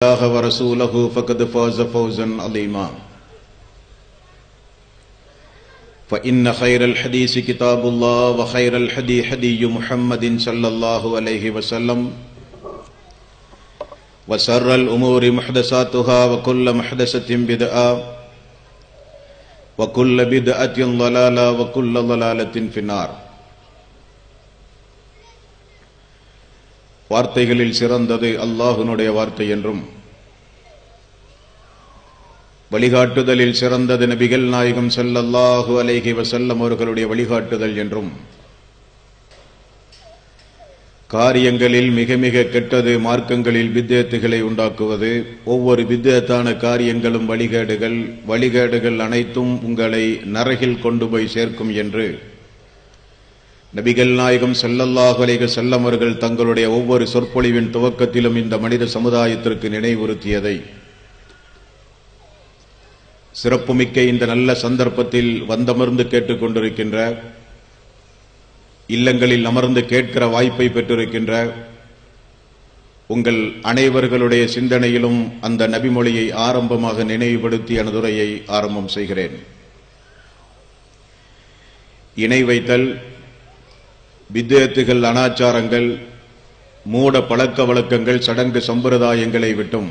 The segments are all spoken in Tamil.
الله ورسوله فقد فاز فوزا عظيما فإن خير الحديث كتاب الله وخير الهدي هدي محمد صلى الله عليه وسلم وشر الأمور محدثاتها وكل محدثة بدعة وكل بدعة ضلالة وكل ضلالة في النار. வார்த்தைகளில் சிறந்தது அல்லாஹ்வுடைய வார்த்தை என்றும், வழிகாட்டுதலில் சிறந்தது நபிகள் நாயகம் ஸல்லல்லாஹு அலைஹி வஸல்லம் அவர்களுடைய வழிகாட்டுதல் என்றும், காரியங்களில் மிக மிக கெட்டது மார்க்கங்களில் பித்அத்துகளை உண்டாக்குவது, ஒவ்வொரு பித்அத்தான காரியங்களும் வழிகேடுகள் அனைத்தும் உங்களை நரகில் கொண்டு போய் சேர்க்கும் என்று நபிகள் நாயகம் ஸல்லல்லாஹு அலைஹி வஸல்லம் அவர்கள் தங்களுடைய ஒவ்வொரு சொற்பொழிவின் துவக்கத்திலும் இந்த மனித சமுதாயத்திற்கு நினைவுறுத்தியதை சிறப்புமிக்க இந்த நல்ல சந்தர்ப்பத்தில் வந்தமர்ந்து கேட்டுக்கொண்டிருக்கின்ற, இல்லங்களில் அமர்ந்து கேட்கிற வாய்ப்பை பெற்றிருக்கின்ற உங்கள் அனைவர்களுடைய சிந்தனையிலும் அந்த நபிமொழியை ஆரம்பமாக நினைவுபடுத்தி எனதுரையை ஆரம்பம் செய்கிறேன். இணை வைத்தல், பித்அத்துகள், அனாச்சாரங்கள், மூட பழக்க வழக்கங்கள், சடங்கு சம்பிரதாயங்களை விட்டும்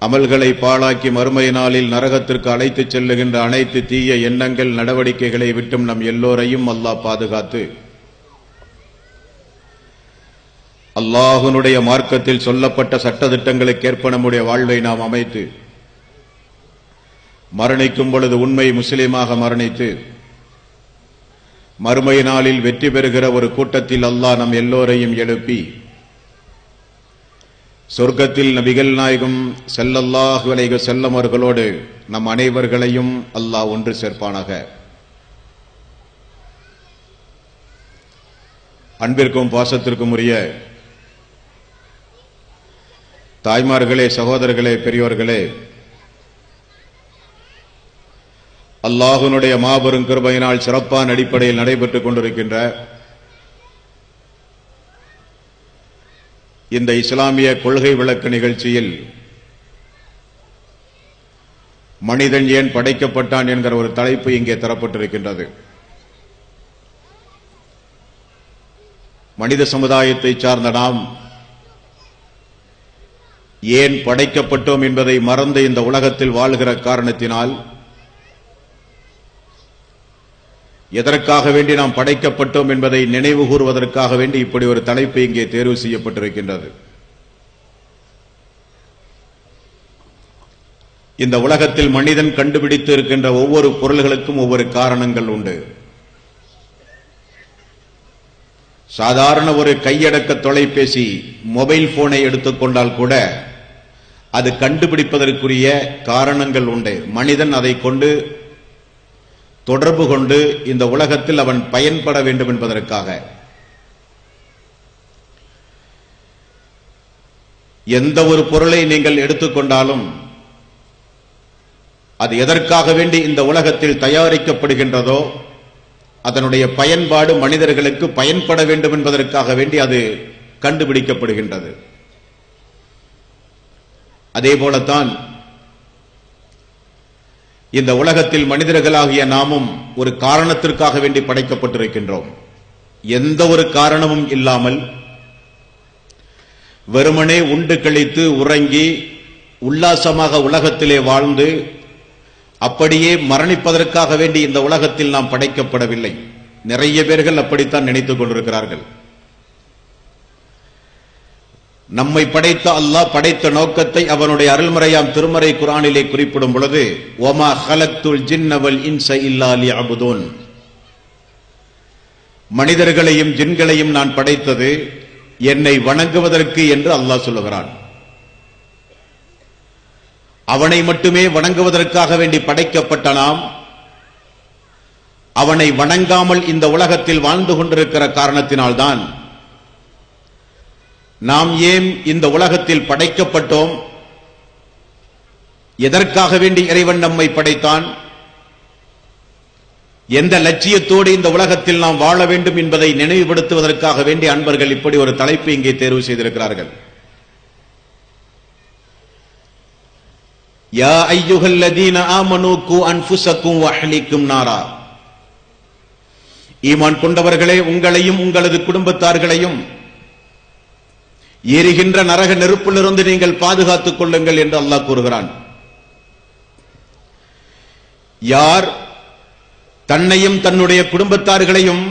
அமல்களை பாழாக்கி மறுமை நாளில் நரகத்திற்கு அழைத்துச் செல்லுகின்ற அனைத்து தீய எண்ணங்கள், நடவடிக்கைகளை விட்டும் நம் எல்லோரையும் அல்லாஹ் பாதுகாத்து, அல்லாஹ்வுடைய மார்க்கத்தில் சொல்லப்பட்ட சட்டதிட்டங்களுக்கேற்ப நம்முடைய வாழ்வை நாம் அமைத்து மரணிக்கும் பொழுது உண்மை முஸ்லிமாக மரணித்து மறுமை நாளில் வெற்றி பெறுகிற ஒரு கூட்டத்தில் அல்லாஹ் நம் எல்லோரையும் எழுப்பி சொர்க்கத்தில் நபிகள் நாயகம் ஸல்லல்லாஹு அலைஹி வஸல்லம் அவர்களோடு நம் அனைவர்களையும் அல்லாஹ் ஒன்று சேர்ப்பானாக. அன்பிற்கும் பாசத்திற்கும் உரிய தாய்மார்களே, சகோதரர்களே, பெரியோர்களே, அல்லாஹ்வுடைய மாபெரும் கிருபையினால் சிறப்பான அடிப்படையில் நடைபெற்றுக் கொண்டிருக்கின்ற இந்த இஸ்லாமிய கொள்கை விளக்க நிகழ்ச்சியில் மனிதன் ஏன் படைக்கப்பட்டான் என்கிற ஒரு தலைப்பு இங்கே தரப்பட்டிருக்கின்றது. மனித சமுதாயத்தை சார்ந்த நாம் ஏன் படைக்கப்பட்டோம் என்பதை மறந்து இந்த உலகத்தில் வாழ்கிற காரணத்தினால், எதற்காக வேண்டி நாம் படைக்கப்பட்டோம் என்பதை நினைவு கூறுவதற்காக வேண்டி இப்படி ஒரு தலைப்பு இங்கே தேர்வு செய்யப்பட்டிருக்கின்றது. இந்த உலகத்தில் மனிதன் கண்டுபிடித்து இருக்கின்ற ஒவ்வொரு பொருள்களுக்கும் ஒவ்வொரு காரணங்கள் உண்டு. சாதாரண ஒரு கையடக்க தொலைபேசி, மொபைல் போனை எடுத்துக்கொண்டால் கூட அது கண்டுபிடிப்பதற்குரிய காரணங்கள் உண்டு. மனிதன் அதை கொண்டு தொடர்பு கொண்டு இந்த உலகத்தில் அவன் பயன்பட வேண்டும் என்பதற்காக. எந்த ஒரு பொருளை நீங்கள் எடுத்துக்கொண்டாலும் அது எதற்காக வேண்டி இந்த உலகத்தில் தயாரிக்கப்படுகின்றதோ அதனுடைய பயன்பாடு மனிதர்களுக்கு பயன்பட வேண்டும் என்பதற்காக வேண்டி அது கண்டுபிடிக்கப்படுகின்றது. அதே போலத்தான் இந்த உலகத்தில் மனிதர்களாகிய நாமும் ஒரு காரணத்திற்காக வேண்டி படைக்கப்பட்டிருக்கின்றோம். எந்த ஒரு காரணமும் இல்லாமல் வெறுமனே உண்டு கழித்து உறங்கி உல்லாசமாக உலகத்திலே வாழ்ந்து அப்படியே மரணிப்பதற்காக வேண்டி இந்த உலகத்தில் நாம் படைக்கப்படவில்லை. நிறைய பேர்கள் அப்படித்தான் நினைத்துக் கொண்டிருக்கிறார்கள். நம்மை படைத்த அல்லாஹ் படைத்த நோக்கத்தை அவனுடைய அருள்மறையாம் திருமறை குர்ஆனிலே குறிப்பிடும் பொழுது, வமா ஹலக்துல் ஜின்ன வல் இன்ஸ இல்லா லியஅபுதூன், மனிதர்களையும் ஜின்களையும் நான் படைத்தது என்னை வணங்குவதற்கு என்று அல்லாஹ் சொல்லுகிறான். அவனை மட்டுமே வணங்குவதற்காக வேண்டி படைக்கப்பட்ட நாம் அவனை வணங்காமல் இந்த உலகத்தில் வாழ்ந்து கொண்டிருக்கிற காரணத்தினால்தான் நாம் ஏன் இந்த உலகத்தில் படைக்கப்பட்டோம், எதற்காக வேண்டி இறைவன் நம்மை படைத்தான், எந்த லட்சியத்தோடு இந்த உலகத்தில் நாம் வாழ வேண்டும் என்பதை நினைவுபடுத்துவதற்காக வேண்டி அன்பர்கள் இப்படி ஒரு தலைப்பு இங்கே தேர்வு செய்திருக்கிறார்கள். யா அய்யுஹல்லதீன ஆமனூ கூ அன்ஃபுஸக்கும் வ அஹ்லிக்கும் நாரா, ஈமான் கொண்டவர்களே, உங்களையும் உங்களது குடும்பத்தார்களையும் எரிகின்ற நரக நெருப்பிலிருந்து நீங்கள் பாதுகாத்துக் கொள்ளுங்கள் என்று அல்லாஹ் கூறுகிறான். யார் தன்னையும் தன்னுடைய குடும்பத்தார்களையும்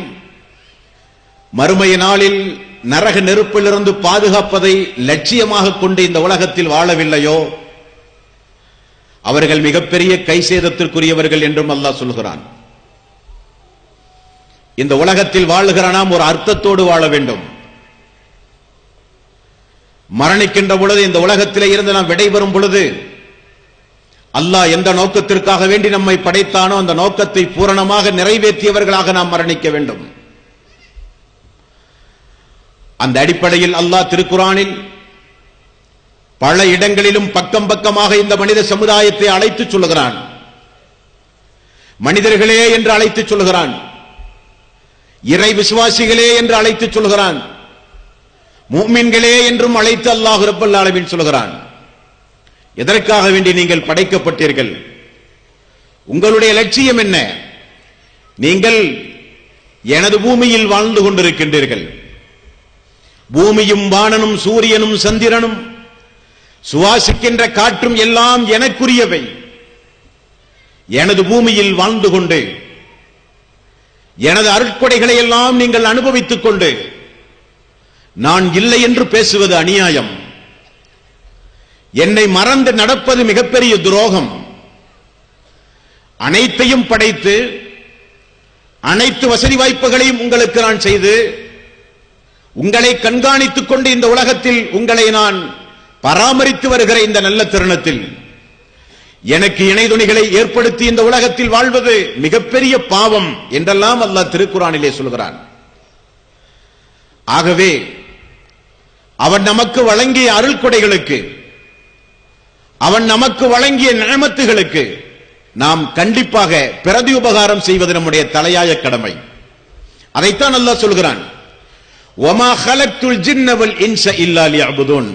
மறுமை நாளில் நரக நெருப்பிலிருந்து பாதுகாப்பதை லட்சியமாக கொண்டு இந்த உலகத்தில் வாழவில்லையோ அவர்கள் மிகப்பெரிய கைசேதத்திற்குரியவர்கள் என்றும் அல்லாஹ் சொல்கிறான். இந்த உலகத்தில் வாழுகிற நாம் ஒரு அர்த்தத்தோடு வாழ வேண்டும். மரணிக்கின்ற பொழுது, இந்த உலகத்திலே இருந்து நாம் விடைபெறும் பொழுது, அல்லாஹ் எந்த நோக்கத்திற்காக வேண்டி நம்மை படைத்தானோ அந்த நோக்கத்தை பூரணமாக நிறைவேற்றியவர்களாக நாம் மரணிக்க வேண்டும். அந்த அடிப்படையில் அல்லாஹ் திருக்குர்ஆனில் பல இடங்களிலும் பக்கம் பக்கமாக இந்த மனித சமுதாயத்தை அழைத்து சொல்லுகிறான். மனிதர்களே என்று அழைத்து சொல்லுகிறான். இறை விசுவாசிகளே என்று அழைத்து சொல்கிறான். முஃமின்களே என்றும் அழைத்து அல்லாஹ் ரப்பல் ஆலமீன் சொல்கிறான். எதற்காக வேண்டி நீங்கள் படைக்கப்பட்டீர்கள்? உங்களுடைய லட்சியம் என்ன? நீங்கள் எனது பூமியில் வாழ்ந்து கொண்டிருக்கின்றீர்கள். பூமியும் வானனும் சூரியனும் சந்திரனும் சுவாசிக்கின்ற காற்றும் எல்லாம் எனக்குரியவை. எனது பூமியில் வாழ்ந்து கொண்டு எனது அருட்கொடைகளை எல்லாம் நீங்கள் அனுபவித்துக் கொண்டு நான் இல்லை என்று பேசுவது அநியாயம். என்னை மறந்து நடப்பது மிகப்பெரிய துரோகம். அனைத்தையும் படைத்து அனைத்து வசதி வாய்ப்புகளையும் உங்களுக்கு நான் செய்து உங்களை கண்காணித்துக் கொண்டு இந்த உலகத்தில் உங்களை நான் பராமரித்து வருகிற இந்த நல்ல தருணத்தில் எனக்கு இணைதுணிகளை ஏற்படுத்தி இந்த உலகத்தில் வாழ்வது மிகப்பெரிய பாவம் என்றெல்லாம் அல்லாஹ் திருக்குர்ஆனிலே சொல்கிறான். ஆகவே அவன் நமக்கு வழங்கிய அருள்கொடைகளுக்கு, அவன் நமக்கு வழங்கிய நிஅமத்துகளுக்கு நாம் கண்டிப்பாக பிரதி உபகாரம் செய்வது நம்முடைய தலையாய கடமை. அதைத்தான் அல்லாஹ் சொல்கிறான். வமா ஹலக்துல் ஜின்ன வல் இன்ஸ இல்லா லியஅ்புதூன்,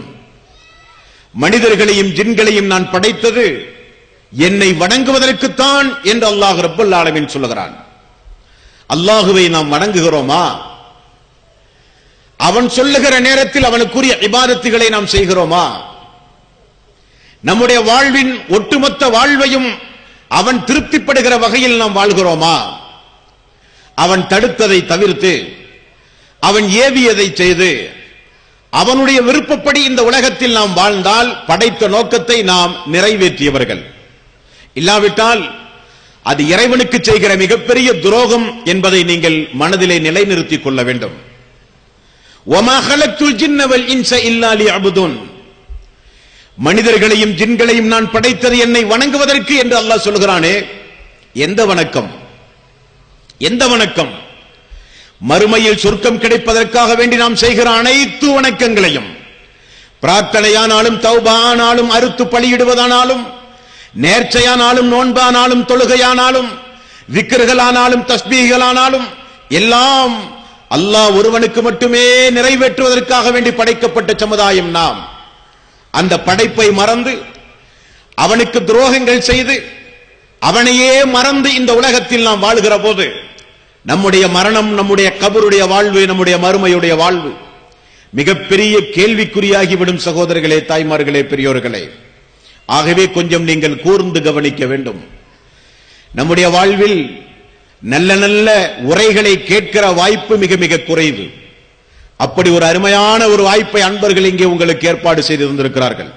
மனிதர்களையும் ஜின்களையும் நான் படைத்தது என்னை வணங்குவதற்குத்தான் என்று அல்லாஹ் ரப்பல் ஆலமீன் சொல்லுகிறான். அல்லாஹுவை நாம் வணங்குகிறோமா? அவன் சொல்லுகிற நேரத்தில் அவனுக்குரிய இபாதத்துகளை நாம் செய்கிறோமா? நம்முடைய வாழ்வின் ஒட்டுமொத்த வாழ்வையும் அவன் திருப்திப்படுகிற வகையில் நாம் வாழ்கிறோமா? அவன் தடுத்ததை தவிர்த்து அவன் ஏவியதை செய்து அவனுடைய விருப்பப்படி இந்த உலகத்தில் நாம் வாழ்ந்தால் படைத்த நோக்கத்தை நாம் நிறைவேற்றியவர்கள். இல்லாவிட்டால் அது இறைவனுக்கு செய்கிற மிகப்பெரிய துரோகம் என்பதை நீங்கள் மனதிலே நிலைநிறுத்திக் கொள்ள வேண்டும். வமா ஹலக்துல் ஜின்ன வல் இன்ஸ இல்லா லியஅ்புதூன், மனிதர்களையும் ஜின்களையும் நான் படைத்தது என்னை வணங்குவதற்கு என்று அல்லாஹ் சொல்கிறானே, எந்த வணக்கம்? எந்த வணக்கம்? மறுமையில் சொர்க்கம் கிடைப்பதற்காக வேண்டி நாம் செய்கிற அனைத்து வணக்கங்களையும், பிரார்த்தனையானாலும் தௌபானாலும் அறுத்து பலியிடுவதானாலும் நேர்ச்சையானாலும் நோன்பானாலும் தொழுகையானாலும் விக்ர்களானாலும் தஸ்பீஹ்களானாலும் எல்லாம் அல்லாஹ் ஒருவனுக்கு மட்டுமே நிறைவேற்றுவதற்காக வேண்டி படைக்கப்பட்ட சமுதாயம் நாம். அந்த படைப்பை மறந்து அவனுக்கு துரோகங்கள் செய்து அவனையே மறந்து இந்த உலகத்தில் நாம் வாழ்கிற போது நம்முடைய மரணம், நம்முடைய கபருடைய வாழ்வு, நம்முடைய மறுமையுடைய வாழ்வு மிகப்பெரிய கேள்விக்குறியாகிவிடும். சகோதரர்களே, தாய்மார்களே, பெரியோர்களே, ஆகவே கொஞ்சம் நீங்கள் கூர்ந்து கவனிக்க வேண்டும். நம்முடைய வாழ்வில் நல்ல நல்ல உரைகளை கேட்கிற வாய்ப்பு மிக மிக குறைவு. அப்படி ஒரு அருமையான ஒரு வாய்ப்பை அன்பர்கள் இங்கே உங்களுக்கு ஏற்பாடு செய்திருந்திருக்கிறார்கள்.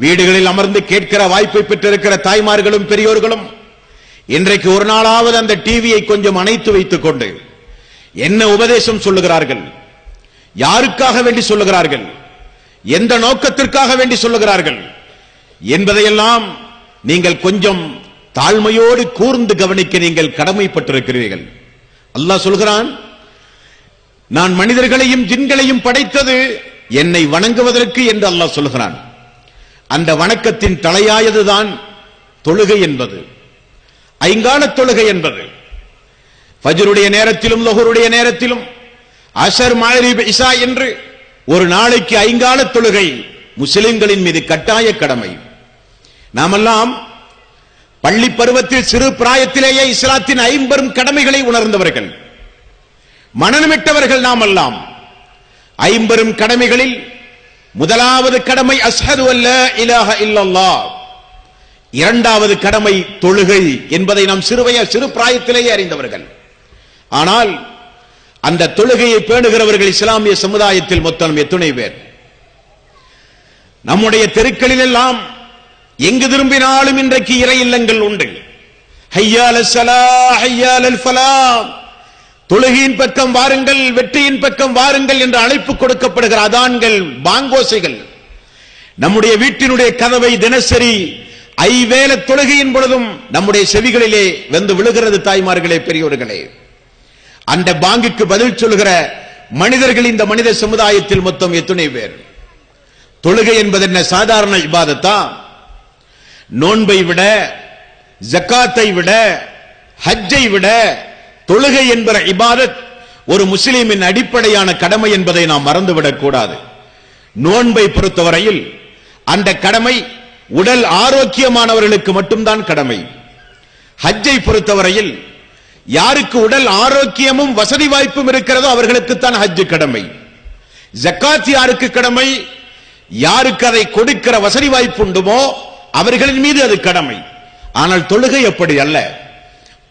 வீடுகளில் அமர்ந்து கேட்கிற வாய்ப்பை பெற்றிருக்கிற தாய்மார்களும் பெரியோர்களும் இன்றைக்கு ஒரு நாளாவது அந்த டிவியை கொஞ்சம் அணைத்து வைத்துக் கொண்டு என்ன உபதேசம் சொல்லுகிறார்கள், யாருக்காக வேண்டி சொல்லுகிறார்கள், எந்த நோக்கத்திற்காக வேண்டி சொல்லுகிறார்கள் என்பதையெல்லாம் நீங்கள் கொஞ்சம் தாழ்மையோடு கூர்ந்து கவனிக்க நீங்கள் கடமைப்பட்டிருக்கிறீர்கள். அல்லாஹ் சொல்கிறான், நான் மனிதர்களையும் ஜின்களையும் படைத்தது என்னை வணங்குவதற்கு என்று அல்லாஹ் சொல்கிறான். அந்த வணக்கத்தின் தலையாயதுதான் தொழுகை என்பது, ஐங்கால தொழுகை என்பது. ஃபஜ்ருடைய நேரத்திலும் லுஹருடைய நேரத்திலும் அஸர் மக்ரிப் இஷா என்று ஒரு நாளைக்கு ஐங்கால தொழுகை முஸ்லிம்களின் மீது கட்டாய கடமை. நாமெல்லாம் பள்ளி பருவத்தில் சிறு பிராயத்திலேயே இஸ்லாத்தின் 50 கடமைகளை உணர்ந்தவர்கள், மனநமிட்டவர்கள். நாமெல்லாம் 50 கடமைகளில் முதலாவது கடமை அஷ்ஹது அல்லா இலாஹ இல்லல்லாஹ், இரண்டாவது கடமை தொழுகை என்பதை நாம் சிறு பிராயத்திலேயே அறிந்தவர்கள். ஆனால் அந்த தொழுகையை பேணுகிறவர்கள் இஸ்லாமிய சமுதாயத்தில் மொத்தம் எத்தனை பேர்? நம்முடைய தெருக்களில் எல்லாம் எங்கு திரும்பினாலும் இன்றைக்கு இறை இல்லங்கள் உண்டு. ஹய்யால் ஸலாஹ் ஹய்யால் ஃபலாஹ், தொழுகையின் பக்கம் வாருங்கள், வெற்றியின் பக்கம் வாருங்கள் என்று அழைப்பு கொடுக்கப்படுகிற அதான்கள், பாங்கோசைகள் நம்முடைய வீட்டினுடைய கதவை தினசரி ஐவேள தொழுகையின் பொழுதும் நம்முடைய செவிகளிலே வந்து விழுகிறது. தாய்மார்களே, பெரியோர்களே, அந்த பாங்குக்கு பதில் சொல்கிற மனிதர்கள் இந்த மனித சமுதாயத்தில் மொத்தம் எத்தனை பேர்? தொழுகை என்பது என்ன சாதாரண இபாதத்தா? நோன்பை விட, ஜக்காத்தை விட, ஹஜ்ஜை விட தொழுகை என்கிற இபாதத் ஒரு முஸ்லிமின் அடிப்படையான கடமை என்பதை நாம் மறந்துவிடக் கூடாது. நோன்பை பொறுத்தவரையில் அந்த கடமை உடல் ஆரோக்கியமானவர்களுக்கு மட்டும்தான் கடமை. ஹஜ்ஜை பொறுத்தவரையில் யாருக்கு உடல் ஆரோக்கியமும் வசதி வாய்ப்பும் இருக்கிறதோ அவர்களுக்குத்தான் ஹஜ் கடமை. ஜக்காத் யாருக்கு கடமை? யாருக்கு அதை கொடுக்கிற வசதி வாய்ப்பு உண்டுமோ அவர்களின் மீது அது கடமை. ஆனால் தொழுகை அப்படி அல்ல.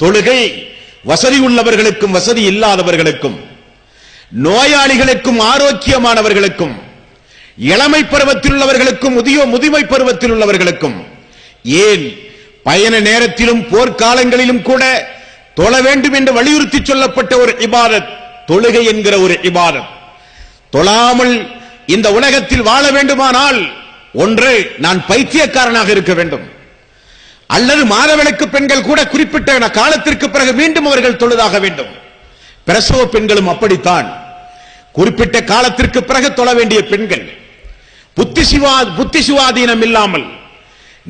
தொழுகை வசதி உள்ளவர்களுக்கும் வசதி இல்லாதவர்களுக்கும், நோயாளிகளுக்கும் ஆரோக்கியமானவர்களுக்கும், இளமை பருவத்தில் உள்ளவர்களுக்கும் முதுமை பருவத்தில் உள்ளவர்களுக்கும், ஏன் பயண நேரத்திலும் போர்க்காலங்களிலும் கூட தொழ வேண்டும் என்று வலியுறுத்தி சொல்லப்பட்ட ஒரு இபாதத் தொழுகை என்கிற ஒரு இபாதத். தொழாமல் இந்த உலகத்தில் வாழ வேண்டுமானால் ஒன்று நான் பைத்தியக்காரனாக இருக்க வேண்டும், அல்லது மாதவிலக்கு பெண்கள் கூட குறிப்பிட்ட காலத்திற்கு பிறகு மீண்டும் அவர்கள் தொழுதாக வேண்டும். பிரசவ பெண்களும் அப்படித்தான், குறிப்பிட்ட காலத்திற்கு பிறகு தொழ வேண்டிய பெண்கள். புத்தி சுவாதீனம் இல்லாமல்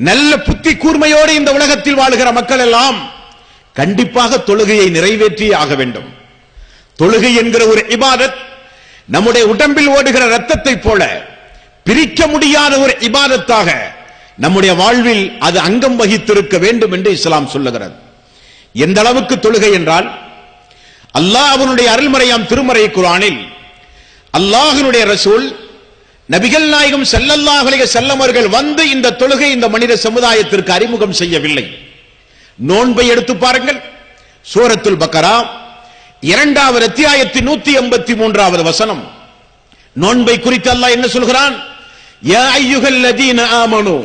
நல்ல புத்தி கூர்மையோடு இந்த உலகத்தில் வாழுகிற மக்கள் எல்லாம் கண்டிப்பாக தொழுகையை நிறைவேற்றி ஆக வேண்டும். தொழுகை என்கிற ஒரு இபாதத் நம்முடைய உடம்பில் ஓடுகிற ரத்தத்தை போல பிரிக்க முடியாத ஒரு இபாதத்தாக நம்முடைய வாழ்வில் அது அங்கம் வகித்திருக்க வேண்டும் என்று இஸ்லாம் சொல்லுகிறது. எந்த அளவுக்கு தொழுகை என்றால், அல்லாஹ் அவனுடைய அருள்மறையாம் திருமறை குர்ஆனில் அல்லாஹ்வுடைய ரசூல் நபிகள் நாயகம் ஸல்லல்லாஹு அலைஹி வஸல்லம் அவர்கள் வந்து இந்த தொழுகை இந்த மனித சமுதாயத்திற்கு அறிமுகம் செய்யவில்லை. நோன்பை எடுத்து பாருங்கள். சூரத்துல் பக்கரா 2வது அத்தியாயத்தின் 183வது வசனம். நோன்பை குறித்து அல்லாஹ் என்ன சொல்கிறான்? யா அய்யுஹல்லதீன ஆமனூ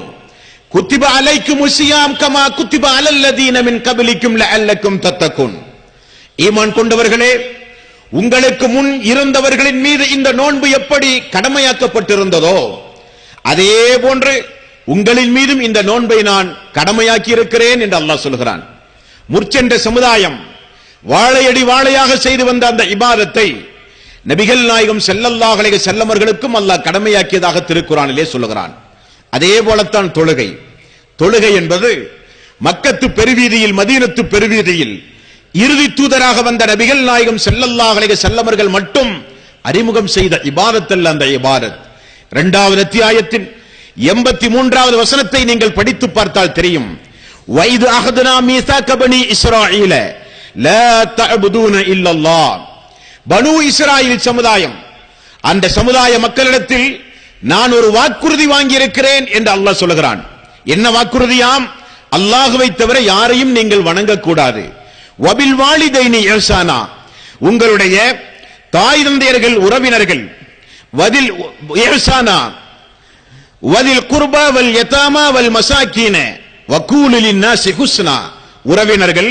குத்திப அலைக்குமுஸ் ஸியாம் கமா குத்திப அலல்லதீன மின் கப்லிக்கும் லஅல்லக்கும் தத்தகுன். ஈமான் கொண்டவர்களே, உங்களுக்கு முன் இருந்தவர்களின் மீது இந்த நோன்பு எப்படி கடமையாக்கப்பட்டிருந்ததோ அதே போன்று உங்களின் மீதும் இந்த நோன்பை நான் கடமையாக்கி இருக்கிறேன் என்று அல்லாஹ் சொல்கிறான். முற்சென்ற சமுதாயம் வாழையடி வாழையாக செய்து வந்த அந்த இபாதத்தை நபிகள் நாயகம் ஸல்லல்லாஹு அலைஹி வஸல்லம் அவர்களுக்கும் அல்லாஹ் கடமையாக்கியதாக திருக்குர்ஆனிலே சொல்கிறான். அதே போலத்தான் தொழுகை. தொழுகை என்பது மக்கத்து பெருவீதியில், மதீனத்து பெருவீதியில் இறுதி தூதராக வந்த நபிகள் நாயகம் ஸல்லல்லாஹு அலைஹி வஸல்லம் அவர்கள் மட்டும் அறிமுகம் செய்த இபாதத் அல்ல அந்த இபாதத். 2வது அத்தியாயத்தின் 83வது வசனத்தை நீங்கள் படித்து பார்த்தால் தெரியும். வைது அஹ்தனா மீசாக பனி இஸ்ராயீல லா தஅபுதூன இல்லல்லாஹ். பனு இஸ்ராயீல் சமுதாயம், அந்த சமுதாய மக்களிடத்தில் நான் ஒரு வாக்குறுதி வாங்கி இருக்கிறேன் என்று அல்லாஹ் சொல்கிறான். என்ன வாக்குறுதியாம்? அல்லாஹ்வை தவிர யாரையும் நீங்கள் வணங்கக்கூடாது. வபில் வாலிதைனி இஹ்சானா, உங்களுடைய தாய் தந்தையர்கள் உறவினர்கள், வதில் இஹ்சானா வதில் குர்பா வல் யதாமா வல் மசாக்கீன வகூலு லின்னாஸி ஹுஸ்னா, உறவினர்கள்,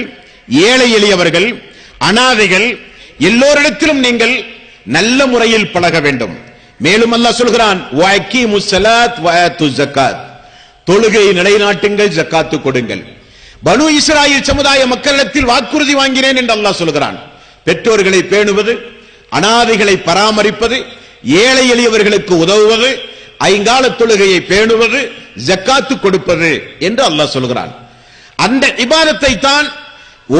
ஏழை எளியவர்கள், அனாதைகள் எல்லோரிடத்திலும் நீங்கள் நல்ல முறையில் பழக வேண்டும். மேலும் அல்லாஹ் சொல்கிறான் வஅகீமுஸ் ஸலாத் வஆத்துஸ் ஸகாத், தொழுகையை நிலைநாட்டுங்கள், ஜக்காத்து கொடுங்கள். பனு இஸ்ராயீல் சமுதாய மக்களிடத்தில் வாக்குறுதி வாங்கினேன் என்று அல்லாஹ் சொல்கிறான். பெற்றோர்களை பேணுவது, அனாதைகளை பராமரிப்பது, ஏழை எளியவர்களுக்கு உதவுவது, ஐங்கால தொழுகையை பேணுவது, ஜக்காத்து கொடுப்பது என்று அல்லாஹ் சொல்கிறான். அந்த இபாதத்தை தான்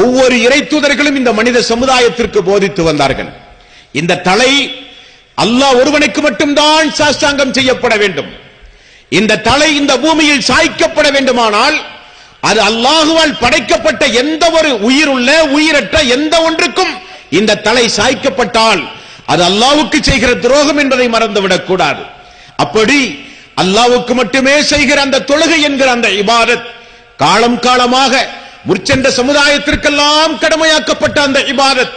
ஒவ்வொரு இறை தூதர்களும் இந்த மனித சமுதாயத்திற்கு போதித்து வந்தார்கள். இந்த தலை அல்லாஹ் ஒருவனுக்கு மட்டும்தான் சாஷ்டாங்கம் செய்யப்பட வேண்டும். இந்த தலை இந்த பூமியில் சாய்க்கப்பட வேண்டுமானால் அது அல்லாஹுவால் படைக்கப்பட்ட எந்த ஒரு உயிருள்ள உயிரற்ற எந்த ஒன்றுக்கும் இந்த தலை சாய்க்கப்பட்டால் அது அல்லாஹ்வுக்கு செய்கிற துரோகம் என்பதை மறந்துவிடக் கூடாது. அப்படி அல்லாஹ்வுக்கு மட்டுமே செய்கிற அந்த தொழுகை என்கிற அந்த இபாதத் காலம் காலமாக முற்சென்ற சமுதாயத்திற்கெல்லாம் கடமையாக்கப்பட்ட அந்த இபாதத்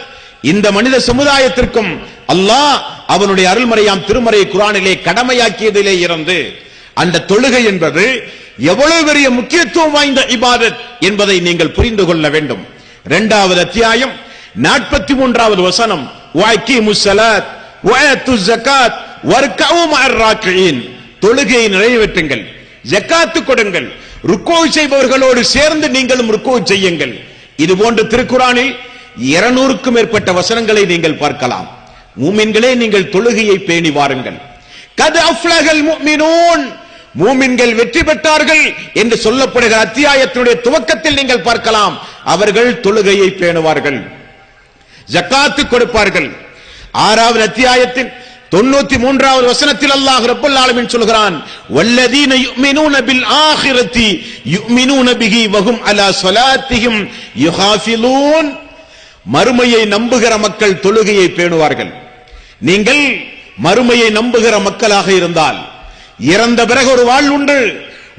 இந்த மனித சமுதாயத்திற்கும் அல்லாஹ் அவனுடைய அருள்மறையாம் திருமறை குர்ஆனிலே கடமையாக்கியதிலே இருந்து அந்த தொழுகை என்பது எவ்வளவு பெரிய முக்கியத்துவம் வாய்ந்த இபாதத் என்பதை நீங்கள் புரிந்து கொள்ள வேண்டும். இரண்டாவது அத்தியாயம் 43வது வசனம், வஅகீமுஸ் ஸலாத் வஅத்துஸ் ஸகாத் வர்கஉ மஅர் ராக்கிஈன். தொழுகையை நிறைவேற்றுங்கள், ஜகாத் கொடுங்கள், ருக்கூ செய்பவர்களோடு சேர்ந்து நீங்களும் ருக்கூ செய்யுங்கள். இது போன்ற திருக்குர்ஆனில் 200க்கும் மேற்பட்ட வசனங்களை நீங்கள் பார்க்கலாம். மூமின்களே, நீங்கள் தொழுகையை பேணி வாருங்கள். கத் அஃப்லஹல் முஃமினூன், மூமின்கள் வெற்றி பெற்றார்கள் என்று சொல்லப்படுகிற அத்தியாயத்தினுடைய துவக்கத்தில் நீங்கள் பார்க்கலாம். அவர்கள் தொழுகையை பேணுவார்கள், ஜகாத் கொடுப்பார்கள். 6வது அத்தியாயத்தின் 93வது வசனத்தில் அல்லாஹ் ரப்பல் ஆலமீன் சொல்கிறான், வல்லதீன யுமினூன பில் ஆகிரத்தி யுமினூன பிஹி வஹும் அலா ஸலாத்திஹிம் யுஹாஃபிலூன். மறுமையை நம்புகிற மக்கள் தொழுகையை பேணுவார்கள். நீங்கள் மறுமையை நம்புகிற மக்களாக இருந்தால் இறந்த பிறகு ஒரு வாழ் உண்டு.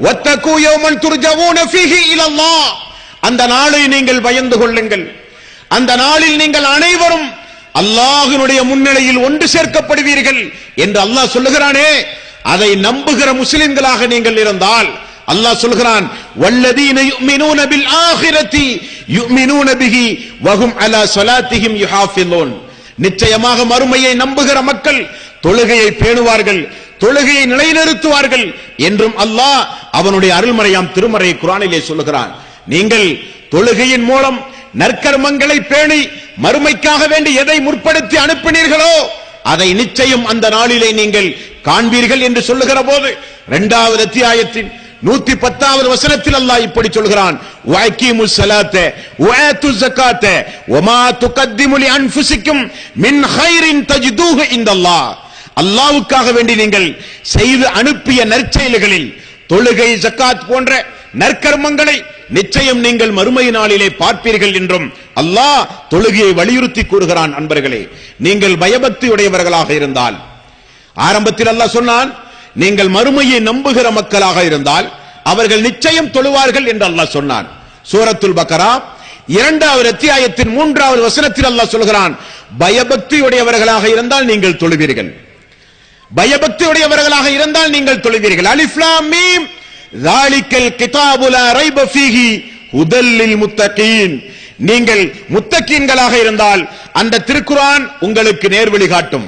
வத்தகு யௌமன் துர்ஜஊன ஃபீஹி இலல்லாஹ். அந்த நாளை நீங்கள் பயந்து கொள்ளுங்கள். அந்த நாளில் நீங்கள் அனைவரும் அல்லாஹ்வினுடைய முன்னிலையில் ஒன்று சேர்க்கப்படுவீர்கள் என்று அல்லாஹ் சொல்லுகிறானே, அதை நம்புகிற முஸ்லிம்களாக நீங்கள் இருந்தால் அல்லாஹ் சொல்கிறான், வல்லதீன யுமினூன பில் ஆகிரத்தி யுமினூன பிஹி வஹும் அலா ஸலாத்திஹிம் யுஹாஃபிலூன். நிச்சயமாக மறுமையை நம்புகிற மக்கள் தொழுகையை பேணுவார்கள், தொழுகையை நிலைநிறுத்துவார்கள் என்றும் அல்லாஹ் அவனுடைய அருள்மறையாம் திருமறை குர்ஆனிலே சொல்லுகிறான். நீங்கள் தொழுகையின் மூலம் நற்கர்மங்களை பேணி மறுமைக்காக வேண்டி எதை முற்படுத்தி அனுப்பினீர்களோ அதை நிச்சயம் அந்த நாளிலே நீங்கள் காண்பீர்கள் என்று சொல்லுகிற போது 2வது அத்தியாயத்தின் 110வது வசனத்தில் அல்லாஹ் இப்படி சொல்கிறான், வஅகீமுஸ் ஸலாத்த வஆத்துஸ் ஸகாத்த வமா துகத்திமு லி அன்ஃபுசிக்கும் மின் கைரின் தஜிதூஹு இன்தல்லாஹ். அல்லாஹ்வுக்காக வேண்டி நீங்கள் செய்து அனுப்பிய நற்செயல்களில் தொழுகை, ஜகாத் போன்ற நற்கர்மங்களை நிச்சயம் நீங்கள் மறுமை நாளிலே பார்ப்பீர்கள் என்றும் அல்லாஹ் தொழுகையை வலியுறுத்தி கூறுகிறான். அன்பர்களே, நீங்கள் பயபக்தி உடையவர்களாக இருந்தால், ஆரம்பத்தில் அல்லாஹ் சொன்னான், நீங்கள் மறுமையை நம்புகிற மக்களாக இருந்தால் அவர்கள் நிச்சயம் தொழுவார்கள் என்று அல்லாஹ் சொன்னான். சூரத்துல் பக்ரா 2வது அத்தியாயத்தின் 3வது வசனத்தில் அல்லாஹ் சொல்கிறான், பயபக்தி உடையவர்களாக இருந்தால் நீங்கள் தொழுவீர்கள். பயபக்தி உடையவர்களாக இருந்தால் நீங்கள் தொழுவீர்கள். அலிஃப் லாம் மீம் ஸாலிகல் கிதாபு லா ரைப ஃபீஹி ஹுதல் லில் முத்தகீன். நீங்கள் முத்தகீன்களாக இருந்தால் அந்த திருக்குர்ஆன் உங்களுக்கு நேர்வழி காட்டும்.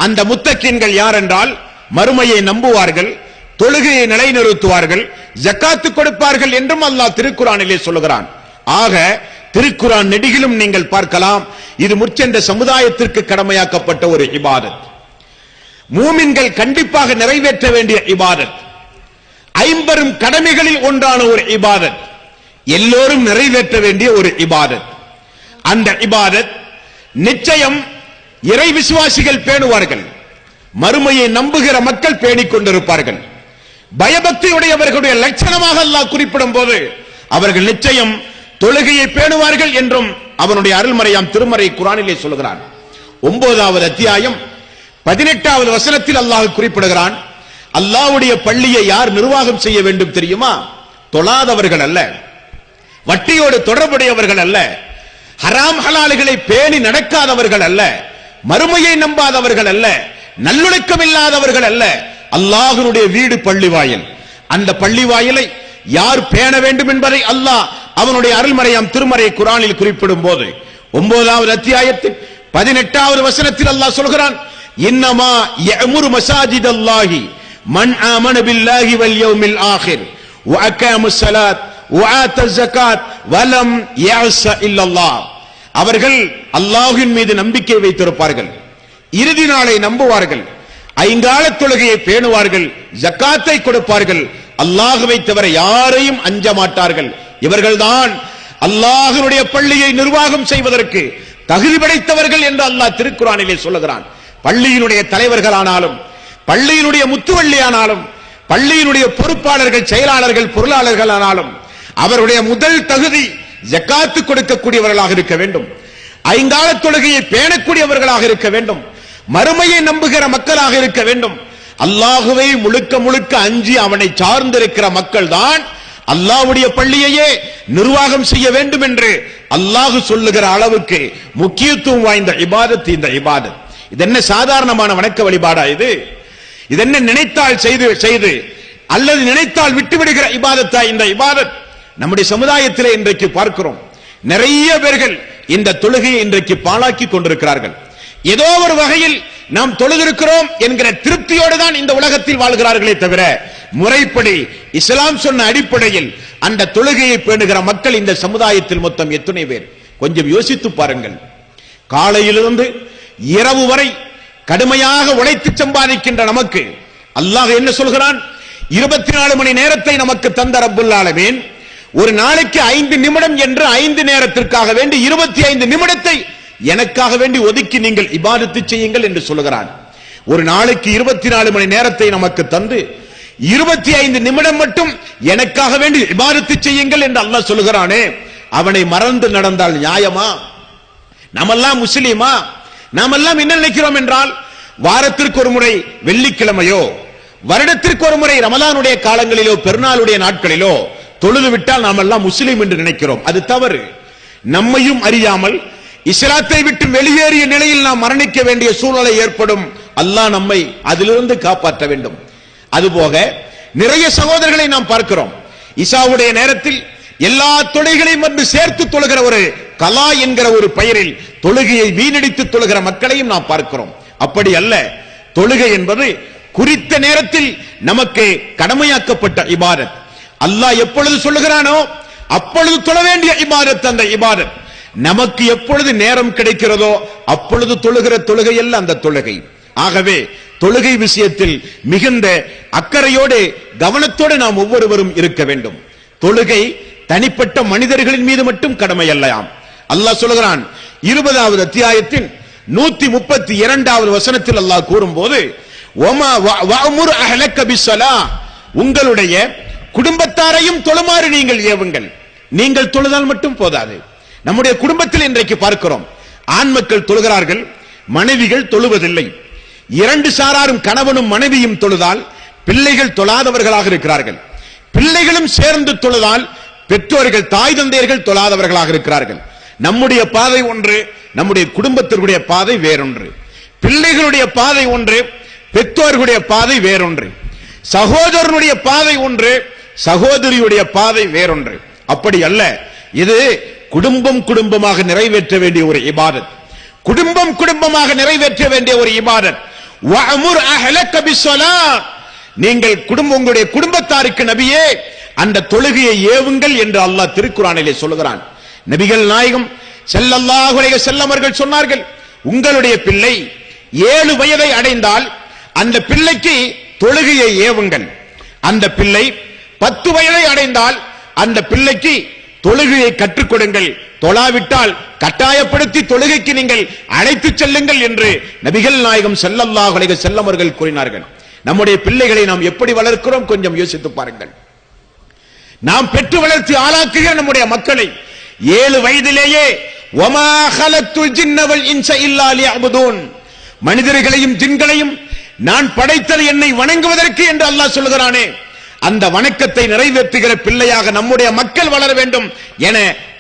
அந்த முத்தகீன்கள் யார் என்றால் மறுமையை நம்புவார்கள், தொழுகையை நிலைநிறுத்துவார்கள், ஜகாத் கொடுப்பார்கள் என்றும் அல்லாஹ் திருக்குர்ஆனிலே சொல்லுகிறான். ஆக திருக்குர்ஆன் நெடுகிலும் நீங்கள் பார்க்கலாம், இது முற்சென்ற சமுதாயத்திற்கு கடமையாக்கப்பட்ட ஒரு இபாதத். மூமின்கள் கண்டிப்பாக நிறைவேற்ற வேண்டிய இபாதத், 50 கடமைகளில் ஒன்றான ஒரு இபாதத், எல்லோரும் நிறைவேற்ற வேண்டிய ஒரு இபாதத். அந்த இபாதத் நிச்சயம் இறை விசுவாசிகள் பேணுவார்கள், மறுமையை நம்புகிற மக்கள் பேணிக் கொண்டிருப்பார்கள். பயபக்தியுடையவர்களுடைய லட்சணமாக அல்லாஹ் குறிப்பிடும் போது அவர்கள் நிச்சயம் தொழுகையை பேணுவார்கள் என்றும் அவனுடைய அருள்மறையாம் திருமறை குர்ஆனிலே சொல்கிறான். 9வது அத்தியாயம் 18வது வசனத்தில் அல்லாஹ் குறிப்பிடுகிறான், அல்லாஹ்வுடைய பள்ளியை யார் நிர்வாகம் செய்ய வேண்டும் தெரியுமா? தொழாதவர்கள் அல்ல, வட்டியோடு தொடர்புடையவர்கள் அல்ல, ஹராம் ஹலால்களை பேணி நடக்காதவர்கள் அல்ல, மறுமையை நம்பாதவர்கள் அல்ல, நல்லொழுக்கம் இல்லாதவர்கள் அல்ல. அல்லாஹ்வுடைய வீடு பள்ளிவாயில். அந்த பள்ளிவாயிலை யார் பேண வேண்டும் என்பதை அல்லாஹ் அவனுடைய அருள்மறையாம் திருமறை குர்ஆனில் குறிப்பிடும் போது 9வது அத்தியாயத்தின் 18வது வசனத்தில் அல்லாஹ் சொல்கிறான், இன்னமா யஅமுரு மசாஜிதல்லாஹி மன் ஆமன பில்லாஹி வல் யௌமில் ஆகிர் வ அகாமஸ் ஸலாத் வ ஆத்தஸ் ஸகாத் வ லம் யஅஸ இல்லல்லாஹ். அவர்கள் அல்லாஹ்வின் மீது நம்பிக்கை வைத்திருப்பார்கள், இறுதி நாளை நம்புவார்கள், ஐங்கால தொழுகையை பேணுவார்கள், ஜகாத்தை கொடுப்பார்கள், அல்லாஹ்வை தவிர யாரையும் அஞ்ச மாட்டார்கள். இவர்கள்தான் அல்லாஹ்வுடைய பள்ளியை நிர்வாகம் செய்வதற்கு தகுதி படைத்தவர்கள் என்று அல்லாஹ் திருக்குர்ஆனிலே சொல்லுகிறான். பள்ளியினுடைய தலைவர்களானாலும், பள்ளியினுடைய முத்துவள்ளியானாலும், பள்ளியினுடைய பொறுப்பாளர்கள், செயலாளர்கள், பொருளாளர்கள் ஆனாலும் அவருடைய முதல் தகுதி ஜக்காத்து கொடுக்கக்கூடியவர்களாக இருக்க வேண்டும். ஐங்கால தொழுகையை பேணக்கூடியவர்களாக இருக்க வேண்டும். மறுமையை நம்புகிற மக்களாக இருக்க வேண்டும். அல்லாஹுவை முழுக்க முழுக்க அஞ்சி அவனை சார்ந்திருக்கிற மக்கள் தான் அல்லாஹ்வுடைய பள்ளியையே நிர்வாகம் செய்ய வேண்டும் என்று அல்லாஹ் சொல்லுகிற அளவுக்கு முக்கியத்துவம் வாய்ந்த இபாதத் இந்த இபாதத். இது என்ன சாதாரணமான வணக்க வழிபாடா? இது என்ன நினைத்தால் செய்து அல்லது நினைத்தால் விட்டுவிடுகிற இபாதத்தா இந்த இபாதத்? நம்முடைய சமுதாயத்திலே இன்றைக்கு பார்க்கிறோம், நிறைய பேர்கள் இந்த தொழுகையை இன்றைக்கு பாழாக்கி கொண்டிருக்கிறார்கள். ஏதோ ஒரு வகையில் நாம் தொழுதிருக்கிறோம் என்கிற திருப்தியோடு தான் இந்த உலகத்தில் வாழ்கிறார்களே தவிர, முறைப்படி இஸ்லாம் சொன்ன அடிப்படையில் அந்த தொழுகையை பேணுகிற மக்கள் இந்த சமுதாயத்தில் மொத்தம் எத்தனை பேர்? கொஞ்சம் யோசித்து பாருங்கள். காலையிலிருந்து இரவு வரை கடுமையாக உழைத்து சம்பாதிக்கின்ற நமக்கு அல்லாஹ் என்ன சொல்கிறான்? 24 மணி நேரத்தை நமக்கு தந்த ரப்புல் ஆலமீன் ஒரு நாளைக்கு 5 நிமிடம் என்று 5 நேரத்திற்காக வேண்டி 25 நிமிடத்தை எனக்காக வேண்டி ஒதுக்கி நீங்கள் இபாதத்து செய்யுங்கள் என்று சொல்கிறான். ஒரு நாளைக்கு 24 மணி நேரத்தை நமக்கு தந்து 25 நிமிடம் மட்டும் எனக்காக வேண்டி இபாதத்து செய்யுங்கள் என்று அல்லாஹ் சொல்கிறானே, அவனை மறந்து நடந்தால் நியாயமா? நாமெல்லாம் முஸ்லிமா? நாமெல்லாம் என்ன நினைக்கிறோம் என்றால், வாரத்திற்கு ஒரு முறை வெள்ளிக்கிழமையோ, வருடத்திற்கு ஒரு முறை ரமலானுடைய காலங்களிலோ, பெருநாளுடைய நாட்களிலோ தொழுது விட்டால் நாம் எல்லாம் முஸ்லிம் என்று நினைக்கிறோம். அது தவறு. நம்மையும் அறியாமல் இஸ்லாத்தை விட்டு வெளியேறிய நிலையில் நாம் மரணிக்க வேண்டிய சூழ்நிலை ஏற்படும். அல்லாஹ் நம்மை அதிலிருந்து காப்பாற்ற வேண்டும். அதுபோக நிறைய சகோதரர்களை நாம் பார்க்கிறோம், இசாவுடைய நேரத்தில் எல்லா தொழுகைகளையும் வந்து சேர்த்து தொழுகிற ஒரு கலா என்கிற ஒரு பெயரில் தொழுகையை வீணடித்து தொழுகிற மக்களையும் நாம் பார்க்கிறோம். அப்படி அல்ல. தொழுகை என்பது குறித்த நேரத்தில் நமக்கு கடமையாக்கப்பட்ட இபாதத். அல்லாஹ் எப்பொழுது சொல்லுகிறானோ அப்பொழுது தொழ வேண்டிய இபாதத் அந்த இபாதத். நமக்கு எப்பொழுது நேரம் கிடைக்கிறதோ அப்பொழுது தொழுகிற தொழுகை அல்ல அந்த தொழுகை. ஆகவே தொழுகை விஷயத்தில் மிகுந்த அக்கறையோடு கவனத்தோடு நாம் ஒவ்வொருவரும் இருக்க வேண்டும். தொழுகை தனிப்பட்ட மனிதர்களின் மீது மட்டும் கடமை அல்லையாம். அல்லாஹ் சொல்கிறான் 20வது அத்தியாயத்தின் 132வது வசனத்தில் அல்லாஹ் கூறும்போது, வஅமுர் அஹ்லக பிஸ்ஸலாஹ், உங்களுடைய குடும்பத்தாரையும் தொழுமாறு நீங்கள் ஏவுங்கள். நீங்கள் தொழுதால் மட்டும் போதாது. நம்முடைய குடும்பத்தில் இன்றைக்கு பார்க்கிறோம், ஆண் மக்கள் தொழுகிறார்கள், மனைவிகள் தொழுவதில்லை. 2 சாராரும் கணவனும் மனைவியும் தொழுதால் பிள்ளைகள் தொழாதவர்களாக இருக்கிறார்கள். பிள்ளைகளும் சேர்ந்து தொழுதால் பெற்றோர்கள், தாய் தந்தையர்கள் தொழாதவர்களாக இருக்கிறார்கள். நம்முடைய பாதை ஒன்று, நம்முடைய குடும்பத்திற்குடைய பாதை வேறொன்று. பிள்ளைகளுடைய பாதை ஒன்று, பெற்றோர்களுடைய பாதை வேறொன்று. சகோதரனுடைய பாதை ஒன்று, சகோதரியுடைய பாதை வேறொன்று. அப்படி அல்ல. இது குடும்பம் குடும்பமாக நிறைவேற்ற வேண்டிய ஒரு இபாதத். குடும்பம் குடும்பமாக நிறைவேற்ற வேண்டிய ஒரு இபாதத். வஅமுர் அஹ்லக பிஸ்ஸலாஹ், நீங்கள் உங்களுடைய குடும்பத்தாருக்கு நபியே அந்த தொழுகையை ஏவுங்கள் என்று அல்லாஹ் திருக்குர்ஆனிலே சொல்கிறான். நபிகள் நாயகம் ஸல்லல்லாஹு அலைஹி வஸல்லம் அவர்கள் சொன்னார்கள், உங்களுடைய பிள்ளை 7 வயதை அடைந்தால் அந்த பிள்ளைக்கு தொழுகையை ஏவுங்கள். அந்த பிள்ளை 10 வயதை அடைந்தால் அந்த பிள்ளைக்கு தொழுகையை கற்றுக் கொடுங்கள். தொழாவிட்டால் கட்டாயப்படுத்தி தொழுகைக்கு நீங்கள் அழைத்து செல்லுங்கள் என்று நபிகள் நாயகம் ஸல்லல்லாஹு அலைஹி வஸல்லம் அவர்கள் கூறினார்கள். நம்முடைய பிள்ளைகளை நாம் எப்படி வளர்க்கிறோம் கொஞ்சம் யோசித்து பாருங்கள். நாம் பெற்று வளர்த்தி ஆளாக்குகிற நம்முடைய மக்களை 7 வயதிலேயே வமா ஹலக்துல் ஜின்ன வல் இன்ஸ இல்லா லியஅபுதூன், மனிதர்களையும் ஜின்களையும் நான் படைத்தது என்னை வணங்குவதற்கு என்று அல்லாஹ் சொல்கிறானே, அந்த வணக்கத்தை நிறைவேற்றுகிற பிள்ளையாக நம்முடைய மக்கள் வளர வேண்டும் என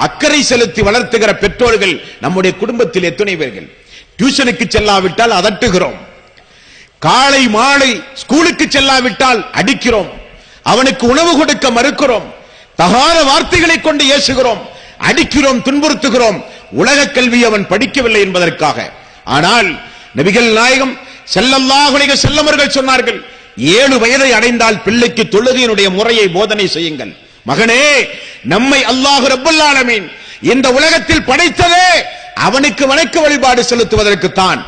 அக்கறை செலுத்தி வளர்த்துகிற பெற்றோர்கள் நம்முடைய குடும்பத்தில் எத்தனை பேர்கள்? டியூஷனுக்கு செல்லாவிட்டால் அதட்டுகிறோம், காலை மாலை ஸ்கூலுக்கு செல்லாவிட்டால் அடிக்கிறோம், அவனுக்கு உணவு கொடுக்க மறுக்கிறோம், தகாத வார்த்தைகளை கொண்டு ஏசுகிறோம், அடிக்கிறோம், துன்புறுத்துகிறோம். உலக கல்வி அவன் படிக்கவில்லை என்பதற்காக. ஆனால் நபிகள் நாயகம் ஸல்லல்லாஹு அலைஹி வஸல்லம் அவர்கள் சொன்னார்கள், 7 வயதை அடைந்தால் பிள்ளைக்கு தொழுகையினுடைய முறையை போதனை செய்யுங்கள். மகனே, நம்மை அல்லாஹ் ரப்பல் ஆலமீன் இந்த உலகத்தில் படைத்ததே அவனுக்கு வணக்க வழிபாடு செலுத்துவதற்குத்தான்.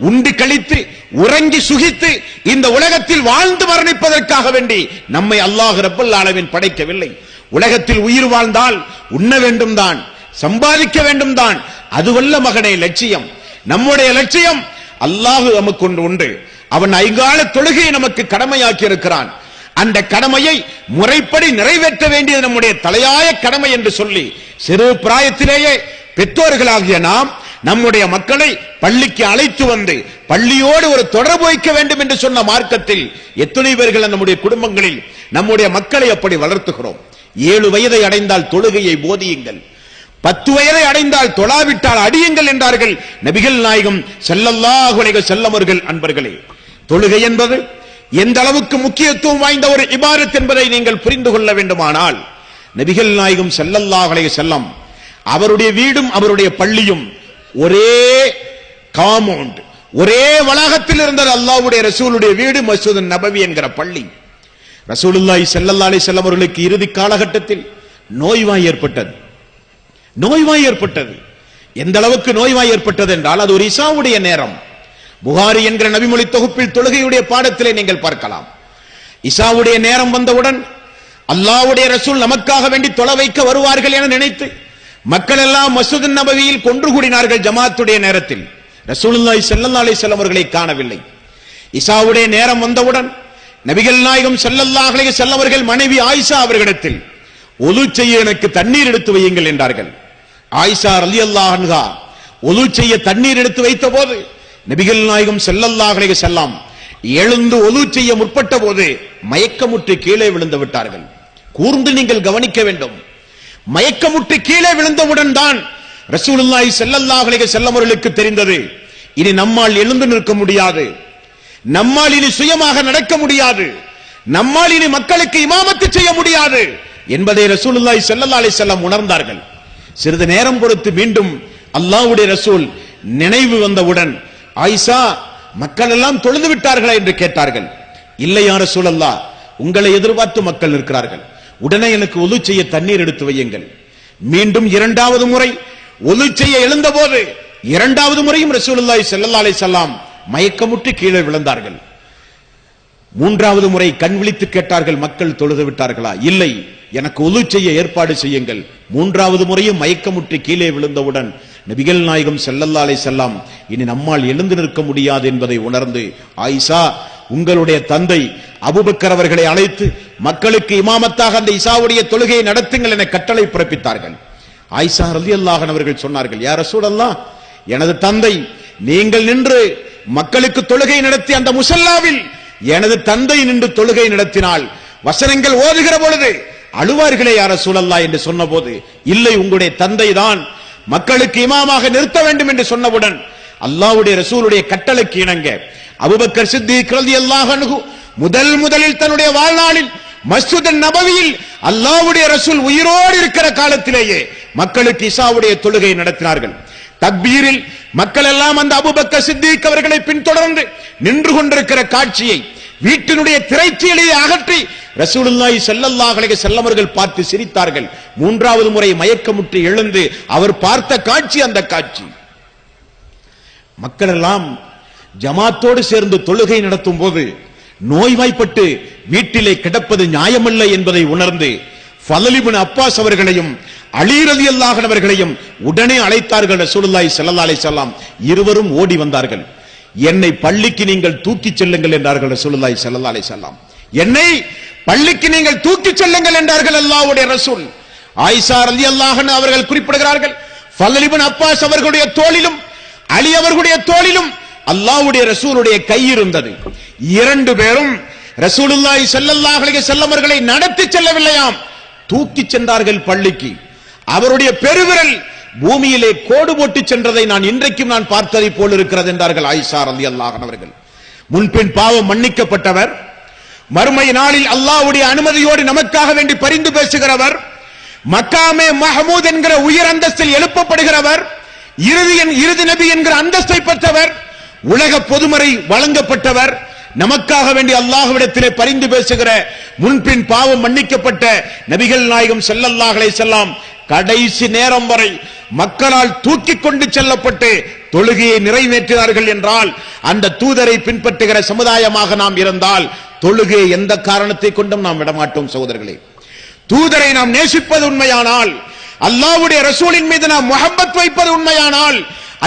உண்டு கழித்து உறங்கி சுகித்து இந்த உலகத்தில் வாழ்ந்து மரணிப்பதற்காக வேண்டி நம்மை அல்லாஹ் ரப்பல் ஆலமீன் படைக்கவில்லை. உலகத்தில் உயிர் வாழ்ந்தால் உண்ண வேண்டும் தான், சம்பாதிக்க வேண்டும் தான். அதுவல்ல மகனே லட்சியம். நம்முடைய லட்சியம் அல்லாஹ் நமக்கு ஒன்று உண்டு. அவன் ஐங்கால தொழுகையை நமக்கு கடமையாக்கி இருக்கிறான். அந்த கடமையை முறைப்படி நிறைவேற்ற வேண்டியது நம்முடைய தலையாய கடமை என்று சொல்லி சிறு பிராயத்திலேயே பெற்றோர்களாகிய நாம் நம்முடைய மக்களை பள்ளிக்கு அழைத்து வந்து பள்ளியோடு ஒரு தொடர்பு வைக்க வேண்டும் என்று சொன்ன மார்க்கத்தில் எத்தனை பேர்கள் நம்முடைய குடும்பங்களில் நம்முடைய மக்களை அப்படி வளர்த்துகிறோம். 7 வயதை அடைந்தால் தொழுகையை போதியுங்கள், 10 வயதை அடைந்தால் தொழாவிட்டால் அடியுங்கள் என்றார்கள் நபிகள் நாயகம் ஸல்லல்லாஹு அலைஹி வஸல்லம் அவர்கள். அன்பர்களே, தொழுகை என்பது எந்த அளவுக்கு முக்கியத்துவம் வாய்ந்த ஒரு இபாதத் என்பதை நீங்கள் புரிந்து கொள்ள வேண்டுமானால் நபிகள் நாயகம் ஸல்லல்லாஹு அலைஹி வஸல்லம் அவருடைய வீடும் அவருடைய பள்ளியும் ஒரே காம்பவுண்ட், ஒரே வளாகத்தில் இருந்தது. அல்லாஹ்வுடைய ரசூலுடைய வீடு மஸ்ஜித் நபவி என்கிற பள்ளி. ரசூலுல்லாஹி ஸல்லல்லாஹு அலைஹி வஸல்லம் அவர்களுக்கு இறுதி காலகட்டத்தில் நோய்வாய் ஏற்பட்டது. நோய்வாய் ஏற்பட்டது. எந்த அளவுக்கு நோய்வாய் ஏற்பட்டது என்றால் அது ஒரு இசாவுடைய நேரம். புகாரி என்கிற நபிமொழி தொகுப்பில் தொழுகையுடைய பாடத்திலே நீங்கள் பார்க்கலாம். இசாவுடைய நேரம் வந்தவுடன் அல்லாஹ்வுடைய ரசூல் நமக்காக வேண்டி தொழ வைக்க வருவார்கள் என நினைத்து மக்கள் எல்லாம் மஸ்ஜித் நபவியில் கொன்று கூடினார்கள். ஜமாத்துடைய நேரத்தில் ரசூலுல்லாஹி ஸல்லல்லாஹு அலைஹி வஸல்லம் அவர்களை காணவில்லை. இசாவுடைய நேரம் வந்தவுடன் நபிகள் நாயகம் ஸல்லல்லாஹு அலைஹி வஸல்லம் அவர்கள் மனைவி ஆயிஷா அவர்களிடத்தில் ஒது செய்ய எனக்கு தண்ணீர் எடுத்து வையுங்கள் என்றார்கள். ஆயிஷா ரலியல்லாஹு அன்ஹா ஒது செய்ய தண்ணீர் எடுத்து வைத்த போது நபிகள் நாயகம் ஸல்லல்லாஹு அலைஹி வஸல்லம் எழுந்து ஒது செய்ய முற்பட்ட போது மயக்கமுற்று கீழே விழுந்து விட்டார்கள். கூர்ந்து நீங்கள் கவனிக்க வேண்டும். மயக்கமுற்று கீழே விழுந்தவுடன் தான் ரசூலுல்லாஹி ஸல்லல்லாஹு அலைஹி வஸல்லம் அவர்களுக்கு தெரிந்தது, இனி நம்மால் எழுந்து நிற்க முடியாது, நம்மால் இனி சுயமாக நடக்க முடியாது, நம்மால் இனி மக்களுக்கு இமாமத்து செய்ய முடியாது என்பதை ரசூலுல்லாஹி ஸல்லல்லாஹு அலைஹி வஸல்லம் உணர்ந்தார்கள். சிறிது நேரம் பொறுத்து மீண்டும் அல்லாஹ்வுடைய ரசூல் நினைவு வந்தவுடன் ஆயிஷா மக்கள் எல்லாம் தொழுது விட்டார்களா என்று கேட்டார்கள். இல்லை யா ரசூலல்லாஹ், உங்களை எதிர்பார்த்து மக்கள் இருக்கிறார்கள், உடனே எனக்கு ஒது செய்ய தண்ணீர் எடுத்து வையுங்கள். மீண்டும் 2வது முறை ஒது செய்ய எழுந்தபோது 2வது முறையும் ரசூலுல்லாஹி ஸல்லல்லாஹு அலைஹி வஸல்லம் மயக்கமுற்று கீழே விழுந்தார்கள். 3வது முறை கண் விழித்து கேட்டார்கள், மக்கள் தொழுது விட்டார்களா? இல்லை, எனக்கு ஒது செய்ய ஏற்பாடு செய்யுங்கள். 3வது முறையும் மயக்கமுற்று கீழே விழுந்தவுடன் நபிகள் நாயகம் ஸல்லல்லாஹு அலைஹி வஸல்லம் இனி நம்மால் எழுந்து நிற்க முடியாது என்பதை உணர்ந்து, ஆயிஷா, உங்களுடைய தந்தை அபூபக்கர் அவர்களை அழைத்து மக்களுக்கு இமாமத்தாக அந்த இசாவுடைய தொழுகையை நடத்துங்கள் என கட்டளை பிறப்பித்தார்கள். ஆயிஷா ரலியல்லாஹு அன்ஹா அவர்கள் சொன்னார்கள், யா ரசூலல்லாஹ், எனது தந்தை நீங்கள் நின்று மக்களுக்கு தொழுகை நடத்தி அந்த முஸல்லாவில் எனது தந்தை நின்று தொழுகை நடத்தினால் வசனங்கள் ஓதுகிற பொழுது அழுவார்களே யா ரசூலல்லாஹ் என்று சொன்னபோது, இல்லை, உங்களுடைய தந்தை தான் மக்களுக்கு இமாமாக நிறுத்த வேண்டும் என்று சொன்னவுடன் அல்லாஹ்வுடைய ரசூலுடைய கட்டளைக்கு இணங்க அபூபக்கர் சித்திக் ரலியல்லாஹு அன்ஹு முதலில் தன்னுடைய வாழ்நாளில் மஸ்ஜித் நபவியில் அல்லாஹ்வுடைய ரசூல் உயிரோடு இருக்கிற காலத்திலேயே மக்களுக்கு இசாவுடைய தொழுகை நடத்தினார்கள். தக்பீரில் மக்கள் எல்லாம் அந்த அபூபக்கர் சித்திக் அவர்களை பின்தொடர்ந்து நின்று கொண்டிருக்கிற காட்சியை வீட்டினுடைய திரைச்சீலையை அகற்றி ரசூலுல்லாஹி ஸல்லல்லாஹு அலைஹி வஸல்லம் அவர்கள் பார்த்து சிரித்தார்கள். 3வது முறை மயக்கமுற்று எழுந்து அவர் பார்த்த காட்சி அந்த காட்சி. மக்கள் எல்லாம் ஜமாத்தோடு சேர்ந்து தொழுகை நடத்தும் போது நோய்வாய்ப்பட்டு வீட்டிலே கிடப்பது நியாயமல்ல என்பதை உணர்ந்து ஃபதல் இப்னு அப்பாஸ் அவர்களையும் அலி ரலியல்லாஹு அன்ஹு அவர்களையும் உடனே அழைத்தார்கள் ரசூலுல்லாஹி ஸல்லல்லாஹு அலைஹி வஸல்லம். இருவரும் ஓடி வந்தார்கள். என்னை பள்ளிக்கு நீங்கள் தூக்கிச் செல்லுங்கள் என்றார்கள் ரசூலுல்லாஹி ஸல்லல்லாஹு அலைஹி வஸல்லம். என்னை பள்ளிக்கு நீங்கள் தூக்கிச் செல்லுங்கள் என்றார்கள் அல்லாஹ்வுடைய ரசூல். ஆயிஷா ரலியல்லாஹு அன்ஹா அவர்கள் குறிப்பிடுகிறார்கள், ஃபதல் இப்னு அப்பாஸ் அவர்களுடைய தோளிலும் அலி அவர்களுடைய தோளிலும் அல்லாஹ்வுடைய ரசூலுடைய கை இருந்தது. 2 பேரும் ரசூலுல்லாஹி ஸல்லல்லாஹு அலைஹி வஸல்லம் அவர்களை நடத்தி செல்லவில்லையாம், தூக்கிச் சென்றார்கள் பள்ளிக்கு. அவருடைய பெருவிரல் பூமியிலே கோடு போட்டு சென்றதை நான் இன்றைக்கும் நான் பார்த்ததை போல் இருக்கிறது என்றார்கள் ஆயிஷா ரலியல்லாஹு அன்ஹா அவர்கள். முன்பின் பாவம் மன்னிக்கப்பட்டவர், மறுமை நாளில் அல்லாஹ்வுடைய அனுமதியோடு நமக்காக வேண்டி பரிந்து பேசுகிறவர், மக்காமே மஹமூத் என்கிற உயர் அந்தஸ்தில் எழுப்பப்படுகிறவர், இறுதி நபி என்கிற அந்தஸ்தை பெற்றவர், உலக பொதுமறை வழங்கப்பட்டவர், நமக்காக வேண்டி அல்லாஹ்விடத்திலே பரிந்து பேசுகிற முன்பின் பாவம் மன்னிக்கப்பட்ட நபிகள் நாயகம் ஸல்லல்லாஹு அலைஹி வஸல்லம் கடைசி நேரம் வரை மக்களால் தூக்கி கொண்டு செல்லப்பட்டு தொழுகையை நிறைவேற்றினார்கள் என்றால் அந்த தூதரை பின்பற்றுகிற சமுதாயமாக நாம் இருந்தால் தொழுகையை எந்த காரணத்தை கொண்டும் நாம் விடமாட்டோம் சகோதரர்களே. தூதரை நாம் நேசிப்பது உண்மையானால், அல்லாஹ்வுடைய ரசூலின் மீது நாம் முஹப்பத் வைப்பது உண்மையானால்,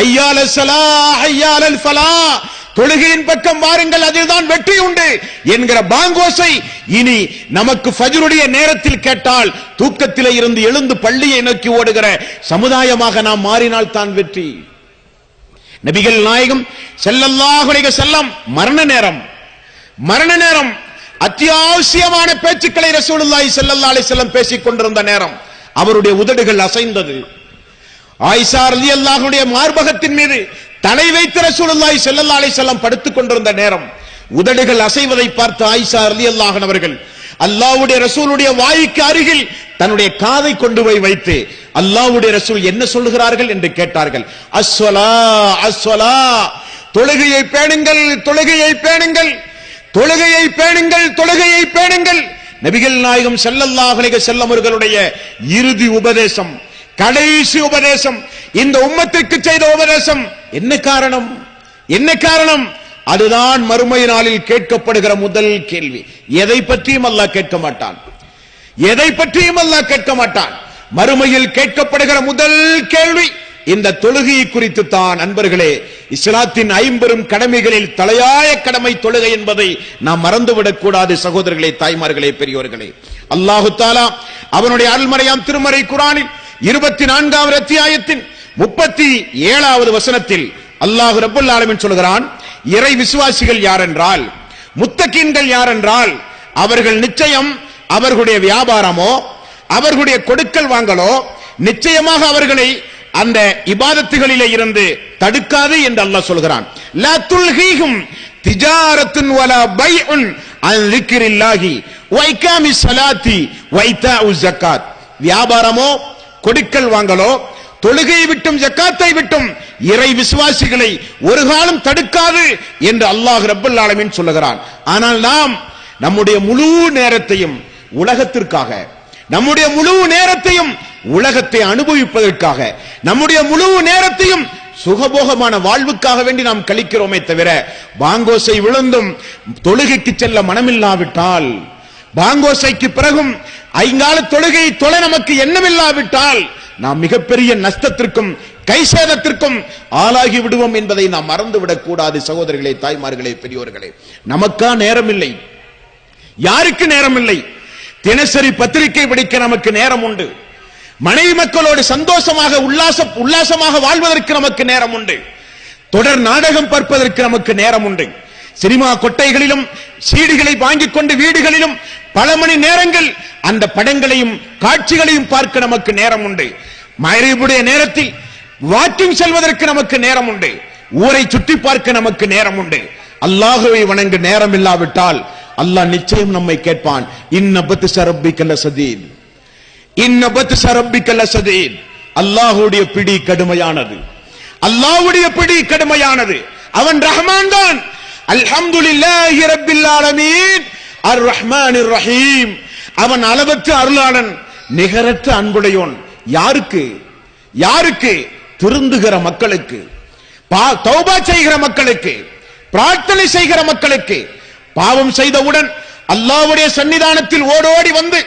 ஐயால ஸலாஹ் ஐயாலல் ஃபலாஹ், தொழுகையின் பக்கம் வாருங்கள், அதில்தான் வெற்றி உண்டு என்கிற பாங்கோசை இனி நமக்கு ஃபஜ்ருடைய நேரத்தில் கேட்டால் தூக்கத்திலே இருந்து எழுந்து பள்ளியை நோக்கி ஓடுகிற சமுதாயமாக நாம் மாறினால் தான் வெற்றி. நபிகள் நாயகம் ஸல்லல்லாஹு அலைஹி வஸல்லம் மரண நேரம் அத்தியாவசியமான பேச்சுக்களை ரசூலுல்லாஹி ஸல்லல்லாஹு அலைஹி வஸல்லம் பேசிக் கொண்டிருந்த நேரம் அவருடைய உதடுகள் அசைந்தது. ஆயிஷா ரலியல்லாஹு அன்ஹா மார்பகத்தின் மீது தலை வைத்து ரசூலுல்லாஹி ஸல்லல்லாஹு அலைஹி வஸல்லம் படுத்துக் கொண்டிருந்த நேரம் உதடுகள் அசைவதை பார்த்து ஆயிஷா ரலியல்லாஹு அன்ஹா அவர்கள் அல்லாஹ்வுடைய ரசூலுடைய வாய்க்கு அருகில் தன்னுடைய காதை கொண்டு போய் வைத்து அல்லாஹ்வுடைய ரசூல் என்ன சொல்கிறார்கள் என்று கேட்டார்கள். அஸ்ஸலா அஸ்ஸலா, தொழுகையை பேணுங்கள், தொழுகையை பேணுங்கள், தொழுகையை பேணுங்கள், தொழுகையை பேணுங்கள். நபிகள் நாயகம் ஸல்லல்லாஹு அலைஹி வஸல்லம் அவர்களுடைய இறுதி உபதேசம், கடைசி உபதேசம், இந்த உம்மத்திற்கு செய்த உபதேசம். என்ன காரணம்? என்ன காரணம்? அதுதான் மறுமை நாளில் கேட்கப்படுகிற முதல் கேள்வி. எதை பற்றியும் அல்லாஹ் கேட்க மாட்டான், எதை பற்றியும் அல்லாஹ் கேட்க மாட்டான். மறுமையில் கேட்கப்படுகிற முதல் கேள்வி இந்த தொழுகை குறித்து தான். அன்பர்களே, இஸ்லாத்தின் 50 கடமைகளில் தலையாய கடமை தொழுகை என்பதை நாம் மறந்துவிடக் கூடாது. சகோதரர்களே, தாய்மார்களே, பெரியோர்களே, அல்லாஹு தஆலா அவனுடைய அருள்மறையாம் திருமறை குர்ஆனில் 24வது அத்தியாயத்தின் 37வது வசனத்தில் அல்லாஹ் ரப்பல் ஆலமீன் சொல்கிறான், இறை விசுவாசிகள் யாரென்றால், முத்தகீன்கள் யாரென்றால், அவர்கள் நிச்சயம் அவர்களுடைய வியாபாரமோ அவர்களுடைய கொடுக்கல் வாங்கலோ நிச்சயமாக அவர்களை அந்த இபாதத்துகளிலே இருந்து தடுக்காது என்று அல்லாஹ் சொல்கிறான். லா துல்ஹீஹும் திஜாரத்துன் வலா பைஉன் அன் ذிக்ரில்லாஹி வ இகாமிஸ் ஸலாத்தி வ இதாஉஸ் ஸகாத். வியாபாரமோ கொடுக்கல் வாங்கலோ தொழுகையை விட்டும் ஜக்காத்தை விட்டும் இறை விசுவாசிகளை ஒரு காலம் தடுக்காது என்று அல்லாஹ் ரப்பல் ஆலமீன் சொல்லுகிறான். ஆனால் நாம் நம்முடைய முழு நேரத்தையும் உலகத்திற்காக, நம்முடைய முழு நேரத்தையும் உலகத்தை அனுபவிப்பதற்காக, நம்முடைய முழு நேரத்தையும் சுகபோகமான வாழ்வுக்காக வேண்டி நாம் கழிக்கிறோமே தவிர, பாங்கோசை விழுந்தும் தொழுகைக்கு செல்ல மனமில்லாவிட்டால், பாங்கோசைக்கு பிறகும் ஐங்கால தொழுகை தொழ நமக்கு எண்ணமில்லாவிட்டால் நாம் மிகப்பெரிய நஷ்டத்திற்கும் கைசேதத்திற்கும் ஆளாகி விடுவோம் என்பதை நாம் மறந்துவிடக் கூடாது. சகோதரர்களே, தாய்மார்களே, பெரியோர்களே, நமக்கா நேரம் இல்லை? யாருக்கு நேரம் இல்லை? தினசரி பத்திரிகை படிக்க நமக்கு நேரம் உண்டு. மனைவி மக்களோடு சந்தோஷமாக உல்லாசமாக வாழ்வதற்கு நமக்கு நேரம் உண்டு. தொடர் நாடகம் பார்ப்பதற்கு நமக்கு நேரம் உண்டு. சினிமா கொட்டைகளிலும் சீடிகளை வாங்கிக் கொண்டு வீடுகளிலும் பல மணி நேரங்கள் அந்த படங்களையும் காட்சிகளையும் பார்க்க நமக்கு நேரம் உண்டு. மகரிபுடைய நேரத்தில் வாக்கிங் செல்வதற்கு நமக்கு நேரம் உண்டு. ஊரை சுற்றி பார்க்க நமக்கு நேரம் உண்டு. அல்லாஹ்வை வணங்க நேரம் இல்லாவிட்டால் அல்லாஹ் நிச்சயம் நம்மை கேட்பான். இன்ன பத்ஸ ரப்பிக லஸதீத், இன்ன பத்ஸ ரப்பிக லஸதீத். அல்லாஹ்வுடைய பிடி கடுமையானது, அல்லாஹ்வுடைய பிடி கடுமையானது. அவன் ரஹ்மான் தான். அல்ஹம்துலில்லாஹி ரப்பில் ஆலமீன் அர் ரஹ்மானிர் ரஹீம். அவன் அளவற்ற அருளாளன், நிகரற்ற அன்புடையோன். யாருக்கு? யாருக்கு? திருந்துகிற மக்களுக்கு, தௌபா செய்கிற மக்களுக்கு, பிரார்த்தனை செய்கிற மக்களுக்கு. பாவம் செய்தவுடன் அல்லாஹ்வுடைய சன்னிதானத்தில் ஓடோடி வந்து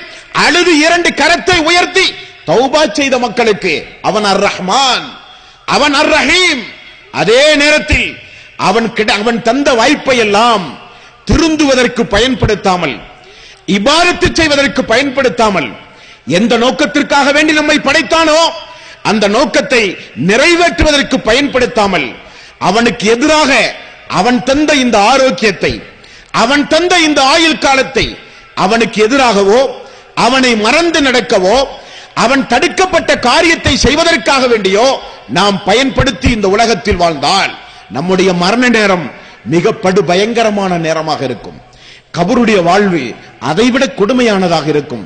அழுது 2 கரத்தை உயர்த்தி தௌபா செய்த மக்களுக்கு அவன் அர் ரஹ்மான், அவன் அர் ரஹீம். அதே நேரத்தில் அவன் தந்த வாய்ப்பை எல்லாம் திருந்துவதற்கு பயன்படுத்தாமல், இபாதத்து செய்வதற்கு பயன்படுத்தாமல், எந்த நோக்கத்திற்காக வேண்டி நம்மை படைத்தானோ அந்த நோக்கத்தை நிறைவேற்றுவதற்கு பயன்படுத்தாமல், அவனுக்கு எதிராக அவன் தந்த இந்த ஆரோக்கியத்தை, அவன் தந்த இந்த ஆயுள் காலத்தை அவனுக்கு எதிராகவோ அவனை மறந்து நடக்கவோ அவன் தடுக்கப்பட்ட காரியத்தை செய்வதற்காக வேண்டியோ நாம் பயன்படுத்தி இந்த உலகத்தில் வாழ்ந்தால் நம்முடைய மரண நேரம் மிக படு பயங்கரமான நேரமாக இருக்கும். கபருடைய வாழ்வு அதைவிட கொடுமையானதாக இருக்கும்.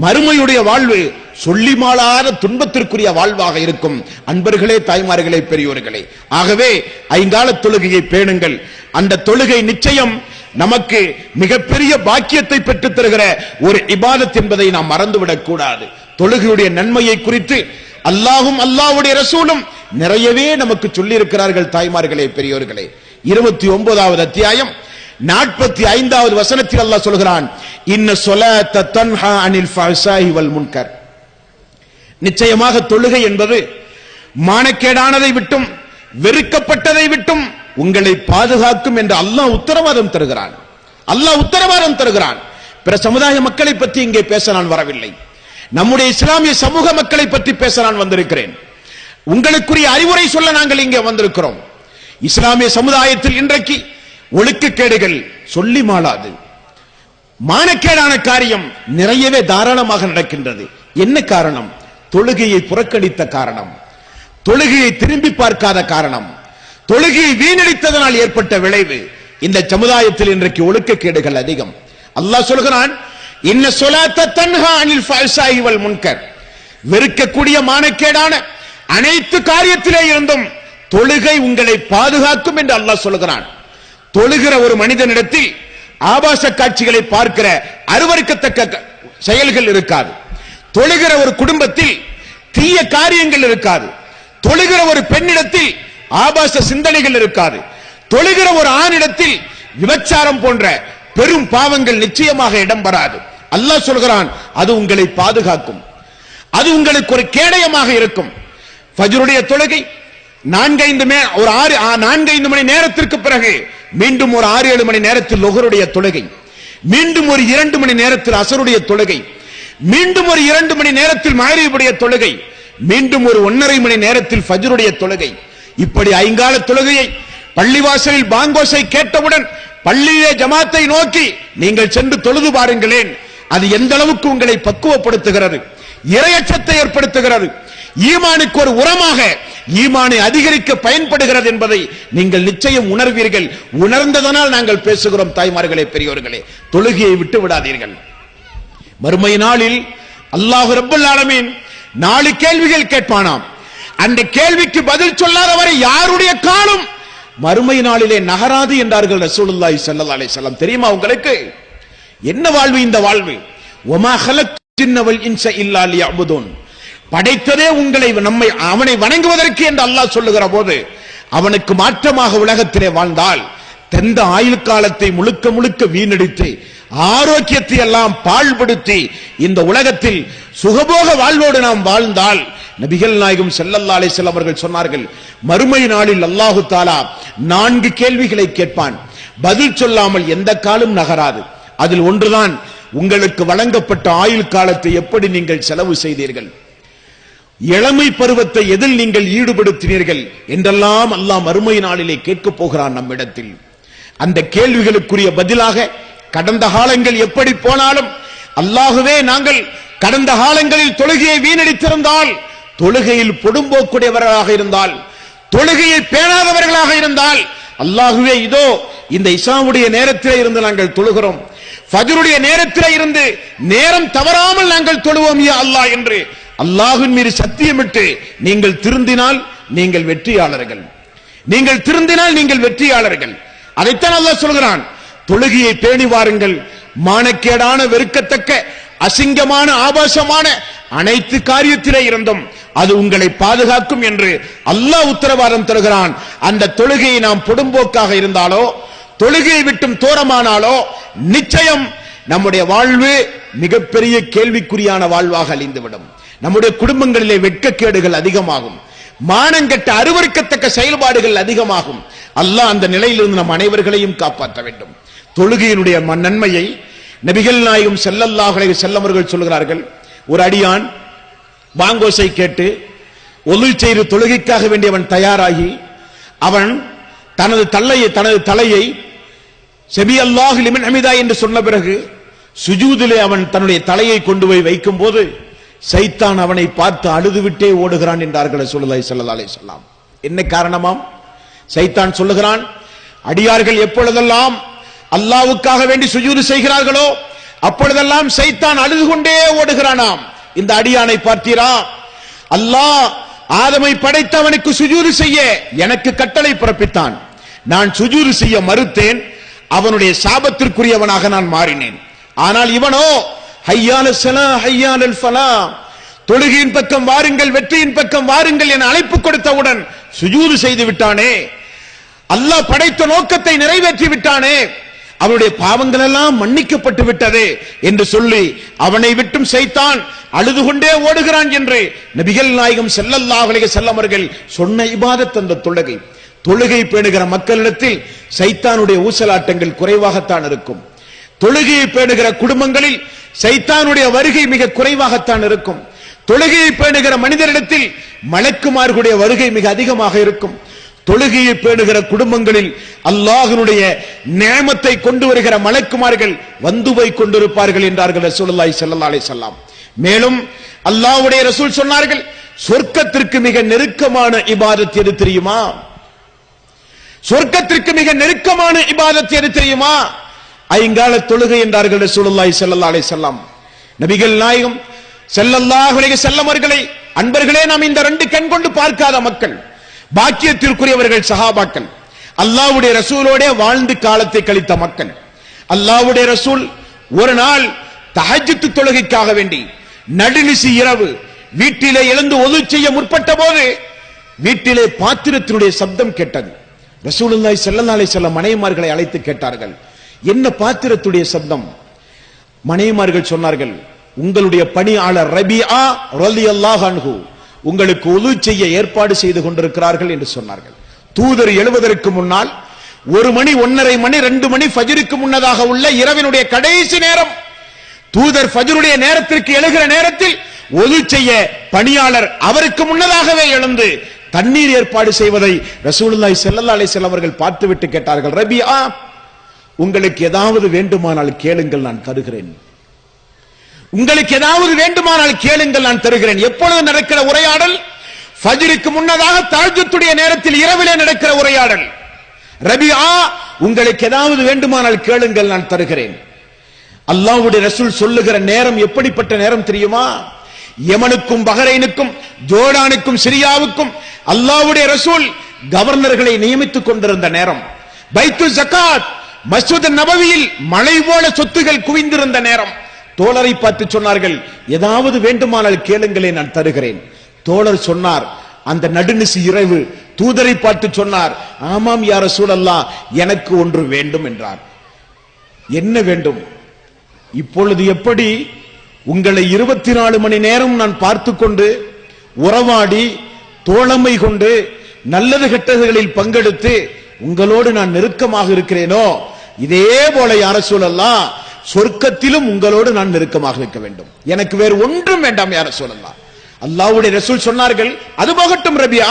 மறுமையுடைய வாழ்வு சொல்லி மாளாத துன்பத்திற்குரிய வாழ்வாக இருக்கும். அன்பர்களே, தாய்மார்களே, பெரியோர்களே, ஆகவே ஐங்கால தொழுகையை பேணுங்கள். அந்த தொழுகை நிச்சயம் நமக்கு மிகப்பெரிய பாக்கியத்தை பெற்றுத் தருகிற ஒரு இபாதத் என்பதை நாம் மறந்துவிடக் கூடாது. தொழுகையுடைய நன்மையை குறித்து அல்லாஹும் அல்லாஹ்வுடைய ரசூலும் நிறையவே நமக்கு சொல்லி இருக்கிறார்கள். தாய்மார்களே, பெரியோர்களே, 29வது அத்தியாயம் 45வது வசனத்தில் அல்லாஹ் சொல்கிறான், இன்ன ஸலாத்த தன்ஹா அனில் ஃபஹ்ஷாஇ வல் முன்கர். நிச்சயமாக தொழுகை என்பது மானக்கேடானதை விட்டும் வெறுக்கப்பட்டதை விட்டும் உங்களை பாதுகாக்கும் என்று அல்லாஹ் உத்தரவாதம் தருகிறான். அல்லாஹ் உத்தரவாதம் தருகிறான். பிற சமுதாய மக்களை பற்றி இங்கே பேச நான் வரவில்லை. நம்முடைய இஸ்லாமிய சமூக மக்களை பற்றி பேச நான் வந்திருக்கிறேன். உங்களுக்குரிய அறிவுரை சொல்ல நாங்கள் இங்கே வந்திருக்கிறோம். இஸ்லாமிய சமுதாயத்தில் இன்றைக்கு ஒழுக்கக்கேடுகள் சொல்லி மாளாது. மானக்கேடான காரியம் நிறையவே தாராளமாக நடக்கின்றது. என்ன காரணம்? தொழுகையை புறக்கணித்த காரணம், தொழுகையை திரும்பி பார்க்காத காரணம், தொழுகையை வீணடித்ததனால் ஏற்பட்ட விளைவு. இந்த சமுதாயத்தில் இன்றைக்கு ஒழுக்கக்கேடுகள் அதிகம். அல்லாஹ் சொல்கிறான், இன்ன ஸலாத்த தன்ஹா அனில் ஃபஹ்ஷாஇ வல் முன்கர். வெறுக்கக்கூடிய மானக்கேடான அனைத்து காரியத்திலே இருந்தும் தொழுகை உங்களை பாதுகாக்கும் என்று அல்லாஹ் சொல்கிறான். தொழுகிற ஒரு மனிதனிடத்தில் ஆபாச காட்சிகளை பார்க்கிற அருவருக்கத்தக்க செயல்கள் இருக்காது. தொழுகிற ஒரு குடும்பத்தில் தீய காரியங்கள் இருக்காது. தொழுகிற ஒரு பெண்ணிடத்தில் ஆபாச சிந்தனைகள் இருக்காது. தொழுகிற ஒரு ஆணிடத்தில் விபச்சாரம் போன்ற பெரும் பாவங்கள் நிச்சயமாக இடம்பெறாது. அல்லாஹ் சொல்கிறான், அது உங்களை பாதுகாக்கும், அது உங்களுக்கு ஒரு கேடயமாக இருக்கும். ஃபஜ்ருடைய தொழுகை 4-5 மணி நேரத்திற்கு பிறகு மீண்டும் ஒரு 6-7 மணி நேரத்தில் லுஹருடைய தொழுகை, மீண்டும் ஒரு 2 மணி நேரத்தில் அஸருடைய தொழுகை, மீண்டும் ஒரு 2 மணி நேரத்தில் மக்ரிபுடைய தொழுகை, மீண்டும் ஒரு 1.5 மணி நேரத்தில் ஃபஜ்ருடைய தொழுகை. இப்படி ஐங்கால தொழுகையை பள்ளிவாசலில் பாங்கோசை கேட்டவுடன் பள்ளியிலே ஜமாத்தை நோக்கி நீங்கள் சென்று தொழுது பாருங்களேன். அது எந்த அளவுக்கு உங்களை பக்குவப்படுத்துகிறது, இறையச்சத்தை ஏற்படுத்துகிறது, ஈமானுக்கு ஒரு உரமாக ஈமானை அதிகரிக்க பயன்படுகிறது என்பதை நீங்கள் நிச்சயம் உணர்வீர்கள். உணர்ந்ததனால் நாங்கள் பேசுகிறோம். தாய்மார்களே, பெரியோர்களே, தொழுகையை விட்டு விடாதீர்கள். மறுமை நாளில் அல்லாஹ் ரப்பல் ஆலமீன் 4 கேள்விகள் கேட்பானாம். அந்த கேள்விக்கு பதில் சொல்லாதவரை யாருடைய காலும் மறுமை நாளிலே நகராது என்றார்கள் ரசூலுல்லாஹி ஸல்லல்லாஹு அலைஹி வஸல்லம். தெரியுமா உங்களுக்கு என்ன வாழ்வு இந்த வாழ்வு? வமா ஹலக்துல் ஜின்ன வல் இன்ஸ இல்லா லியஅபுதுன். படைத்ததே உங்களை அவனை வணங்குவதற்கு என்று அல்லாஹ் சொல்லுகிற போது அவனுக்கு மாற்றமாக உலகத்திலே வாழ்ந்தால், தந்த ஆயுள் காலத்தை முழுக்க முழுக்க வீணடித்து ஆரோக்கியத்தை எல்லாம் பாழ்படுத்தி இந்த உலகத்தில் சுகபோக வாழ்வோடு நாம் வாழ்ந்தால், நபிகள் நாயகம் ஸல்லல்லாஹு அலைஹி வஸல்லம் அவர்கள் சொன்னார்கள், மறுமை நாளில் அல்லாஹு தஆலா 4 கேள்விகளை கேட்பான். பதில் சொல்லாமல் எந்த காலும் நகராது. அதில் ஒன்றுதான், உங்களுக்கு வழங்கப்பட்ட ஆயுள் காலத்தை எப்படி நீங்கள் செலவு செய்தீர்கள், இளமை பருவத்தை எதில் நீங்கள் ஈடுபடுத்தினீர்கள் என்றெல்லாம் அல்லாஹ் மறுமை நாளிலே கேட்கப் போகிறான் நம்மிடத்தில். அந்த கேள்விகளுக்குரிய பதிலாக கடந்த காலங்கள் எப்படி போனாலும், அல்லாஹ்வே நாங்கள் கடந்த காலங்களில் தொழுகையை வீணடித்திருந்தால், தொழுகையில் பொடும்போக்குடையவர்களாக இருந்தால், தொழுகையை பேணாதவர்களாக இருந்தால், அல்லாஹ்வே இதோ இந்த இஷாவுடைய நேரத்திலே இருந்து நாங்கள் தொழுகிறோம், ஃபஜ்ருடைய நேரத்திலே இருந்து நேரம் தவறாமல் நாங்கள் தொழுவோம் யா அல்லாஹ் என்று அல்லாஹ்வின் மீது சத்தியமிட்டு நீங்கள் திருந்தினால் நீங்கள் வெற்றியாளர்கள், நீங்கள் திருந்தினால் நீங்கள் வெற்றியாளர்கள். அதைத்தான் அல்லாஹ் சொல்கிறான். தொழுகையை பேணி வாருங்கள். மானக்கேடான, வெறுக்கத்தக்க, அசிங்கமான, ஆபாசமான அனைத்து காரியத்திலே இருந்தும் அது உங்களை பாதுகாக்கும் என்று அல்லாஹ் உத்தரவாதம் தருகிறான். அந்த தொழுகையை நாம் பொடும்போக்காக இருந்தாலோ, தொழுகையை விட்டும் தூரமானாலோ, நிச்சயம் நம்முடைய வாழ்வு மிகப்பெரிய கேள்விக்குறியான வாழ்வாக அழிந்துவிடும். நம்முடைய குடும்பங்களிலே வெட்கக்கேடுகள் அதிகமாகும், மானங்கெட்ட அருவருக்கத்தக்க செயல்பாடுகள் அதிகமாகும். அல்லாஹ் அந்த நிலையிலிருந்து நம் அனைவர்களையும் காப்பாற்ற வேண்டும். தொழுகையினுடைய நன்மையை நபிகள் நாயகம் ஸல்லல்லாஹு அலைஹி வஸல்லம் அவர்கள் சொல்கிறார்கள். ஒரு அடியான் பாங்கோசை கேட்டு ஒலு செய்து தொழுகைக்காக வேண்டியவன் தயாராகி அவன் தனது தலையை செபி அல்லாஹு லிமன் ஹமிதா என்று சொன்ன பிறகு சுஜூதிலே அவன் தன்னுடைய தலையை கொண்டு போய் வைக்கும் போது சைத்தான் அவனை பார்த்து அழுதுவிட்டே ஓடுகிறான் என்றார்கள் ரசூலுல்லாஹி ஸல்லல்லாஹு அலைஹி வஸல்லம். என்ன காரணமாம்? சைத்தான் சொல்லுகிறான், அடியார்கள் எப்பொழுதெல்லாம் அல்லாஹ்வுக்காக வேண்டி சுஜூது செய்கிறார்களோ அப்பொழுதெல்லாம் சைத்தான் அழுது கொண்டே ஓடுகிறானாம். இந்த அடியானை பார்த்தீரா, அல்லாஹ் ஆதமை படைத்தவனுக்கு சுஜூது செய்ய எனக்கு கட்டளை பிறப்பித்தான். நான் சுஜூது செய்ய மறுத்தேன், அவனுடைய சாபத்திற்குரியவனாக நான் மாறினேன். ஆனால் இவனோ ஹய்யால ஸலா ஹய்யாலல் ஃபலா, தொழுகையின் பக்கம் வாருங்கள், வெற்றியின் பக்கம் வாருங்கள் என அழைப்பு கொடுத்தவுடன் சுஜூது செய்து விட்டானே, அல்லாஹ் படைத்த நோக்கத்தை நிறைவேற்றி விட்டானே, அவனுடைய பாவங்கள் எல்லாம் மன்னிக்கப்பட்டு விட்டது என்று சொல்லி அவனை விட்டும் சைத்தான் அழுது கொண்டே ஓடுகிறான் என்று நபிகள் நாயகம் ஸல்லல்லாஹு அலைஹி வஸல்லம் அவர்கள் சொன்ன இபாதத் அந்த தொழுகை. தொழுகை பேணுகிற மக்களிடத்தில் சைத்தானுடைய ஊசலாட்டங்கள் குறைவாகத்தான் இருக்கும். தொழுகையை பேணுகிற குடும்பங்களில் சைத்தானுடைய வருகை மிக குறைவாகத்தான் இருக்கும். தொழுகையை பேணுகிற மனிதரிடத்தில் மலக்குமார்களுடைய வருகை மிக அதிகமாக இருக்கும். தொழுகையை பேணுகிற குடும்பங்களில் அல்லாஹ்வுடைய நியமத்தை கொண்டு வருகிற மலக்குமார்கள் வந்து போய் கொண்டிருப்பார்கள் என்றார்கள் ரசூலுல்லாஹி ஸல்லல்லாஹு அலைஹி வஸல்லம். மேலும் அல்லாஹ்வுடைய ரசூல் சொன்னார்கள், சொர்க்கத்திற்கு மிக நெருக்கமான இபாதத் எது தெரியுமா? சொர்க்கத்திற்கு மிக நெருக்கமான இபாதத் எது தெரியுமா? ஐங்கால தொழுகை என்றார்கள் ரசூலுல்லாஹி ஸல்லல்லாஹு அலைஹி வஸல்லம். நபிகள் நாயகம் ஸல்லல்லாஹு அலைஹி வஸல்லம் அவர்களை அன்பர்களே நாம் இந்த ரெண்டு கண் கொண்டு பார்க்காத மக்கள், பாக்கியத்திற்குரியவர்கள் சஹாபாக்கள், அல்லாஹ்வுடைய ரசூலோட வாழ்ந்து காலத்தை கழித்த மக்கள். அல்லாஹ்வுடைய ரசூல் ஒரு நாள் தஹஜ்ஜுத் தொழுகைக்காக வேண்டி நடுநிசி இரவு வீட்டிலே எழுந்து ஒது செய்ய முற்பட்ட போது வீட்டிலே பாத்திரத்தினுடைய சப்தம் கேட்டது. ரசூலுல்லாஹி ஸல்லல்லாஹு அலைஹி வஸல்லம் மனைவிமார்களை அழைத்து கேட்டார்கள், என்ன பாத்திரத்துடைய சப்தம்? மனைவிமார்கள் சொன்னார்கள், உங்களுடைய பணியாளர் ரபிஆ ரலியல்லாஹு அன்ஹு உங்களுக்கு உது செய்ய ஏற்பாடு செய்து கொண்டிருக்கிறார்கள் என்று சொன்னார்கள். தூதர் எழுவதற்கு முன்னால் 1 மணி 1:30 மணி 2 மணி ஃபஜ்ருக்கு முன்னதாக உள்ள இரவினுடைய கடைசி நேரம், தூதர் ஃபஜ்ருடைய நேரத்திற்கு எழுகிற நேரத்தில் ஒது செய்ய பணியாளர் அவருக்கு முன்னதாகவே எழுந்து தண்ணீர் ஏற்பாடு செய்வதை ரசூலுல்லாஹி ஸல்லல்லாஹு அலைஹி வஸல்லம் அவர்கள் பார்த்துவிட்டு கேட்டார்கள், ரபிஆ உங்களுக்கு ஏதாவது வேண்டுமானால் கேளுங்கள் நான் தருகிறேன். உங்களுக்கு ஏதாவது வேண்டுமானால் கேளுங்கள் நான் தருகிறேன். எப்பொழுது நடக்கிற உரையாடல்? ஃபஜ்ருக்கு முன்னதாக தஹஜ்ஜுடைய நேரத்தில் இரவிலே நடக்கிற உரையாடல். ரபிஆ உங்களுக்கு ஏதாவது வேண்டுமானால் கேளுங்கள் நான் தருகிறேன். அல்லாஹ்வுடைய ரசூல் சொல்லுகிற நேரம் எப்படிப்பட்ட நேரம் தெரியுமா? யமனுக்கும் பஹரைனுக்கும் ஜோர்டானுக்கும் சிரியாவுக்கும் அல்லாஹ்வுடைய ரசூல் கவர்னர்களை நியமித்துக் கொண்டிருந்த நேரம். பைத்து ஜகாத் மஸ்ஜித் நபவியில் மழை போல சொத்துகள் குவிந்திருந்த நேரம். தோழரை பார்த்து சொன்னார்கள், ஏதாவது வேண்டுமானால் கேளுங்களே நான் தருகிறேன். தோழர் சொன்னார், அந்த நடுநிசி இரவு தூதரை பார்த்து சொன்னார், ஆமாம் யா ரசூலல்லாஹ் எனக்கு ஒன்று வேண்டும் என்றார். என்ன வேண்டும்? இப்பொழுது எப்படி உங்களை 24 மணி நேரம் நான் பார்த்து கொண்டு உறவாடி தோழமை கொண்டு நல்லது கெட்டதுகளில் பங்கெடுத்து உங்களோடு நான் நெருக்கமாக இருக்கிறேனோ, இதே போல யா ரசூலல்லாஹ் சொர்க்கத்திலும் உங்களோடு நான் நெருக்கமாக இருக்க வேண்டும். எனக்கு வேறு ஒன்றும் வேண்டாம் யா ரசூலல்லாஹ். அல்லாஹ்வுடைய ரசூல் சொன்னார்கள், அது போகட்டும் ரபிஆ,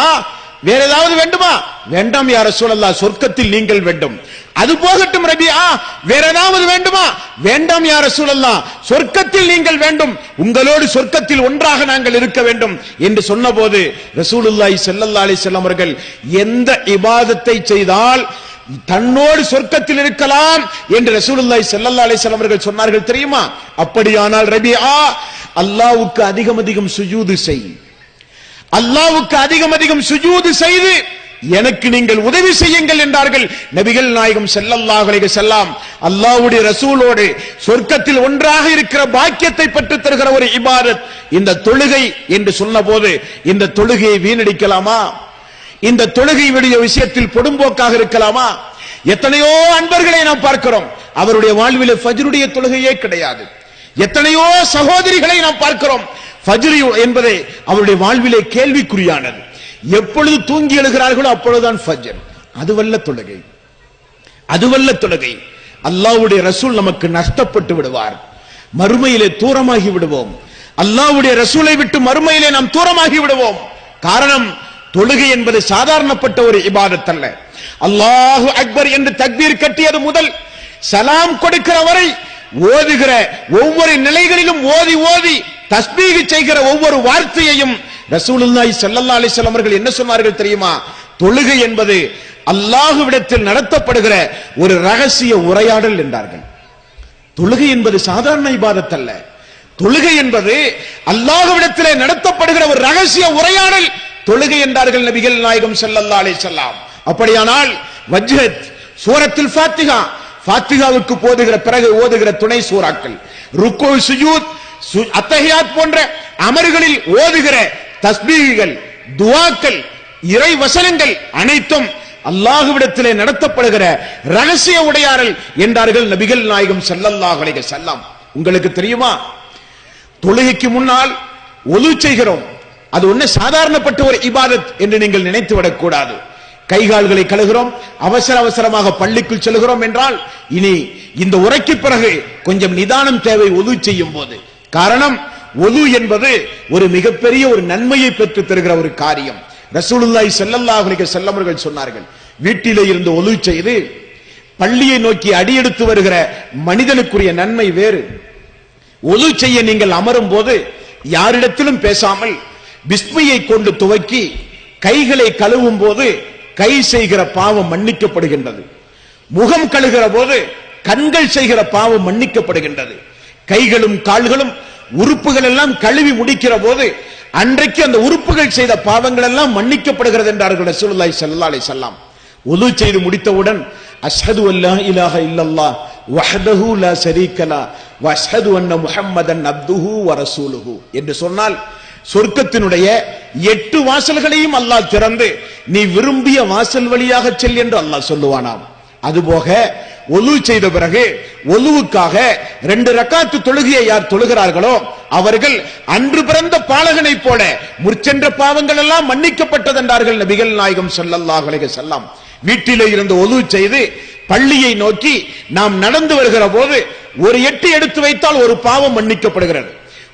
வேற ஏதாவது வேண்டுமா? வேண்டாம் யா ரசூலல்லாஹ், சொர்க்கத்தில் நீங்கள் வேண்டும். அது போகட்டும் ரபிஆ, வேற ஏதாவது வேண்டுமா? வேண்டாம் யா ரசூலல்லாஹ், சொர்க்கத்தில் நீங்கள் வேண்டும். உங்களோடு சொர்க்கத்தில் ஒன்றாக நாங்கள் இருக்க வேண்டும் என்று சொன்னபோது ரசூலுல்லாஹி ஸல்லல்லாஹு அலைஹி வஸல்லம் அவர்கள் எந்த இபாதத்தை செய்தால் தன்னோடு சொர்க்கத்தில் இருக்கலாம் என்று ரசூலுல்லாஹி ஸல்லல்லாஹு அலைஹி வஸல்லம் அவர்கள் சொன்னார்கள் தெரியுமா? அப்படியானால் ரபிஆ, அல்லாஹ்வுக்கு அதிகம் சுஜூது செய், அல்லாஹ்வுக்கு அதிகம் சுஜூது செய்து எனக்கு நீங்கள் உதவி செய்யுங்கள் என்றார்கள் நபிகள் நாயகம் ஸல்லல்லாஹு அலைஹி வஸல்லம். அல்லாஹ்வுடைய ரசூலோடு சொர்க்கத்தில் ஒன்றாக இருக்கிற பாக்கியத்தை பெற்று தருகிற ஒரு இபாதத் இந்த தொழுகை என்று சொன்னபோது இந்த தொழுகையை வீணடிக்கலாமா? இந்த தொழுகையுடைய விஷயத்தில் பொடும்போக்காக இருக்கலாமா? எத்தனையோ அன்பர்களை நாம் பார்க்கிறோம், அவருடைய வாழ்விலே ஃபஜ்ருடைய தொழுகையே கிடையாது. எத்தனையோ சகோதரிகளை நாம் பார்க்கிறோம், ஃபஜ்ர் என்பதை அவருடைய வாழ்விலே கேள்விக்குறியானது. எப்பொழுது தூங்கி எழுகிறார்களோ அப்பொழுதுதான் ஃபஜ்ர். அதுவல்ல தொழுகை, அதுவல்ல தொழுகை. அல்லாஹ்வுடைய ரசூல் நமக்கு நஷ்டப்பட்டு விடுவார், மறுமையிலே தூரமாகி விடுவோம். அல்லாஹ்வுடைய ரசூலை விட்டு மறுமையிலே நாம் தூரமாகி விடுவோம். காரணம், தொழுகை என்பது சாதாரணப்பட்ட ஒரு இபாதத் அல்ல. அல்லாஹு அக்பர் என்று தக்பீர் கட்டியது முதல் சலாம் கொடுக்கிற வரை ஓதுகிற ஒவ்வொரு நிலைகளிலும் ஓதி ஓதி தஸ்பீஹ் செய்கிற ஒவ்வொரு வார்த்தையையும் ரசூலுல்லாஹி ஸல்லல்லாஹு அலைஹி வஸல்லம் அவர்கள் என்ன சொன்னார்கள் தெரியுமா? தொழுகை என்பது அல்லாஹ்விடத்தில் நடத்தப்படுகிற ஒரு ரகசிய உரையாடல் என்றார்கள். தொழுகை என்பது சாதாரண இபாதத் அல்ல. தொழுகை என்பது அல்லாஹ்விடத்திலே நடத்தப்படுகிற ஒரு ரகசிய உரையாடல் தொழுகை என்றார்கள் நபிகள் நாயகம் ஸல்லல்லாஹு அலைஹி வஸல்லம். அப்படியானால் வஜ்ஹத், சூரத்துல் ஃபாத்திஹா, ஃபாத்திஹாவுக்கு போதுகிற பிறகு ஓதுகிற துணை சூறாக்கள், ருக்கு, சுஜூத், அத்தஹியாத் போன்ற அமர்களில் ஓதுகிற தஸ்பீஹ்கள், துஆக்கள், இறை வசனங்கள் அனைத்தும் அல்லாஹ்விடத்திலே நடத்தப்படுகிற ரகசிய உரையாடல் என்றார்கள் நபிகள் நாயகம் ஸல்லல்லாஹு அலைஹி வஸல்லம். உங்களுக்கு தெரியுமா, தொழுகைக்கு முன்னால் ஒது செய்கிறோம், அது ஒண்ணு சாதாரணப்பட்ட ஒரு இபாதத் என்று நீங்கள் நினைத்து விடக்கூடாது. கைகால்களை கழுகிறோம், அவசர அவசரமாக பள்ளிக்குள் செல்கிறோம் என்றால் இனி இந்த உரைக்கு பிறகு கொஞ்சம் நிதானம் தேவை ஒது செய்யும் போது. காரணம், ஒது என்பது ஒரு மிகப்பெரிய ஒரு நன்மையை பெற்று தருகிற ஒரு காரியம். ரசூலுல்லாஹி ஸல்லல்லாஹு அலைஹி வஸல்லம் அவர்கள் சொன்னார்கள், வீட்டிலே இருந்து ஒது செய்து பள்ளியை நோக்கி அடியெடுத்து வருகிற மனிதனுக்குரிய நன்மை வேறு. ஒது செய்ய நீங்கள் அமரும் போது யாரிடத்திலும் பேசாமல் பிஸ்மியை கொண்டு துவக்கி கைகளை கழுவும் போது கை செய்கிற பாவம் மன்னிக்கப்படுகின்றது. முகம் கழுகிற போது கண்கள் செய்கிற பாவம் மன்னிக்கப்படுகின்றது. கைகளும் கால்களும் உறுப்புகள் எல்லாம் கழுவி முடிக்கிற போது அன்றைக்கு அந்த உறுப்புகள் செய்த பாவங்கள் எல்லாம் மன்னிக்கப்படுகிறது என்றார்கள் ரசூலுல்லாஹி ஸல்லல்லாஹு அலைஹி வஸல்லம். வுது செய்து முடித்தவுடன் அஷ்ஹது அல்லா இலாஹ இல்லல்லாஹ் வஹ்தஹு லா ஷரீக லஹு வ அஷ்ஹது அன்ன முஹம்மதன் அப்துஹு வ ரசூலுஹு என்று சொன்னால் சொர்க்கத்தினுடைய 8 வாசல்களையும் அல்லாஹ் திறந்து நீ விரும்பிய வாசல் வழியாக செல் என்று அல்லாஹ் சொல்லுவானாம். அதுபோக ஒலு செய்த பிறகு ஒலுவுக்காக 2 ரக்காத்து தொழுகையை யார் தொழுகிறார்களோ அவர்கள் அன்று பிறந்த பாலகனை போல முற்சென்ற பாவங்கள் எல்லாம் மன்னிக்கப்பட்டது என்றார்கள் நபிகள் நாயகம் ஸல்லல்லாஹு அலைஹி வஸல்லம். வீட்டிலே இருந்து ஒலு செய்து பள்ளியை நோக்கி நாம் நடந்து வருகிற போது ஒரு எட்டு எடுத்து வைத்தால் ஒரு பாவம் மன்னிக்கப்படுகிறது.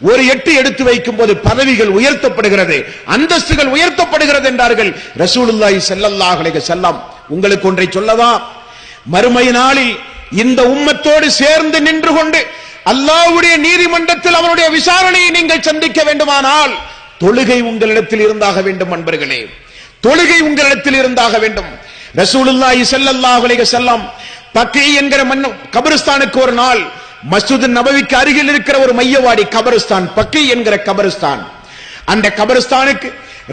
ஒரு எட்டு எடுத்து வைக்கும் போது பதவிகள் உயர்த்தப்படுகிறது, அந்தஸ்துகள் உயர்த்தப்படுகிறது என்றார்கள் ரசூலுல்லாஹி ஸல்லல்லாஹு அலைஹி வஸல்லம். உங்களுக்கு ஒன்றை சொல்லவா? மறுமை நாளில் இந்த உம்மத்தோடு சேர்ந்து நின்று கொண்டு அல்லாஹ்வுடைய நீதிமன்றத்தில் அவருடைய விசாரணையை நீங்கள் சந்திக்க வேண்டுமானால் தொழுகை உங்களிடத்தில் இருந்தாக வேண்டும். அன்பர்களே, தொழுகை உங்களிடத்தில் இருந்தாக வேண்டும். ரசூலுல்லாஹி ஸல்லல்லாஹு அலைஹி வஸல்லம் பக்கீ என்கிற கபரிஸ்தானுக்கு ஒரு நாள், மஸ்ஜித் நபவிக்கு அருகில் இருக்கிற ஒரு மையவாடி கபரிஸ்தான், பக்கீ என்கிற கபரிஸ்தான். அந்த கபரிஸ்தானுக்கு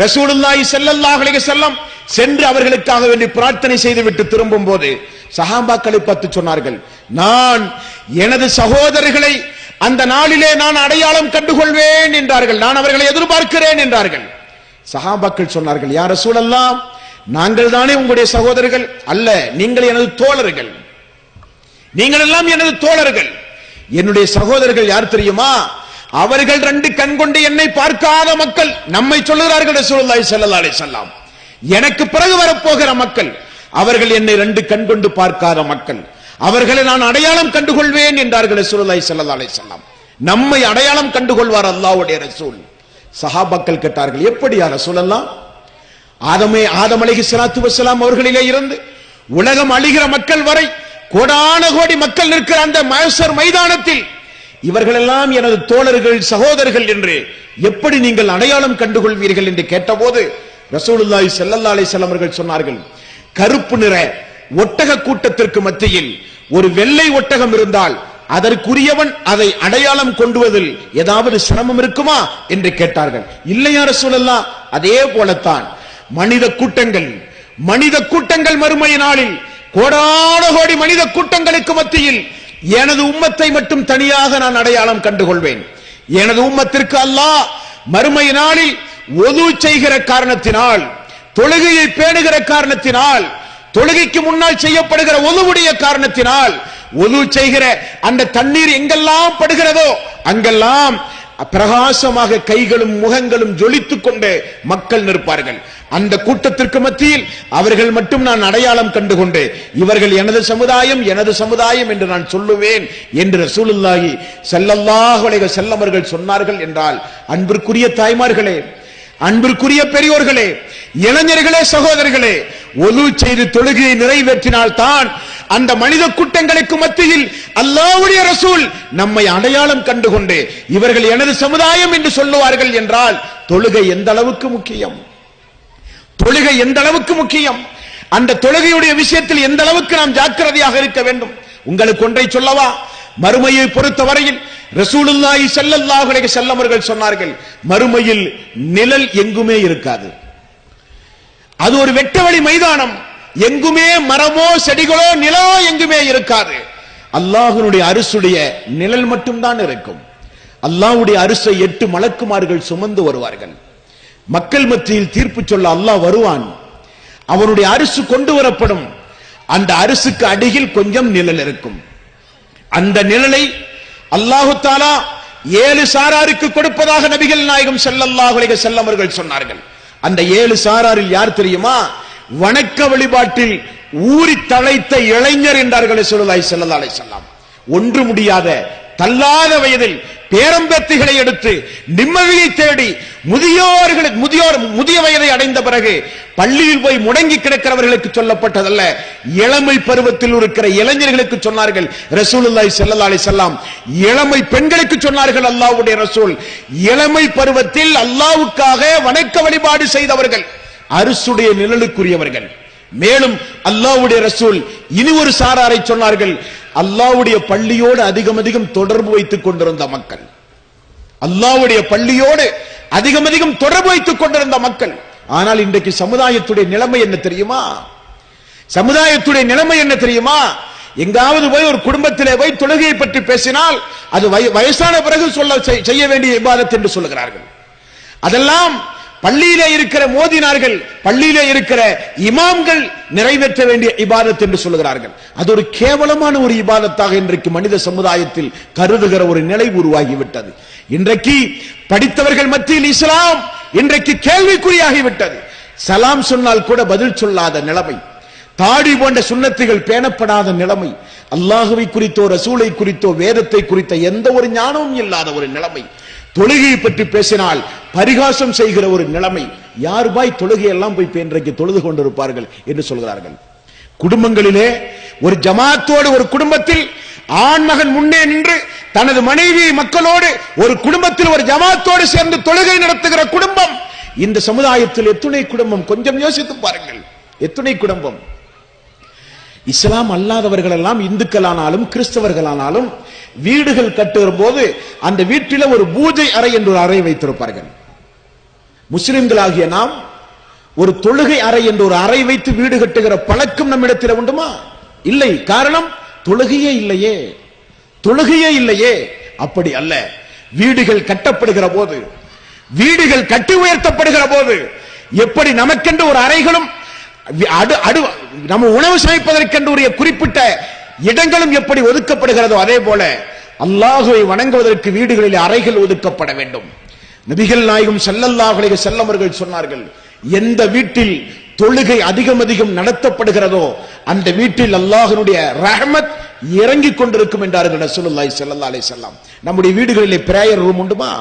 ரசூலுல்லாஹி ஸல்லல்லாஹு அலைஹி வஸல்லம் சென்று அவர்களுக்காக வேண்டி பிரார்த்தனை செய்துவிட்டு திரும்பும் போது சஹாபாக்களை பார்த்து சொன்னார்கள், நான் எனது சகோதரர்களை அந்த நாளிலே நான் அடையாளம் கண்டுகொள்வேன் என்றார்கள், நான் அவர்களை எதிர்பார்க்கிறேன் என்றார்கள். சஹாபாக்கள் சொன்னார்கள், யா ரசூலல்லாஹ், நாங்கள் தானே உங்களுடைய சகோதரர்கள்? அல்ல, நீங்கள் எனது தோழர்கள், நீங்கள் எல்லாம் எனது தோழர்கள். என்னுடைய சகோதரர்கள் யார் தெரியுமா? அவர்கள் 2 கண் கொண்டு என்னை பார்க்காத மக்கள். நம்மை சொல்லுகிறார்கள் ரசூலுல்லாஹி ஸல்லல்லாஹு அலைஹி வஸல்லம். எனக்கு பிறகு வரப்போகிற மக்கள் அவர்கள் என்னை 2 கண் கொண்டு பார்க்காத மக்கள், அவர்களை நான் அடையாளம் கண்டுகொள்வேன் என்றார்கள் ரசூலுல்லாஹி ஸல்லல்லாஹு அலைஹி வஸல்லம். நம்மை அடையாளம் கண்டுகொள்வார் அல்லாஹ்வுடைய ரசூல். சஹாபாக்கள் கேட்டார்கள், எப்படியா ரசூலல்லாஹ்? ஆதம் அலைஹிஸ்ஸலாத்து வஸ்ஸலாம் அவர்களிலே இருந்து உலகம் அழிகிற மக்கள் வரை கோடான கோடி மக்கள் நிற்கிற அந்த மஹ்ஷர் மைதானத்தில் இவர்களெல்லாம் எனது தோழர்கள், சகோதரர்கள் என்று எப்படி நீங்கள் அடையாளம் கண்டுகொள்வீர்கள் என்று கேட்டபோது ரசூலுல்லாஹி ஸல்லல்லாஹு அலைஹி வஸல்லம் அவர்கள் சொன்னார்கள், கருப்பு நிற ஒட்டக கூட்டத்திற்கு மத்தியில் ஒரு வெள்ளை ஒட்டகம் இருந்தால் அதற்குரியவன் அதை அடையாளம் கொண்டுவதில் ஏதாவது சிரமம் இருக்குமா என்று கேட்டார்கள். இல்லையா ரசூலல்லாஹ், அதே போலத்தான் மனித கூட்டங்கள் மறுமை நாளில் கோடான கோடி மனித கூட்டங்களுக்கு மத்தியில் எனது உம்மத்தை மட்டும் தனியாக நான் அடையாளம் கண்டுகொள்வேன். எனது உம்மத்திற்கு அல்லாஹ் மறுமை நாளில் ஒது செய்கிற காரணத்தினால், தொழுகையை பேணுகிற காரணத்தினால், தொழுகைக்கு முன்னால் செய்யப்படுகிற ஒதுவுடைய காரணத்தினால், ஒது செய்கிற அந்த தண்ணீர் எங்கெல்லாம் படுகிறதோ அங்கெல்லாம் பிரகாசமாக கைகளும் முகங்களும் ஜொலித்துக் கொண்டு மக்கள் நிற்பார்கள். அந்த கூட்டத்திற்கு மத்தியில் அவர்கள் மட்டும் நான் அடையாளம் கண்டுகொண்டு இவர்கள் எனது சமுதாயம் என்று நான் சொல்லுவேன் என்று ரசூலுல்லாஹி ஸல்லல்லாஹு அலைஹி வஸல்லம் அவர்கள் சொன்னார்கள் என்றால், அன்பிற்குரிய தாய்மார்களே, அன்பிற்குரிய பெரியோர்களே, இளைஞர்களே, சகோதரர்களே, ஒது செய்து தொழுகையை நிறைவேற்றினால் தான் அந்த மனித கூட்டங்களுக்கு மத்தியில் அல்லாஹ்வுடைய ரசூல் நம்மை அடையாளம் கண்டுகொண்டு இவர்கள் எனது சமுதாயம் என்று சொல்லுவார்கள் என்றால் தொழுகை எந்த அளவுக்கு முக்கியம், தொழுகை எந்த அளவுக்கு முக்கியம், அந்த தொழுகையுடைய விஷயத்தில் எந்த அளவுக்கு நாம் ஜாக்கிரதையாக இருக்க வேண்டும். உங்களுக்கு ஒன்றை சொல்லவா? மறுமையை பொறுத்தவரையில் ரசூலுல்லாஹி ஸல்லல்லாஹு அலைஹி வஸல்லம் அவர்கள் சொன்னார்கள், மறுமையில் நிழல் எங்குமே இருக்காது. அது ஒரு வெட்டவெளி மைதானம், எங்குமே மரமோ செடிகளோ நிலோ எங்குமே இருக்காது. அல்லாஹ்வுடைய அரிசுடைய நிழல் மட்டும்தான் இருக்கும். அல்லாஹ்வுடைய அரிசை 8 மலக்குமார்கள் சுமந்து வருவார்கள். மக்கள் மத்தியில் தீர்ப்பு சொல்ல அல்லாஹ் வருவான். அவனுடைய அரிசு கொண்டு வரப்படும். அந்த அரிசுக்கு அடியில் கொஞ்சம் நிழல் இருக்கும். அந்த நிழலை அல்லாஹு தஆலா 7 சாராருக்கு கொடுப்பதாக நபிகள் நாயகம் ஸல்லல்லாஹு அலைஹி வஸல்லம் அவர்கள் சொன்னார்கள். அந்த 7 சாராரில் யார் தெரியுமா? வணக்க வழிபாட்டில் ஊறி தழைத்த இளைஞர் என்றார்கள் ரசூலுல்லாஹி ஸல்லல்லாஹு அலைஹி வஸல்லம். ஒன்று முடியாத தள்ளாத வயதில் பேரம்பேத்திகளை எடுத்து நிம்மதியை தேடி முதிய வயதை அடைந்த பிறகு பள்ளியில் போய் முடங்கி கிடக்கிறவர்களுக்கு சொல்லப்பட்டதல்ல, இளமை பருவத்தில் இருக்கிற இளைஞர்களுக்கு சொன்னார்கள் ரசூலுல்லாஹி ஸல்லல்லாஹு அலைஹி வஸல்லம். இளமை பெண்களுக்கு சொன்னார்கள் அல்லாஹ்வுடைய ரசூல். இளமை பருவத்தில் அல்லாஹ்வுக்காக வணக்க வழிபாடு செய்தவர்கள் அரிசுடைய நிழலுக்குரியவர்கள். மேலும் அல்லாஹ்வுடைய ரசூல் இனி ஒரு சாராரை சொன்னார்கள், அல்லாஹ்வுடைய பள்ளியோடு அதிகம் தொடர்பு வைத்துக் கொண்டிருந்த மக்கள். அல்லாஹ்வுடைய பள்ளியோடு அதிகம் தொடர்பு வைத்துக் கொண்டிருந்த மக்கள். ஆனால் இன்றைக்கு சமுதாயத்துடைய நிலைமை என்ன தெரியுமா? சமுதாயத்துடைய நிலைமை என்ன தெரியுமா? எங்காவது போய் ஒரு குடும்பத்திலே போய் தொழுகையை பற்றி பேசினால் அது வயசான பிறகு செய்ய வேண்டிய இபாதத் என்று சொல்லுகிறார்கள். அதெல்லாம் பள்ளியிலே இருக்கிற மோதினார்கள், பள்ளியிலே இருக்கிற இமாம்கள் நிறைவேற்ற வேண்டிய இபாதத் என்று சொல்லுகிறார்கள். அது ஒரு கேவலமான ஒரு இபாதத்தாக இன்றைக்கு மனித சமுதாயத்தில் கருதுகிற ஒரு நிலை உருவாகிவிட்டது. இன்றைக்கு படித்தவர்கள் மத்தியில் இஸ்லாம் இன்றைக்கு கேள்விக்குறியாகிவிட்டது. சலாம் சொன்னால் கூட பதில் சொல்லாத நிலைமை, தாடி போன்ற சுன்னத்துகள் பேணப்படாத நிலைமை, அல்லாஹுவை குறித்தோ ரசூலை குறித்தோ வேதத்தை குறித்த எந்த ஒரு ஞானமும் இல்லாத ஒரு நிலைமை, தொழுகையை பற்றி பேசினால் பரிகாசம் செய்கிற ஒரு நிலைமை. யார் பாய் தொழுகையெல்லாம் போய் இன்றைக்கு தொழுது கொண்டிருப்பார்கள் என்று சொல்கிறார்கள். குடும்பங்களிலே ஒரு ஜமாத்தோடு ஒரு குடும்பத்தில் ஆண் மகன் முன்னே நின்று தனது மனைவி மக்களோடு ஒரு குடும்பத்தில் ஒரு ஜமாத்தோடு சேர்ந்து தொழுகை நடத்துகிற குடும்பம் இந்த சமுதாயத்தில் எத்துணை குடும்பம்? கொஞ்சம் யோசித்து பாருங்கள், எத்துணை குடும்பம். இஸ்லாம் அல்லாதவர்கள் எல்லாம் இந்துக்களானாலும் கிறிஸ்தவர்களானாலும் வீடுகள் கட்டுகிற போது அந்த வீட்டில் ஒரு பூஜை அறை என்று ஒரு அறை வைத்திருப்பார்கள். முஸ்லிம்களாகிய நாம் ஒரு தொழுகை அறை என்று ஒரு அறை வைத்து வீடு கட்டுகிற பழக்கம் நம்மிடத்தில் உண்டுமா? இல்லை. காரணம், தொழுகையே இல்லையே, தொழுகையே இல்லையே. அப்படி அல்ல, வீடுகள் கட்டப்படுகிற போது, வீடுகள் கட்டி உயர்த்தப்படுகிற போது எப்படி நமக்கென்று ஒரு அறைகளும் நம்ம உணவு சமைப்பதற்கென்று குறிப்பிட்ட இடங்களும் எப்படி ஒதுக்கப்படுகிறதோ அதே போல அல்லாஹுவை வணங்குவதற்கு வீடுகளில் அறைகள் ஒதுக்கப்பட வேண்டும். நபிகள் நாயகம் ஸல்லல்லாஹு அலைஹி வஸல்லம் அவர்கள் சொன்னார்கள், எந்த வீட்டில் தொழுகை அதிகம் நடத்தப்படுகிறதோ அந்த வீட்டில் அல்லாஹ்வுடைய ரஹ்மத் இறங்கிக் கொண்டிருக்கும் என்றார்கள் ரசூலுல்லாஹி ஸல்லல்லாஹு அலைஹி வஸல்லம். நம்முடைய வீடுகளிலே பிரேயர் ரூம் உண்டுமா?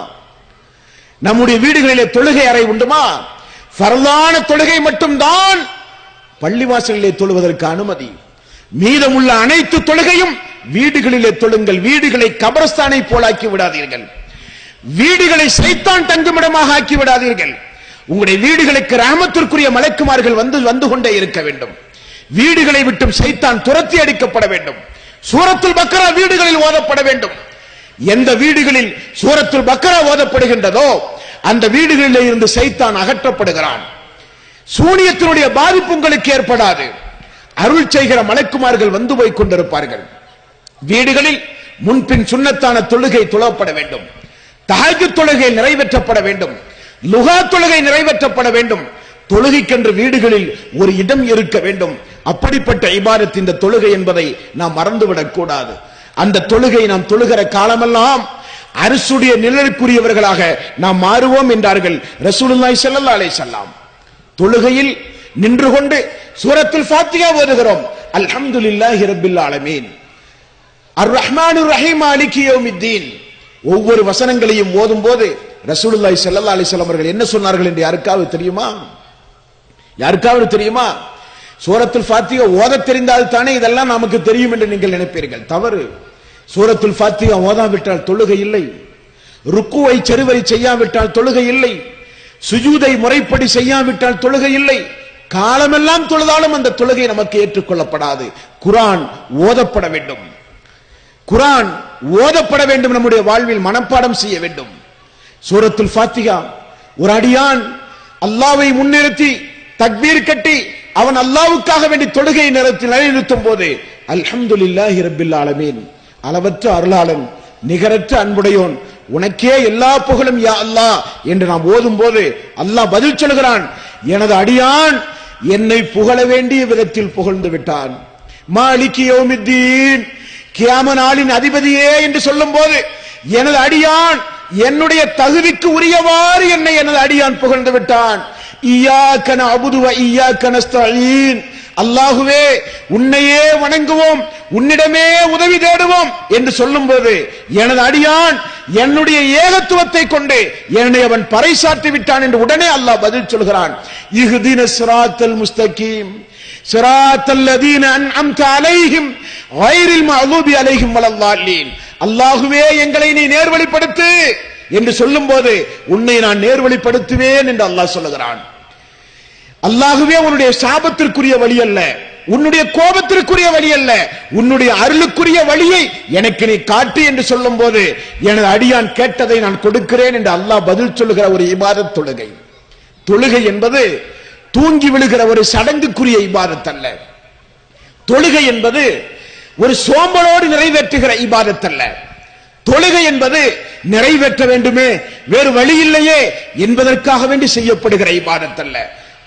நம்முடைய வீடுகளிலே தொழுகை அறை உண்டுமா? ஃபர்லான தொழுகை மட்டும்தான் பள்ளிவாசலிலே தொழுவதற்கு அனுமதி. மீதமுள்ள அனைத்து தொழுகையும் வீடுகளிலே தொழுங்கள். வீடுகளை கபரஸ்தானை போலாக்கி விடாதீர்கள். வீடுகளை சைத்தான் தங்குமிடமாக ஆக்கி விடாதீர்கள். உங்களுடைய வீடுகளுக்கு ரஹ்மத்திற்குரிய மலக்குமார்கள் வந்து கொண்டே இருக்க வேண்டும். வீடுகளை விட்டும் சைத்தான் துரத்தி அடிக்கப்பட வேண்டும். சூரத்துல் பக்ரா வீடுகளில் ஓதப்பட வேண்டும். எந்த வீடுகளில் சூரத்துல் பக்ரா ஓதப்படுகின்றதோ அந்த வீடுகளில் இருந்து சைத்தான் அகற்றப்படுகிறான். சூனியத்தினுடைய பாதிப்பு உங்களுக்கு ஏற்படாது. அருள் செய்கிற மலக்குமார்கள் வந்து போய் கொண்டிருப்பார்கள். வீடுகளில் முன்பின் சுன்னத்தான தொழுகை தொழப்பட வேண்டும். தஹஜ்ஜுத் தொழுகை நிறைவேற்றப்பட வேண்டும். லுஹா தொழுகை நிறைவேற்றப்பட வேண்டும். தொழுகைக்கென்று வீடுகளில் ஒரு இடம் இருக்க வேண்டும். அப்படிப்பட்ட இபாதத் இந்த தொழுகை என்பதை நாம் மறந்துவிடக் கூடாது. அந்த தொழுகை நாம் தொழுகிற காலமெல்லாம் அரசுடைய நிழலுக்குரியவர்களாக நாம் மாறுவோம் என்றார்கள் ரசூலுல்லாஹி ஸல்லல்லாஹு அலைஹி வஸல்லம். தொழுகையில் நின்று கொண்டு சூரத்துல் ஃபாத்திஹா ஓதுகிறோம். அல்ஹம்துலில்லாஹி ரப்பில் ஆலமீன், அர் ரஹ்மானுர் ரஹீம், மாலிகி யௌமித்தீன். ஒவ்வொரு வசனங்களையும் ஓதும் போது ரசூலுல்லாஹி ஸல்லல்லாஹு அலைஹி வஸல்லம் அவர்கள் என்ன சொன்னார்கள் என்று யாருக்காவது தெரியுமா? யாருக்காவது தெரியுமா? சூரத்துல் ஃபாத்திஹா ஓத தெரிந்தால் தானே இதெல்லாம் நமக்கு தெரியும் என்று நீங்கள் நினைப்பீர்கள். தவறு. சூரத்துல் ஃபாத்திஹா ஓதாவிட்டால் தொழுகை இல்லை. ருக்குவை சரிவரி செய்யாவிட்டால் தொழுகை இல்லை. சுஜூதை முறைப்படி செய்யாவிட்டால் தொழுகை இல்லை. காலமெல்லாம் தொழுதாலும் அந்த தொழுகை நமக்கு ஏற்றுக்கொள்ளப்படாது. குர்ஆன் ஓதப்பட வேண்டும். குர்ஆன் ஓதப்பட வேண்டும். நம்முடைய வாழ்வில் மனப்பாடம் செய்ய வேண்டும். சூரத்துல் ஃபாத்திஹா ஒரு அடியான் அல்லாஹ்வை முன்னிறுத்தி தக்பீர் கட்டி அவன் அல்லாஹ்வுக்காக வேண்டி தொழுகையை நிலைநிறுத்தும் போது அல்ஹம்துலில்லாஹி ரப்பில் ஆலமீன், அளவற்ற அருளாளன் நிகரற்ற அன்புடையோன், உனக்கே எல்லா புகழும் யா அல்லாஹ் என்று நாம் ஓதும் போது அல்லாஹ் பதில் சொல்கிறான், எனது அடியான் என்னை புகழ வேண்டிய விதத்தில் புகழ்ந்து விட்டான். மாலிகி யௌமித்தீன், கியாம நாளின் அதிபதியே என்று சொல்லும் போது எனது அடியான் என்னுடைய தகுதிக்கு உரியவாறு என்னை எனது அடியான் புகழ்ந்து விட்டான். இய்யாக நஅபுது வ இய்யாக நஸ்தஈன், அல்லாஹுவே உன்னையே வணங்குவோம், உன்னிடமே உதவி தேடுவோம் என்று சொல்லும்போது எனது அடியான் என்னுடைய ஏகத்துவத்தை கொண்டு என்னை அவன் பறைசாற்றி விட்டான் என்று உடனே அல்லாஹ் பதில் சொல்கிறான். இஹ்தின ஸிராத்தல் முஸ்தகீம் ஸிராத்தல் லதீன அன்அம்த அலைஹிம் கைரில் மக்லூபி அலைஹிம் வலல்லாலீன். அல்லாஹுவே எங்களை நீ நேர்வழிப்படுத்து என்று சொல்லும்போது உன்னை நான் நேர்வழிப்படுத்துவேன் என்று அல்லாஹ் சொல்லுகிறான். அல்லாஹுவே உன்னுடைய சாபத்திற்குரிய வழி அல்ல, உன்னுடைய கோபத்திற்குரிய வழி அல்ல, உன்னுடைய அருளுக்குரிய வழியை எனக்கு நீ காட்டு என்று சொல்லும் போது எனது அடியான் கேட்டதை நான் கொடுக்கிறேன் என்று அல்லாஹ் பதில் சொல்லுகிற ஒரு இபாதத் தொழுகை. தொழுகை என்பது தூங்கி விழுகிற ஒரு சடங்குக்குரிய இபாதத் அல்ல. தொழுகை என்பது ஒரு சோம்பலோடு நிறைவேற்றுகிற இபாதத் அல்ல. தொழுகை என்பது நிறைவேற்ற வேண்டுமே, வேறு வழி இல்லையே என்பதற்காக வேண்டி செய்யப்படுகிற இபாதத் அல்ல.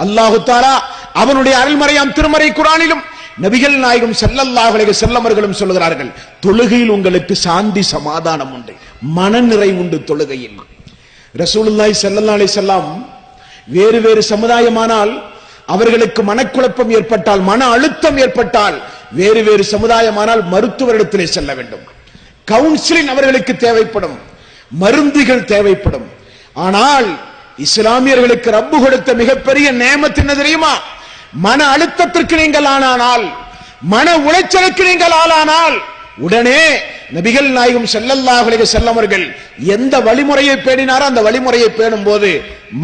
அல்லாஹு தஆலா அவனுடைய அருள்மறையாம் திருமறை குர்ஆனிலும் நபிகள் நாயகம் ஸல்லல்லாஹு அலைஹி வஸல்லம் அவர்களும் சொல்கிறார்கள், தொழுகையில் உங்களுக்கு சாந்தி சமாதானம் உண்டு, மனநிறை உண்டு தொழுகையில். ரசூலுல்லாஹி ஸல்லல்லாஹு அலைஹி வஸல்லம் வேறு வேறு சமுதாயமானால் அவர்களுக்கு மனக்குழப்பம் ஏற்பட்டால், மன அழுத்தம் ஏற்பட்டால், வேறு வேறு சமுதாயமானால் மருத்துவரிடத்திலே செல்ல வேண்டும், கவுன்சிலிங் அவர்களுக்கு தேவைப்படும், மருந்துகள் தேவைப்படும். ஆனால் இஸ்லாமியர்களுக்கு ரப்பு கொடுத்த மிகப்பெரிய நேமத் என்ன தெரியுமா? மன அழுத்தத்திற்கு நீங்கள் ஆளானால், மன உளைச்சலுக்கு நீங்கள் ஆளானால் உடனே நபிகள் நாயகம் ஸல்லல்லாஹு அலைஹி வஸல்லம் அவர்கள் எந்த வழிமுறையை பேணினாரோ அந்த வழிமுறையை பேணும் போது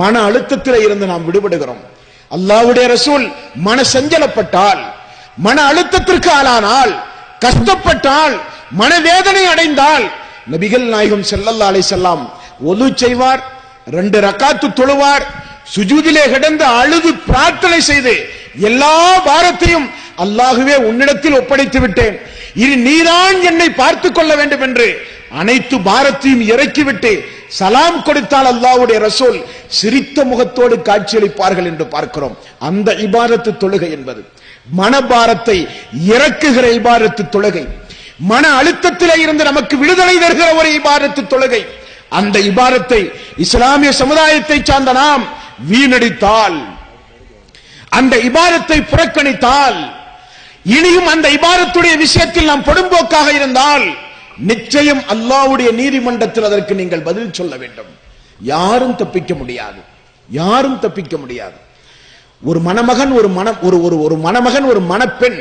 மன அழுத்தத்தில் இருந்து நாம் விடுபடுகிறோம். அல்லாஹ்வுடைய ரசூல் மன சஞ்சலப்பட்டால், மன அழுத்தத்திற்கு ஆளானால், கஷ்டப்பட்டால், மனவேதனை அடைந்தால் நபிகள் நாயகம் ஸல்லல்லாஹு அலைஹி வஸல்லம் ஒது செய்வார், 2 ரக்காத்து தொழுவார், சுஜூதிலே கிடந்து அழுது பிரார்த்தனை செய்து எல்லா பாரத்தையும் அல்லாஹுவே உன்னிடத்தில் ஒப்படைத்து விட்டேன், இனி நீதான் என்னை பார்த்துக் கொள்ள வேண்டும் என்று அனைத்து பாரத்தையும் இறக்கிவிட்டு சலாம் கொடுத்தால் அல்லாஹ்வுடைய ரசூல் சிரித்த முகத்தோடு காட்சியளிப்பார்கள் என்று பார்க்கிறோம். அந்த இபாதத்து தொழுகை என்பது மனபாரத்தை இறக்குகிற இபாதத்து தொழுகை, மன அழுத்தத்திலே இருந்து நமக்கு விடுதலை தருகிற ஒரு இபாதத்து தொழுகை. அந்த இபாதத்தை இஸ்லாமிய சமுதாயத்தை சார்ந்த நாம் வீணடித்தால், அந்த இபாதத்தை புறக்கணித்தால், இனியும் அந்த இபாதத்துடைய விஷயத்தில் நாம் பொடும்போக்காக இருந்தால் நிச்சயம் அல்லாஹ்வுடைய நீதிமன்றத்தில் அதற்கு நீங்கள் பதில் சொல்ல வேண்டும். யாரும் தப்பிக்க முடியாது, யாரும் தப்பிக்க முடியாது. ஒரு மணமகன் ஒரு மணமகன் ஒரு மணப்பெண்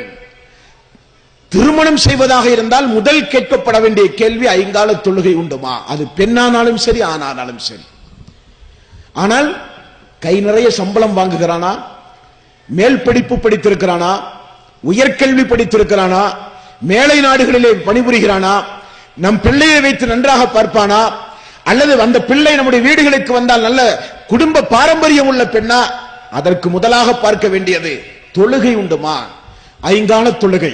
திருமணம் செய்வதாக இருந்தால் முதல் கேட்கப்பட வேண்டிய கேள்வி ஐங்கால தொழுகை உண்டுமா? அது பெண்ணானாலும் சரி, ஆனாலும் சரி. ஆனால் கை நிறைய சம்பளம் வாங்குகிறானா, மேல் படிப்பு படித்திருக்கிறானா, உயர்கல்வி படித்திருக்கிறானா, மேலை நாடுகளிலே பணிபுரிகிறானா, நம் பிள்ளையை வைத்து நன்றாக பார்ப்பானா, அல்லது அந்த பிள்ளை நம்முடைய வீடுகளுக்கு வந்தால் நல்ல குடும்ப பாரம்பரியம் உள்ள பெண்ணா? அதற்கு முதலாக பார்க்க வேண்டியது தொழுகை உண்டுமா, ஐங்கால தொழுகை,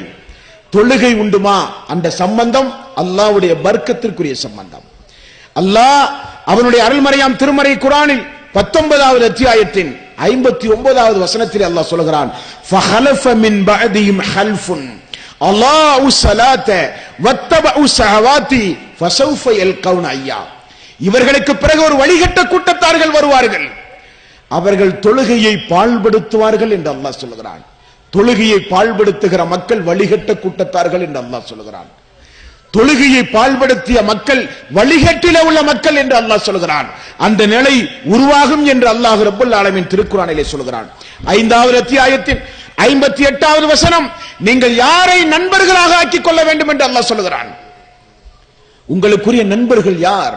தொழுகை உண்டுமா? அந்த சம்பந்தம் அல்லாஹ்வுடைய பர்க்கத்திற்குரிய சம்பந்தம். அல்லாஹ் அவனுடைய அருள்மறையாம் திருமறை குர்ஆனில் 19வது அத்தியாயத்தின் 59வது வசனத்தில் அல்லாஹ் சொல்கிறான், ஃபஹலஃப மின் பஅதிஹிம் ஹல்ஃபுன் அல்லாஹு ஸலாத வத்தபஉ ஸஹவாதி ஃபஸௌஃப யல்கௌன ஐயா. இவர்களுக்கு பிறகு ஒரு வழிகட்ட கூட்டத்தார்கள் வருவார்கள், அவர்கள் தொழுகையை பாழ்படுத்துவார்கள் என்று அல்லாஹ் சொல்கிறான். தொழுகையை பாழ்படுத்துகிற மக்கள் வழிகட்ட கூட்டத்தார்கள் என்று அல்லாஹ் சொல்கிறான். தொழுகையை பாழ்படுத்திய மக்கள் வழிகட்டிலே உள்ள மக்கள் என்று அல்லாஹ் சொல்கிறான். அந்த நிலை உருவாகும் என்று அல்லாஹ் ரப்பல் ஆலமீன் திருக்குர்ஆனிலே சொல்கிறான். 5வது அத்தியாயத்தின் 58வது வசனம், நீங்கள் யாரை நண்பர்களாக ஆக்கிக் கொள்ள வேண்டும் என்று அல்லாஹ் சொல்கிறான். உங்களுக்குரிய நண்பர்கள் யார்?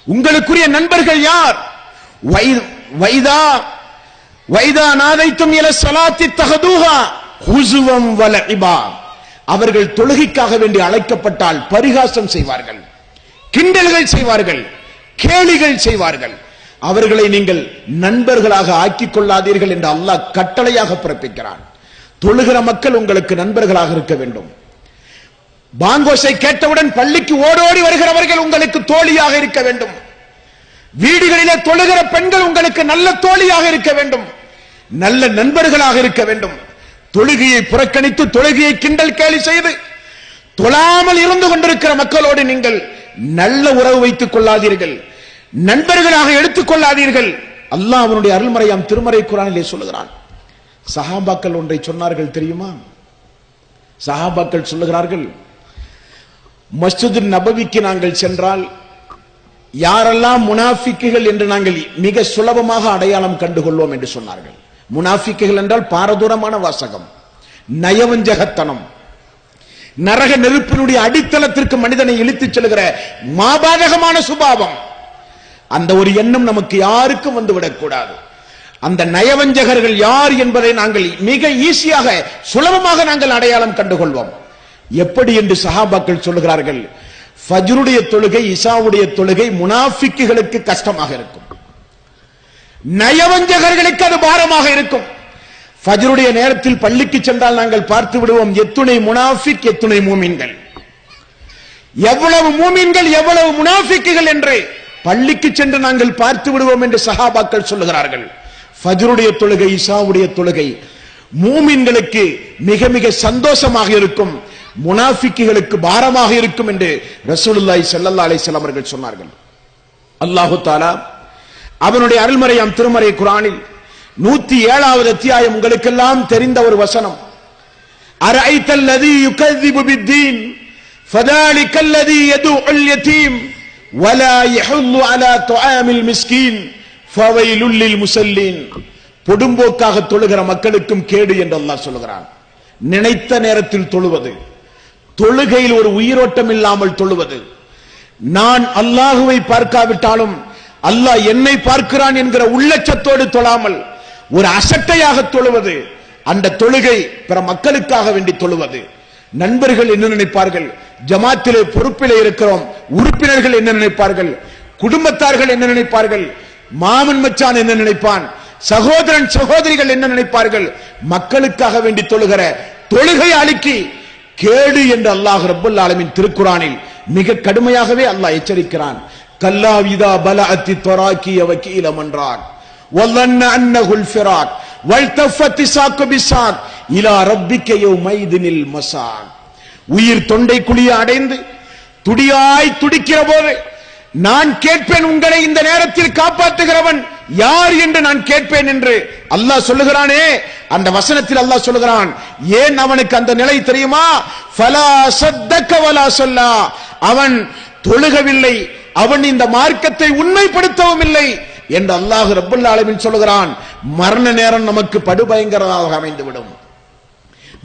உங்களுக்குரிய நண்பர்கள் யார்? வைதா நாதைத்தும் இல ஸலாத்தி தஹதுஹா ஹுஸுவம் வலஇபா. அவர்கள் தொழுகைக்காக வேண்டி அழைக்கப்பட்டால் பரிகாசம் செய்வார்கள், கிண்டல்கள் செய்வார்கள், கேலிகள் செய்வார்கள். அவர்களை நீங்கள் நண்பர்களாக ஆக்கிக் கொள்ளாதீர்கள் என்று அல்லாஹ் கட்டளையாக பிறப்பிக்கிறான். தொழுகிற மக்கள் உங்களுக்கு நண்பர்களாக இருக்க வேண்டும். பாங்கோசை கேட்டவுடன் பள்ளிக்கு ஓடோடி வருகிறவர்கள் உங்களுக்கு தோழியாக இருக்க வேண்டும். வீடுகளிலே தொழுகிற பெண்கள் உங்களுக்கு நல்ல தோழியாக இருக்க வேண்டும், நல்ல நண்பர்களாக இருக்க வேண்டும். தொழுகையை புறக்கணித்து தொழுகையை கிண்டல் கேலி செய்து தொழாமல் இருந்து கொண்டிருக்கிற மக்களோடு நீங்கள் நல்ல உறவு வைத்துக் கொள்ளாதீர்கள், நண்பர்களாக எடுத்துக் கொள்ளாதீர்கள். அல்லாஹ் அவனுடைய அருள்மறையாம் திருமறை குர்ஆனிலே சொல்லுகிறான். சஹாபாக்கள் ஒன்றை சொன்னார்கள் தெரியுமா? சஹாபாக்கள் சொல்லுகிறார்கள், மஸ்ஜிது நபவிக்கு நாங்கள் சென்றால் யாரெல்லாம் முனாஃபிக்குகள் என்று நாங்கள் மிக சுலபமாக அடையாளம் கண்டுகொள்வோம் என்று சொன்னார்கள். முனாஃபிக்குகள் என்றால் பாரதூரமான வாசகம், நயவஞ்சகத்தனம், நரக நெருப்பினுடைய அடித்தளத்திற்கு மனிதனை இழுத்துச் செல்கிற மாபாதகமான சுபாவம். அந்த ஒரு எண்ணம் நமக்கு யாருக்கும் வந்துவிடக் கூடாது. அந்த நயவஞ்சகர்கள் யார் என்பதை நாங்கள் மிக ஈஸியாக சுலபமாக நாங்கள் அடையாளம் கண்டுகொள்வோம். எப்படி என்று சஹாபாக்கள் சொல்லுகிறார்கள், ஃபஜ்ருடைய தொழுகை, இஷாவுடைய தொழுகை முனாஃபிக்குகளுக்கு கஷ்டமாக இருக்கும், நயவஞ்சகர்களுக்கு அது பாரமாக இருக்கும். ஃபஜ்ருடைய நேரத்தில் பள்ளிக்கு சென்றால் நாங்கள் பார்த்து விடுவோம் எத்துணை முனாஃபிக் எத்துணை மூமின்கள், எவ்வளவு மூமின்கள் எவ்வளவு முனாஃபிக்குகள் என்று பள்ளிக்கு சென்று நாங்கள் பார்த்து விடுவோம் என்று சஹாபாக்கள் சொல்லுகிறார்கள். ஃபஜ்ருடைய தொழுகை, இஷாவுடைய தொழுகை மூமின்களுக்கு மிக மிக சந்தோஷமாக இருக்கும், முனாஃபிக்குகளுக்கு பாரமாக இருக்கும் என்று ரசூலுல்லாஹி ஸல்லல்லாஹு அலைஹி வஸல்லம் அவர்கள் சொன்னார்கள். அல்லாஹு தஆலா அவனுடைய அருள்மறையாம் திருமறை குர்ஆனில் 107வது அத்தியாயம் உங்களுக்கெல்லாம் தெரிந்த ஒரு வசனம், அரஐத்தல்லதீ யுகذிபு பித்தீன் ஃபதாலிகல்லதீ யதுஉல் யதீம் வலா யஹுல்லு அலா துஆமில் மிஸ்கீன் ஃபவைலுல் லில் முஸல்லீன். பொடும்போக்காக தொழுகிற மக்களுக்கும் கேடு என்று அல்லாஹ் சொல்கிறான். நினைத்த நேரத்தில் தொழுவது, தொழுகையில் ஒரு உயிரோட்டம் இல்லாமல் தொழுவது, நான் அல்லாஹுவை பார்க்காவிட்டாலும் அல்லாஹ் என்னை பார்க்கிறான் என்கிற உள்ளச்சத்தோடு தொழாமல் ஒரு அசட்டையாக தொழுவது, அந்த தொழுகை பிற மக்களுக்காக வேண்டி தொழுவது. நண்பர்கள் என்ன நினைப்பார்கள், ஜமாத்திலே பொறுப்பிலே இருக்கிறோம், உறுப்பினர்கள் என்ன நினைப்பார்கள், குடும்பத்தார்கள் என்ன நினைப்பார்கள், மாமன் மச்சான் என்ன நினைப்பான், சகோதரன் சகோதரிகள் என்ன நினைப்பார்கள், மக்களுக்காக வேண்டி தொழுகிற தொழுகை அளிக்கி கேடு என்று அல்லாஹ் ரப்பல் ஆலமீன் திருக்குர்ஆனில் மிக கடுமையாகவே அல்லாஹ் எச்சரிக்கிறான். கல்லா இதா பலஅத்தி தராக்கிய வகீல மன்றாக் வல்லன்ன அன்னஹுல் ஃபிராக் வல்தஃபத்தி சாக்கு பிசாக் இலா ரப்பிக யௌமைதினில் மசாக். உயிர் தொண்டை குழியை அடைந்து துடியாய் துடிக்கிற போது நான் கேட்பேன், உங்களை இந்த நேரத்தில் காப்பாற்றுகிறவன் யார் என்று நான் கேட்பேன் என்று அல்லாஹ் சொல்லுகிறானே. அந்த வசனத்தில் அல்லாஹ் சொல்லுகிறான், ஏன் அவனுக்கு அந்த நிலை தெரியுமா? ஃபலா ஸத்தக வலா ஸல்லா, அவன் தொழுகவில்லை, அவன் இந்த மார்க்கத்தை உண்மைப்படுத்தவும் இல்லை என்று அல்லாஹ் ரப்பல் ஆலமீன் சொல்லுகிறான். மரண நேரம் நமக்கு படுபயங்கரமாக அமைந்துவிடும்,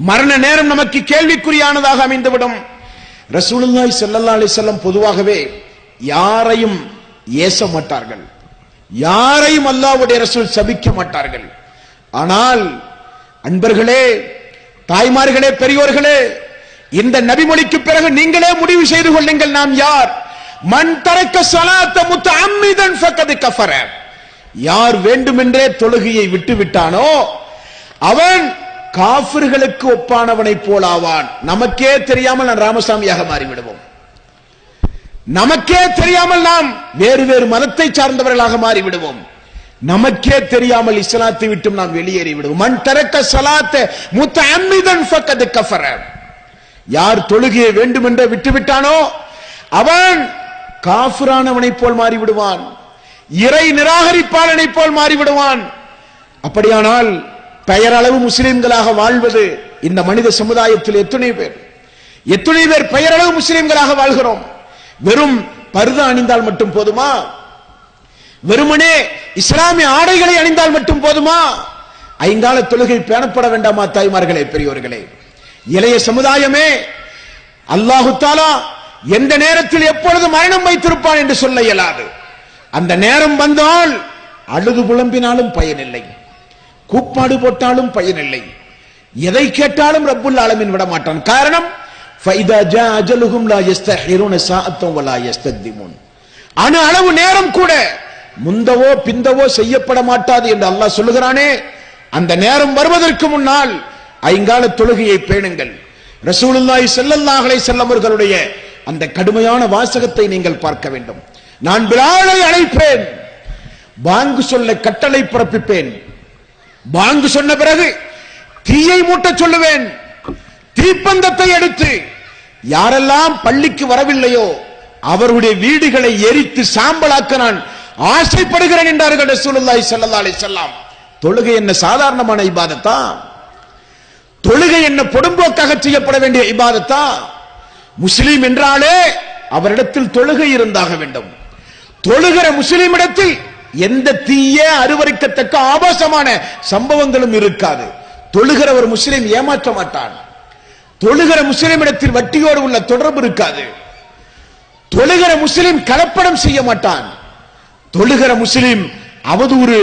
மரண நேரம் நமக்கு கேள்விக்குறியானதாக அமைந்துவிடும். ரசூலுல்லாஹி ஸல்லல்லாஹு அலைஹி வஸல்லம் பொதுவாகவே யாரையும் ஏச மாட்டார்கள், யாரையும் அல்லாஹ்வுடைய ரசூல் சபிக்க மாட்டார்கள். ஆனால் அன்பர்களே, தாய்மார்களே, பெரியோர்களே, இந்த நபிமொழிக்கு பிறகு நீங்களே முடிவு செய்து கொள்ளுங்கள், நாம் யார்? மன் தரக்க ஸலாத்த முத்தஅம்மிதன் ஃபக்கத் கஃபர. யார் வேண்டுமென்றே தொழுகையை விட்டு விட்டானோ அவன் காஃபிர்களுக்கு ஒப்பானவனை போலாவான். நமக்கே தெரியாமல் நாம் ராமசாமியாக மாறிவிடுவோம், நமக்கே தெரியாமல் நாம் வேறு வேறு மதத்தை சார்ந்தவர்களாக மாறிவிடுவோம், நமக்கே தெரியாமல் இஸ்லாத்தை விட்டு நாம் வெளியேறி விடுவோம். மன் தரக்க ஸலாத்த முத்தஅம்மிதன் ஃபக்கத் கஃபர. யார் தொழுகையை வேண்டுமென்றே விட்டுவிட்டானோ அவன் காஃபிரானவனை போல் மாறிவிடுவான், இறை நிராகரிப்பாளனை போல் மாறிவிடுவான். அப்படியானால் பெயரளவு முஸ்லிம்களாக வாழ்வது இந்த மனித சமுதாயத்தில் எத்தனை பேர் பெயரளவு முஸ்லிம்களாக வாழ்கிறோம்? வெறும் பர்தா அணிந்தால் மட்டும் போதுமா? வெறுமனே இஸ்லாமிய ஆடைகளை அணிந்தால் மட்டும் போதுமா? ஐங்கால தொழுகை பேணப்பட வேண்டாமா? தாய்மார்களே, பெரியோர்களே, இளைய சமுதாயமே, அல்லாஹு தஆலா எந்த நேரத்தில் எப்பொழுது மரணம் வைத்திருப்பான் என்று சொல்ல இயலாது. அந்த நேரம் வந்தால் அழுது புலம்பினாலும் பயனில்லை, கூப்பாடு போட்டாலும் பயனில்லை, எதை கேட்டாலும் ரப்புல் ஆலமீன் விட மாட்டான். காரணம், ஃபைதா ஜா அஜலுஹும் லா யஸ்தஹிருன ஸாஅத்தன் வலா யஸ்தக்திமுன். அணு அளவு நேரம் கூட முந்தவோ பிந்தவோ செய்யப்பட மாட்டாது என்று அல்லாஹ் சொல்லுகிறானே. அந்த நேரம் வருவதற்கு முன்னால் ஐங்கால தொழுகையை பேணுங்கள். ரசூலுல்லாஹி ஸல்லல்லாஹு அலைஹி வஸல்லம் அவர்களுடைய அந்த கடுமையான வாசகத்தை நீங்கள் பார்க்க வேண்டும். நான் பிலாலை அழைப்பேன், பாங்கு சொல்ல கட்டளை பிறப்பிப்பேன், பாங்கு சொன்ன பிறகு தீயை மூட்ட சொல்லுவேன், தீப்பந்தத்தை எடுத்து யாரெல்லாம் பள்ளிக்கு வரவில்லையோ அவருடைய வீடுகளை எரித்து சாம்பலாக்க நான் ஆசைப்படுகிறேன் என்றார்கள் ரசூலுல்லாஹி ஸல்லல்லாஹு அலைஹி வஸல்லம். தொழுகை என்ன சாதாரணமான இபாதத்தா? தொழுகை என்ன பொடும்போக்காக செய்யப்பட வேண்டிய இபாதத்தா? முஸ்லிம் என்றாலே அவரிடத்தில் தொழுகை இருந்தாக வேண்டும். தொழுகிற முஸ்லிமிடத்தில் எந்த தீய அருவருக்கத்தக்க ஆபாசமான சம்பவங்களும் இருக்காது. தொழுகிற ஒரு முஸ்லிம் ஏமாற்ற மாட்டான். தொழுகிற முஸ்லிமிடத்தில் வட்டியோடு உள்ள தொடர்பு இருக்காது. தொழுகிற முஸ்லிம் கலப்படம் செய்ய மாட்டான். தொழுகிற முஸ்லிம் அவதூறு,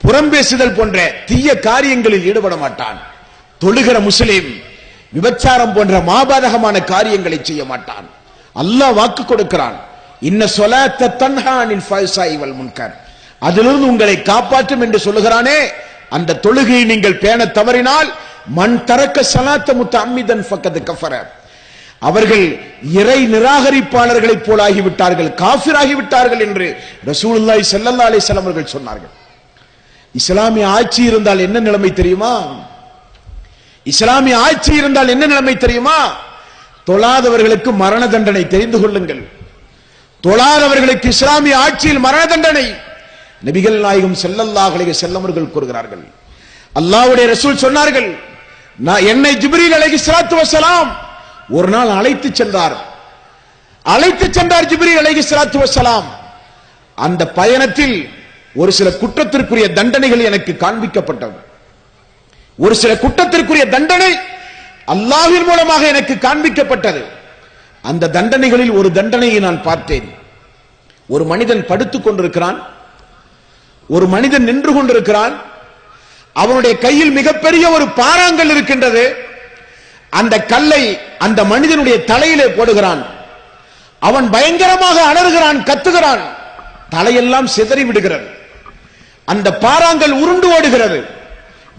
புறம்பேசுதல் போன்ற தீய காரியங்களில் ஈடுபட மாட்டான். தொழுகிற முஸ்லிம் விபச்சாரம் போன்ற மாபாதகமான காரியங்களை செய்ய மாட்டான். அல்லாஹ் வாக்கு கொடுக்கிறான், இன்ன ஸலாத்த தன்ஹா அனில் ஃபஹ்ஷாஇ வல் முன்கர், அதிலிருந்து உங்களை காப்பாற்றும் என்று சொல்லுகிறானே. அந்த தொழுகையை நீங்கள் பேண தவறினால் மன் தரக்க ஸலாத்த முத்தஅம்மிதன் ஃபக்கத் கஃபர, அவர்கள் இறை நிராகரிப்பாளர்களைப் போல ஆகிவிட்டார்கள், காஃபிராகி விட்டார்கள் என்று ரசூலுல்லாஹி ஸல்லல்லாஹு அலைஹி வஸல்லம் அவர்கள் சொன்னார்கள். இஸ்லாமிய ஆட்சி இருந்தால் என்ன நிலைமை தெரியுமா? இஸ்லாமிய ஆட்சி இருந்தால் என்ன நிலைமை தெரியுமா? தொழாதவர்களுக்கு மரண தண்டனை. தெரிந்து கொள்ளுங்கள், தொழாதவர்களுக்கு இஸ்லாமிய ஆட்சியில் மரண தண்டனை. நபிகள் நாயகம் ஸல்லல்லாஹு அலைஹி வஸல்லம் அவர்கள் கூறுகிறார்கள், அல்லாஹ்வுடைய ரசூல் சொன்னார்கள், என்னை ஜிப்ரீல் அலைஹிஸ்ஸலாத்து வஸ்ஸலாம் ஒரு நாள் அழைத்து சென்றார் ஜிப்ரீல் அலைஹிஸ்ஸலாத்து வஸ்ஸலாம். அந்த பயணத்தில் ஒரு சில குற்றத்திற்குரிய தண்டனைகள் எனக்கு காண்பிக்கப்பட்டது. ஒரு சில குற்றத்திற்குரிய தண்டனை அல்லாஹ்வின் மூலமாக எனக்கு காண்பிக்கப்பட்டது. அந்த தண்டனைகளில் ஒரு தண்டனையை நான் பார்த்தேன். ஒரு மனிதன் படுத்துக் கொண்டிருக்கிறான், ஒரு மனிதன் நின்று கொண்டிருக்கிறான். அவனுடைய கையில் மிகப்பெரிய ஒரு பாறாங்கல் இருக்கின்றது. அந்த கல்லை அந்த மனிதனுடைய தலையிலே போடுகிறான். அவன் பயங்கரமாக அலறுகிறான், கத்துகிறான். தலையெல்லாம் சிதறி விடுகிறது. அந்த பாறாங்கல் உருண்டு ஓடுகிறது.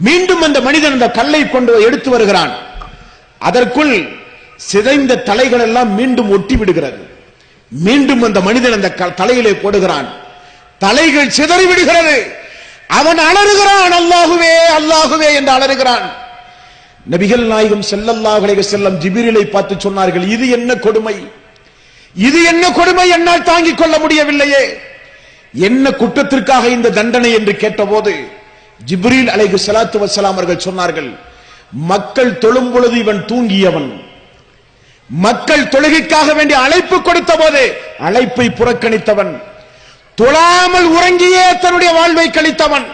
மீண்டும் அந்த மனிதன் அந்த கல்லை கொண்டு எடுத்து வருகிறான். அதற்குள் சிதைந்த தலைகள் எல்லாம் மீண்டும் ஒட்டி விடுகிறது. மீண்டும் அந்த மனிதன் அந்த தலையிலே போடுகிறான். தலைகள் சிதறி விடுகிறது. அவன் அலறுகிறான், அல்லாஹுவே அல்லாஹுவே என்று அலறுகிறான். நபிகள் நாயகம் ஸல்லல்லாஹு அலைஹி வஸல்லம் ஜிப்ரீலை பார்த்து சொன்னார்கள், இது என்ன கொடுமை, இது என்ன கொடுமை, என்னால் தாங்கிக் கொள்ள முடியவில்லையே. என்ன குற்றத்திற்காக இந்த தண்டனை என்று கேட்டபோது ஜிப்ரீல் அலைஹிஸ்ஸலாத்து வஸ்ஸலாம் அவர்கள் சொன்னார்கள், மக்கள் தொழும் பொழுது இவன் தூங்கியவன், மக்கள் தொழுகைக்காக வேண்டிய அழைப்பு கொடுத்த போது அழைப்பை புறக்கணித்தவன், தொழாமல் உறங்கியே தன்னுடைய வாழ்வை கழித்தவன்,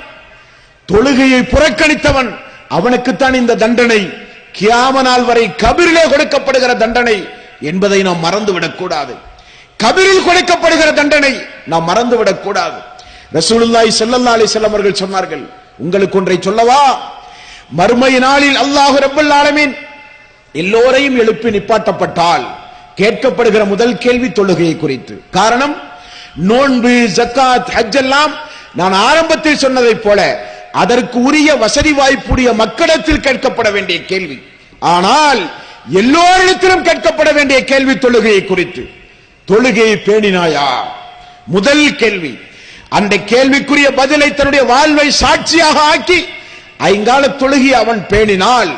தொழுகையை புறக்கணித்தவன், அவனுக்குத்தான் இந்த தண்டனை, கியாம நாள் வரை கபிரிலே கொடுக்கப்படுகிற தண்டனை என்பதை நாம் மறந்துவிடக் கூடாது. கபிரில் கொடுக்கப்படுகிற தண்டனை நாம் மறந்துவிடக் கூடாது. ரசூலுல்லாஹி ஸல்லல்லாஹு அலைஹி வஸல்லம் அவர்கள் சொன்னார்கள், உங்களுக்கு ஒன்றை சொல்லவா? மறுமை நாளில் அல்லாஹ் ரப்பல் ஆலமீன் எல்லோரையும் எழுப்பி நிப்பாட்டப்பட்டால் கேட்கப்படுகிற முதல் கேள்வி தொழுகையை குறித்து. காரணம், நோன்பு, ஜக்காத், ஹஜ் எல்லாம் நான் ஆரம்பத்தில் சொன்னதைப் போல அதற்கு உரிய வசதி வாய்ப்புடைய மக்களிடத்தில் கேட்கப்பட வேண்டிய கேள்வி. ஆனால் எல்லோரிடத்திலும் கேட்கப்பட வேண்டிய கேள்வி தொழுகையை குறித்து. தொழுகையை பேணினாயா? முதல் கேள்வி. அந்த கேள்விக்குரிய பதிலை தன்னுடைய வாழ்வை சாட்சியாக ஆக்கி ஐங்கால தொழுகை அவன் பேணினால்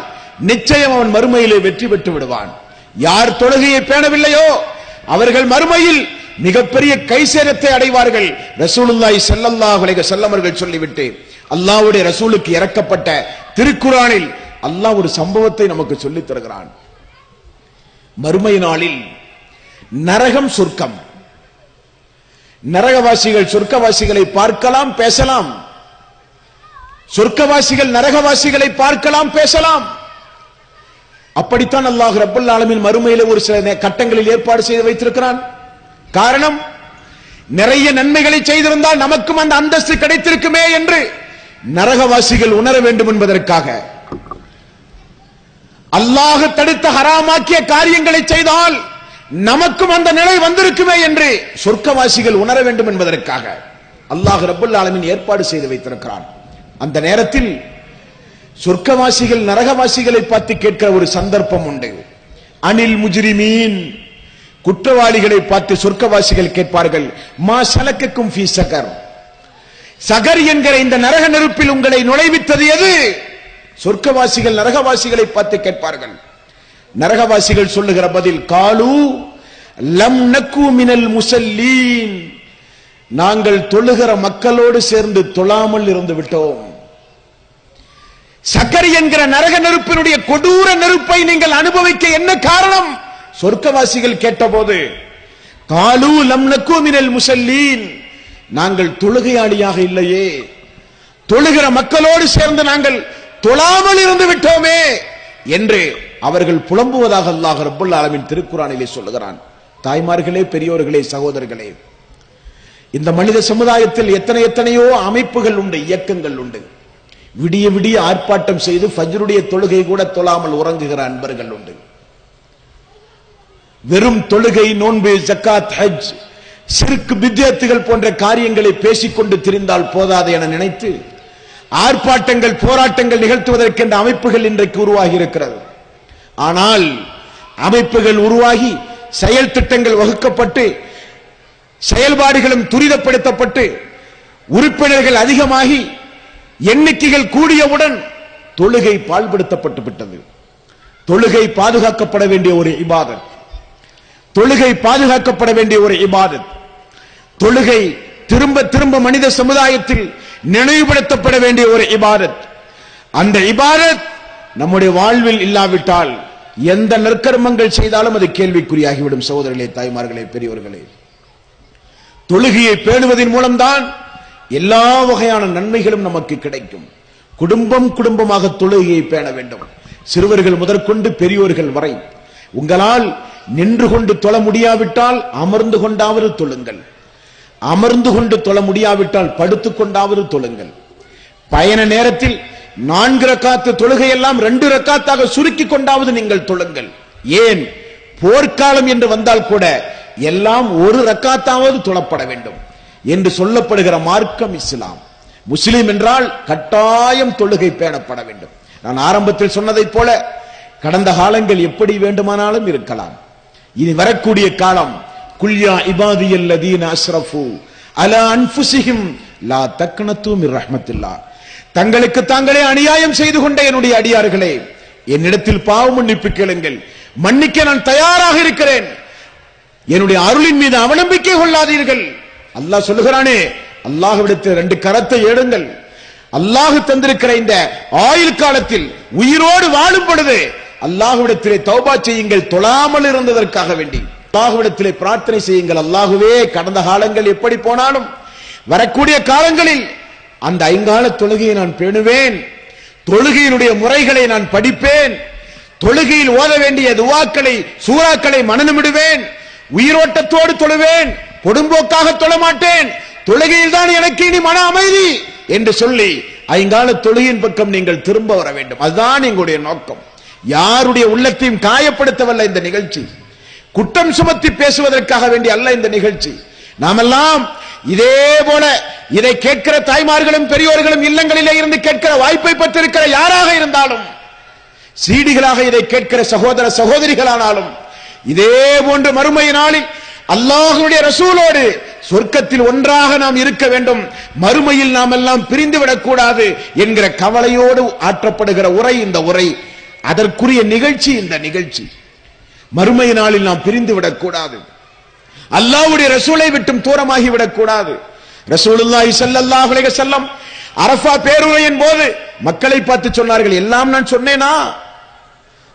நிச்சயம் அவன் மறுமையிலே வெற்றி பெற்று விடுவான். யார் தொழுகையை பேணவில்லையோ அவர்கள் மறுமையில் மிகப்பெரிய கைசேரத்தை அடைவார்கள். ரசூலுல்லாஹி ஸல்லல்லாஹு அலைஹி வஸல்லம் அவர்கள் சொல்லிவிட்டு அல்லாஹ்வுடைய ரசூலுக்கு இறக்கப்பட்ட திருக்குர்ஆனில் அல்லாஹ் ஒரு சம்பவத்தை நமக்கு சொல்லித் தருகிறான். மறுமை நாளில் நரகம் சொர்க்கம், நரகவாசிகள் சொர்க்கவாசிகளை பார்க்கலாம், பேசலாம். சொர்க்கவாசிகள் நரகவாசிகளை பார்க்கலாம், பேசலாம். அப்படித்தான் அல்லாஹ் ரப்பல் ஆலமீன் மறுமையிலே ஒரு சில கட்டங்களில் ஏற்பாடு செய்து வைத்திருக்கிறான். காரணம், நிறைய நன்மைகளை செய்திருந்தால் நமக்கும் அந்த அந்தஸ்து கிடைத்திருக்குமே என்று நரகவாசிகள் உணர வேண்டும் என்பதற்காக. அல்லாஹ் தடுத்த ஹராமாக்கிய காரியங்களை செய்தால் நமக்கும் அந்த நிலை வந்திருக்குமே என்று சொர்க்கவாசிகள் உணர வேண்டும் என்பதற்காக அல்லாஹ் ரப்பல் ஆலமீன் ஏற்பாடு செய்து வைத்திருக்கிறான். அந்த நேரத்தில் சொர்க்கவாசிகள் நரகவாசிகளை பார்த்து கேட்கிற ஒரு சந்தர்ப்பம் உண்டு. அனில் முஜ்ரிமீன், குற்றவாளிகளை பார்த்து சொர்க்கவாசிகள் கேட்பார்கள், மா ஸலக்கக்கும் ஃபீ ஸகர், சகர் என்கிற இந்த நரக நெருப்பில் உங்களை நுழைவித்தது எது? சொர்க்கவாசிகள் நரகவாசிகளை பார்த்து கேட்பார்கள். நரகவாசிகள் சொல்லுகிற பதில், காலு லம் நக்கு மினல் முஸல்லீன், நாங்கள் தொழுகிற மக்களோடு சேர்ந்து தொழாமல் இருந்து விட்டோம். சக்கரை என்கிற நரக நெருப்பினுடைய கொடூர நெருப்பை நீங்கள் அனுபவிக்க என்ன காரணம்? சொர்க்கவாசிகள் கேட்டபோது காலூ லம் நகு மினல் முஸல்லீன், நாங்கள் தொழுகையாளியாக இல்லையே, தொழுகிற மக்களோடு சேர்ந்து நாங்கள் தொழாமல் இருந்து விட்டோமே என்று அவர்கள் புலம்புவதாக அல்லாஹ் ரப்பல் ஆலமீன் திருக்குர்ஆனிலே சொல்லுகிறான். தாய்மார்களே, பெரியோர்களே, சகோதரர்களே, இந்த மனித சமுதாயத்தில் எத்தனையோ அமைப்புகள் உண்டு, இயக்கங்கள் உண்டு. விடிய விடிய ஆர்ப்பாட்டம் செய்து ஃபஜ்ருடைய தொழுகை கூட தொழாமல் உறங்குகிற அன்பர்கள் உண்டு. வெறும் தொழுகை, நோன்பு, ஜக்காத், ஹஜ், ஷிர்க், பித்அத்துகள் போன்ற காரியங்களை பேசிக்கொண்டு திரிந்தால் போதாது என நினைத்து ஆர்ப்பாட்டங்கள், போராட்டங்கள் நிகழ்த்துவதற்கென்ற அமைப்புகள் இன்றைக்கு உருவாகி இருக்கிறது. ஆனால் அமைப்புகள் உருவாகி செயல் திட்டங்கள் வகுக்கப்பட்டு செயல்பாடுகளும் துரிதப்படுத்தப்பட்டு உறுப்பினர்கள் அதிகமாகி எண்ணிக்கைகள் கூடியவுடன் தொழுகை பாழ்படுத்தப்பட்டு விட்டது. தொழுகை பாதுகாக்கப்பட வேண்டிய ஒரு இபாதத், தொழுகை பாதுகாக்கப்பட வேண்டிய ஒரு இபாதத். தொழுகை திரும்ப திரும்ப மனித சமுதாயத்தில் நினைவுபடுத்தப்பட வேண்டிய ஒரு இபாதத். அந்த இபாதத் நம்முடைய வாழ்வில் இல்லாவிட்டால் எந்த நற்கர்மங்கள் செய்தாலும் அது கேள்விக்குறியாகிவிடும். சகோதரர்களே, தாய்மார்களே, பெரியோர்களே, தொழுகையை பேணுவதன் மூலம்தான் எல்லா வகையான நன்மைகளும் நமக்கு கிடைக்கும். குடும்பம் குடும்பமாக தொழுகையை பேண வேண்டும். சிறுவர்கள் முதற்கொண்டு பெரியோர்கள் வரை உங்களால் நின்று கொண்டு தொழ முடியாவிட்டால் அமர்ந்து கொண்டாவது தொழுங்கள், அமர்ந்து கொண்டு தொழ முடியாவிட்டால் படுத்துக் கொண்டாவது தொழுங்கள். பயண நேரத்தில் 4 ரக்காத்து தொழுகையெல்லாம் 2 ரக்காத்தாக சுருக்கி கொண்டாவது நீங்கள் தொழுங்கள். ஏன், போர்க்காலம் என்று வந்தால் கூட எல்லாம் 1 ரக்காத்தாவது தொழப்பட வேண்டும் என்று சொல்லப்படுகிற மார்க்கம் இஸ்லாம். முஸ்லிம் என்றால் கட்டாயம் தொழுகை பேணப்பட வேண்டும். நான் ஆரம்பத்தில் சொன்னதைப் போல கடந்த காலங்கள் எப்படி வேண்டுமானாலும் இருக்கலாம். இனி வரக்கூடிய காலம் குல் யா இபாதியல்லதீன அஸ்ரஃபு அலா அன்ஃபுஸிஹிம் லா தக்னது மிர் ரஹ்மத்தில்லாஹ், தங்களுக்கு தாங்களே அநியாயம் செய்து கொண்ட என்னுடைய அடியார்களே, என்னிடத்தில் பாவ மன்னிப்பு கேளுங்கள், மன்னிக்க நான் தயாராக இருக்கிறேன், என்னுடைய அருளின் மீது அவநம்பிக்கை கொள்ளாதீர்கள். அல்லாஹ் சொல்லுகிறானே, அல்லாஹ்விடத்தில் 2 கரத்தை ஏடுங்கள். அல்லாஹ் தந்திருக்கிற இந்த ஆயுள் காலத்தில் உயிரோடு வாழும் பொழுது அல்லாஹ்விடத்திலே தௌபா செய்யுங்கள், தொழாமல் இருந்ததற்காக வேண்டி அல்லாஹ்விடத்திலே பிரார்த்தனை செய்யுங்கள். அல்லாஹ்வே, கடந்த காலங்கள் எப்படி போனாலும் வரக்கூடிய காலங்களில் அந்த 5 கால தொழுகையை நான் பேணுவேன், தொழுகையினுடைய முறைகளை நான் படிப்பேன், தொழுகையில் ஓத வேண்டிய துஆக்களை, சூறாக்களை மனனமிடுவேன், உயிரோட்டத்தோடு தொழுவேன், பொடும்போக்காக தொழ மாட்டேன், தொழுகையில் தான் எனக்கு இனி மன அமைதி என்று சொல்லி 5 கால தொழுகையின் பக்கம் நீங்கள் திரும்ப வர வேண்டும். அதுதான் எங்களுடைய நோக்கம். யாருடைய உள்ளத்தையும் காயப்படுத்தவல்ல இந்த நிகழ்ச்சி, குற்றம் சுமத்தி பேசுவதற்காக வேண்டிய அல்ல இந்த நிகழ்ச்சி. நாமெல்லாம் இதே போல இதை கேட்கிற தாய்மார்களும் பெரியோர்களும் இல்லங்களிலே இருந்து கேட்கிற வாய்ப்பை பெற்றிருக்கிற யாராக இருந்தாலும், சீடிகளாக இதை கேட்கிற சகோதர சகோதரிகளானாலும், இதே போன்ற மறுமை நாளில் அல்லாஹ்வுடைய ரசூலோடு சொர்க்கத்தில் ஒன்றாக நாம் இருக்க வேண்டும், மறுமையில் நாம் எல்லாம் பிரிந்துவிடக் கூடாது என்கிற கவலையோடு ஆற்றப்படுகிற உரை இந்த உரை. அதற்குரிய நிகழ்ச்சி இந்த நிகழ்ச்சி. மறுமை நாளில் நாம் பிரிந்து விடக்கூடாது, அல்லாஹ்வுடைய ரசூலை விட்டும் தூரமாகி விடக்கூடாது. ரசூலுல்லாஹி ஸல்லல்லாஹு அலைஹி வஸல்லம் அரஃபா பேருரையின் போது மக்களை பார்த்து சொன்னார்கள், எல்லாம் நான் சொன்னேனா?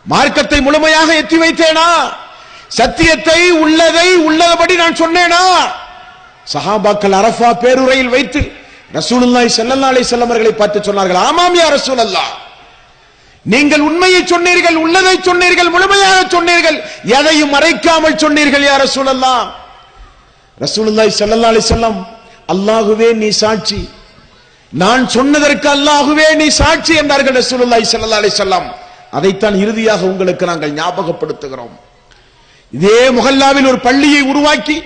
மார்க்கத்தை முழுமையாக எத்தி வைத்தேனா? சத்தியத்தை உள்ளதை உள்ளபடி நான் சொன்னேனா? சஹாபாக்கள் அரஃபா பேருரையில் வைத்து ரசூலுல்லாஹி ஸல்லல்லாஹு அலைஹி வஸல்லம் அவர்களை பார்த்து சொன்னார்கள், ஆமாம் யா ரசூலல்லாஹ், நீங்கள் உண்மையை சொன்னீர்கள், உள்ளதை சொன்னீர்கள், முழுமையாக சொன்னீர்கள், எதையும் மறைக்காமல் சொன்னீர்கள் யா ரசூலல்லாஹ். ரசூலுல்லாஹி ஸல்லல்லாஹு அலைஹி வஸல்லம், அல்லாஹ்வே நீ சாட்சி, நான் சொன்னதற்கு அல்லாஹ்வே நீ சாட்சி என்றார்கள் ரசூலுல்லாஹி ஸல்லல்லாஹு அலைஹி வஸல்லம். அதைத்தான் இறுதியாக உங்களுக்கு நாங்கள் ஞாபகப்படுத்துகிறோம். இதே முஹல்லாவில் ஒரு பள்ளியை உருவாக்கி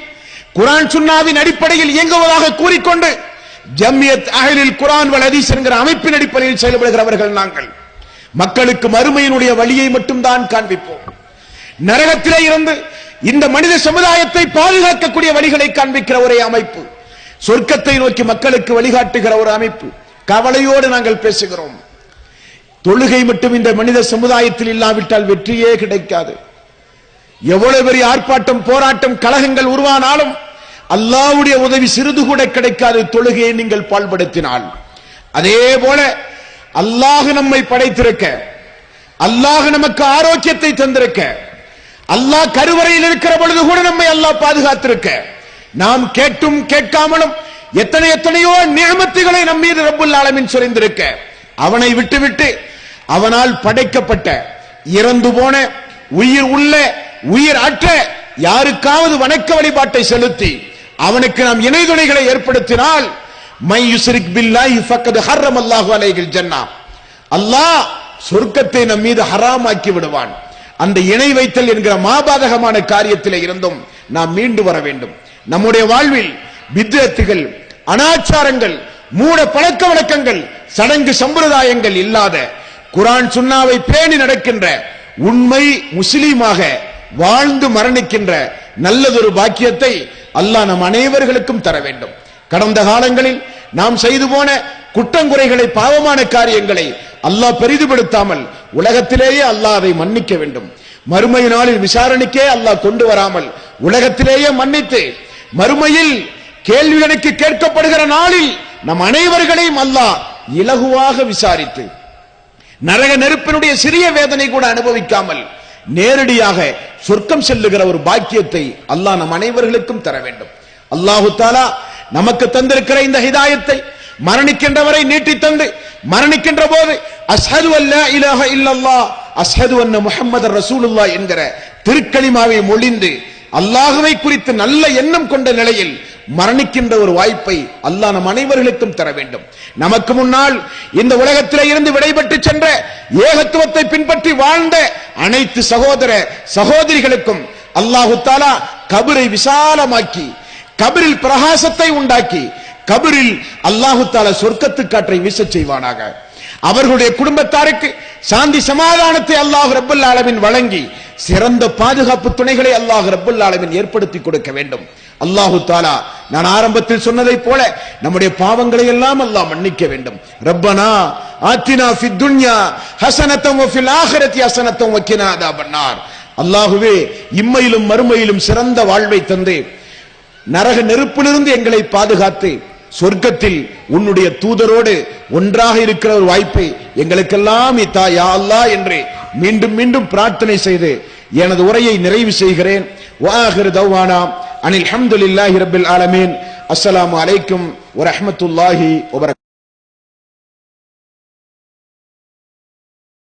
குர்ஆன் சுன்னாவின் அடிப்படையில் இயங்குவதாக கூறிக்கொண்டு ஜம்மியத் அஹ்லில் குர்ஆன் வல் ஹதீஸ் என்கிற அமைப்பின் அடிப்படையில் செயல்படுகிறவர்கள் நாங்கள். மக்களுக்கு மறுமையினுடைய வழியை மட்டும்தான் காண்பிப்போம். நரகத்திலே இருந்து இந்த மனித சமுதாயத்தை பாதுகாக்கக்கூடிய வழிகளை காண்பிக்கிற ஒரே அமைப்பு, சொர்க்கத்தை நோக்கி மக்களுக்கு வழிகாட்டுகிற ஒரு அமைப்பு. கவலையோடு நாங்கள் பேசுகிறோம். தொழுகை மட்டும் இந்த மனித சமுதாயத்தில் இல்லாவிட்டால் வெற்றியே கிடைக்காது. எவ்வளவு பெரிய ஆர்ப்பாட்டம், போராட்டம், கலகங்கள் உருவானாலும் அல்லாஹ்வுடைய உதவி சிறிது கூட கிடைக்காது தொழுகையை நீங்கள் பாழ்படுத்தினால். அதே போல அல்லாஹ் நம்மை படைத்திருக்க, அல்லாஹ் நமக்கு ஆரோக்கியத்தை தந்திருக்க, அல்லாஹ் கருவறையில் இருக்கிற பொழுது கூட நம்மை அல்லாஹ் பாதுகாத்திருக்க, நாம் கேட்டும் கேட்காமலும் எத்தனையோ நியமத்துகளை நம் மீது ரப்புல் ஆலமீன் சொரிந்திருக்க, அவனை விட்டுவிட்டு அவனால் படைக்கப்பட்ட இறந்து போன உயிர் உள்ள உயிர் அற்ற யாருக்காவது வணக்க வழிபாட்டை செலுத்தி அவனுக்கு நாம் இணை துணைகளை ஏற்படுத்தினால் மை யுஸ்ரிக் பில்லாஹி ஃபக்கத் ஹர்ரமல்லாஹு அலைஹில் ஜன்னah, அல்லாஹ் சொர்க்கத்தை நம் மீது ஹராமாக்கி விடுவான். அந்த இணை வைத்தல் என்கிற மாபாதகமான காரியத்திலே இருந்தும் நாம் மீண்டு வர வேண்டும். நம்முடைய வாழ்வில் பித்அத்துகள், அனாச்சாரங்கள், மூட பழக்க வழக்கங்கள், சடங்கு சம்பிரதாயங்கள் இல்லாத குர்ஆன் சுன்னாவை பேணி நடக்கின்ற உண்மை முஸ்லீமாக வாழ்ந்து மரணிக்கின்ற நல்லதொரு பாக்கியத்தை அல்லாஹ் நம் அனைவர்களுக்கும் தர வேண்டும். கடந்த காலங்களில் நாம் செய்து போன குற்றங்குறைகளை, பாவமான காரியங்களை அல்லாஹ் பெரிதுபடுத்தாமல் உலகத்திலேயே அல்லாஹ் அதை மன்னிக்க வேண்டும். மறுமை நாளில் விசாரணைக்கே அல்லாஹ் கொண்டு வராமல் உலகத்திலேயே மன்னித்து மறுமையில் கேள்வி கணக்கு கேட்கப்படுகிற நாளில் நம் அனைவர்களையும் அல்லாஹ் இலகுவாக விசாரித்து நரக நெருப்பினுடைய சிறிய வேதனை கூட அனுபவிக்காமல் நேரடியாக சொர்க்கம் செல்லுகிற ஒரு பாக்கியத்தை அல்லாஹ் நம் அனைவர்களுக்கும் தர வேண்டும். அல்லாஹு தஆலா நமக்கு தந்திருக்கிற இந்த ஹிதாயத்தை மரணிக்கின்றவரை நீட்டி தந்து மரணிக்கின்ற போது அஷ்ஹது அல்லா இலாஹ இல்லல்லாஹ் அஷ்ஹது அன்ன முஹம்மதர் ரசூலுல்லாஹ் என்கிற திருக்கலிமாவை மொழிந்து அல்லாஹ்வை குறித்து நல்ல எண்ணம் கொண்ட நிலையில் மரணிக்கின்ற ஒரு வாய்ப்பை அல்லாஹ் நம் அனைவர்களுக்கும் தர வேண்டும். நமக்கு முன்னால் இந்த உலகத்திலே இருந்து விடைபெற்று சென்ற ஏகத்துவத்தை பின்பற்றி வாழ்ந்த அனைத்து சகோதர சகோதரிகளுக்கும் அல்லாஹு தஆலா கபரை விசாலமாக்கி, கபரில் பிரகாசத்தை உண்டாக்கி, கபரில் அல்லாஹு தஆலா சொர்க்கத்து காற்றை வீசச் செய்வானாக. அவர்களுடைய குடும்பத்தாருக்கு சாந்தி சமாதானத்தை அல்லாஹ் ரப்பல் ஆலமீன் வழங்கி சிறந்த பாதுகாப்பு துணைகளை அல்லாஹ் ரப்பல் ஆலமீன் ஏற்படுத்தி கொடுக்க வேண்டும். அல்லாஹு தஆலா நான் ஆரம்பத்தில் சொன்னதை போல நம்முடைய பாவங்களை எல்லாம் அல்லாஹ் மன்னிக்க வேண்டும். ரப்பனா ஆத்தினா ஃபித் துன்யா ஹஸனத்தன் வ ஃபில் ஆখিরাতি ஹஸனத்தன் வ கினா அதாபன்னார். அல்லாஹ்வே இம்மையிலும் மறுமையிலும் சிறந்த வாழ்வை தந்து நரக நெருப்பிலிருந்து எங்களை பாதுகாத்து சொர்க்கத்தில் உன்னுடைய தூதரோடு ஒன்றாக இருக்கிற ஒரு வாய்ப்பை எங்களுக்கெல்லாம் தா யா அல்லாஹ் என்று மீண்டும் மீண்டும் பிரார்த்தனை செய்து எனது உரையை நிறைவு செய்கிறேன். வாஹிரு தவ்வானா அனில் ஹம்துலில்லாஹி ரப்பில் ஆலமீன். அஸ்ஸலாமு அலைக்கும் வ ரஹ்மத்துல்லாஹி வ பரகாத்துஹு.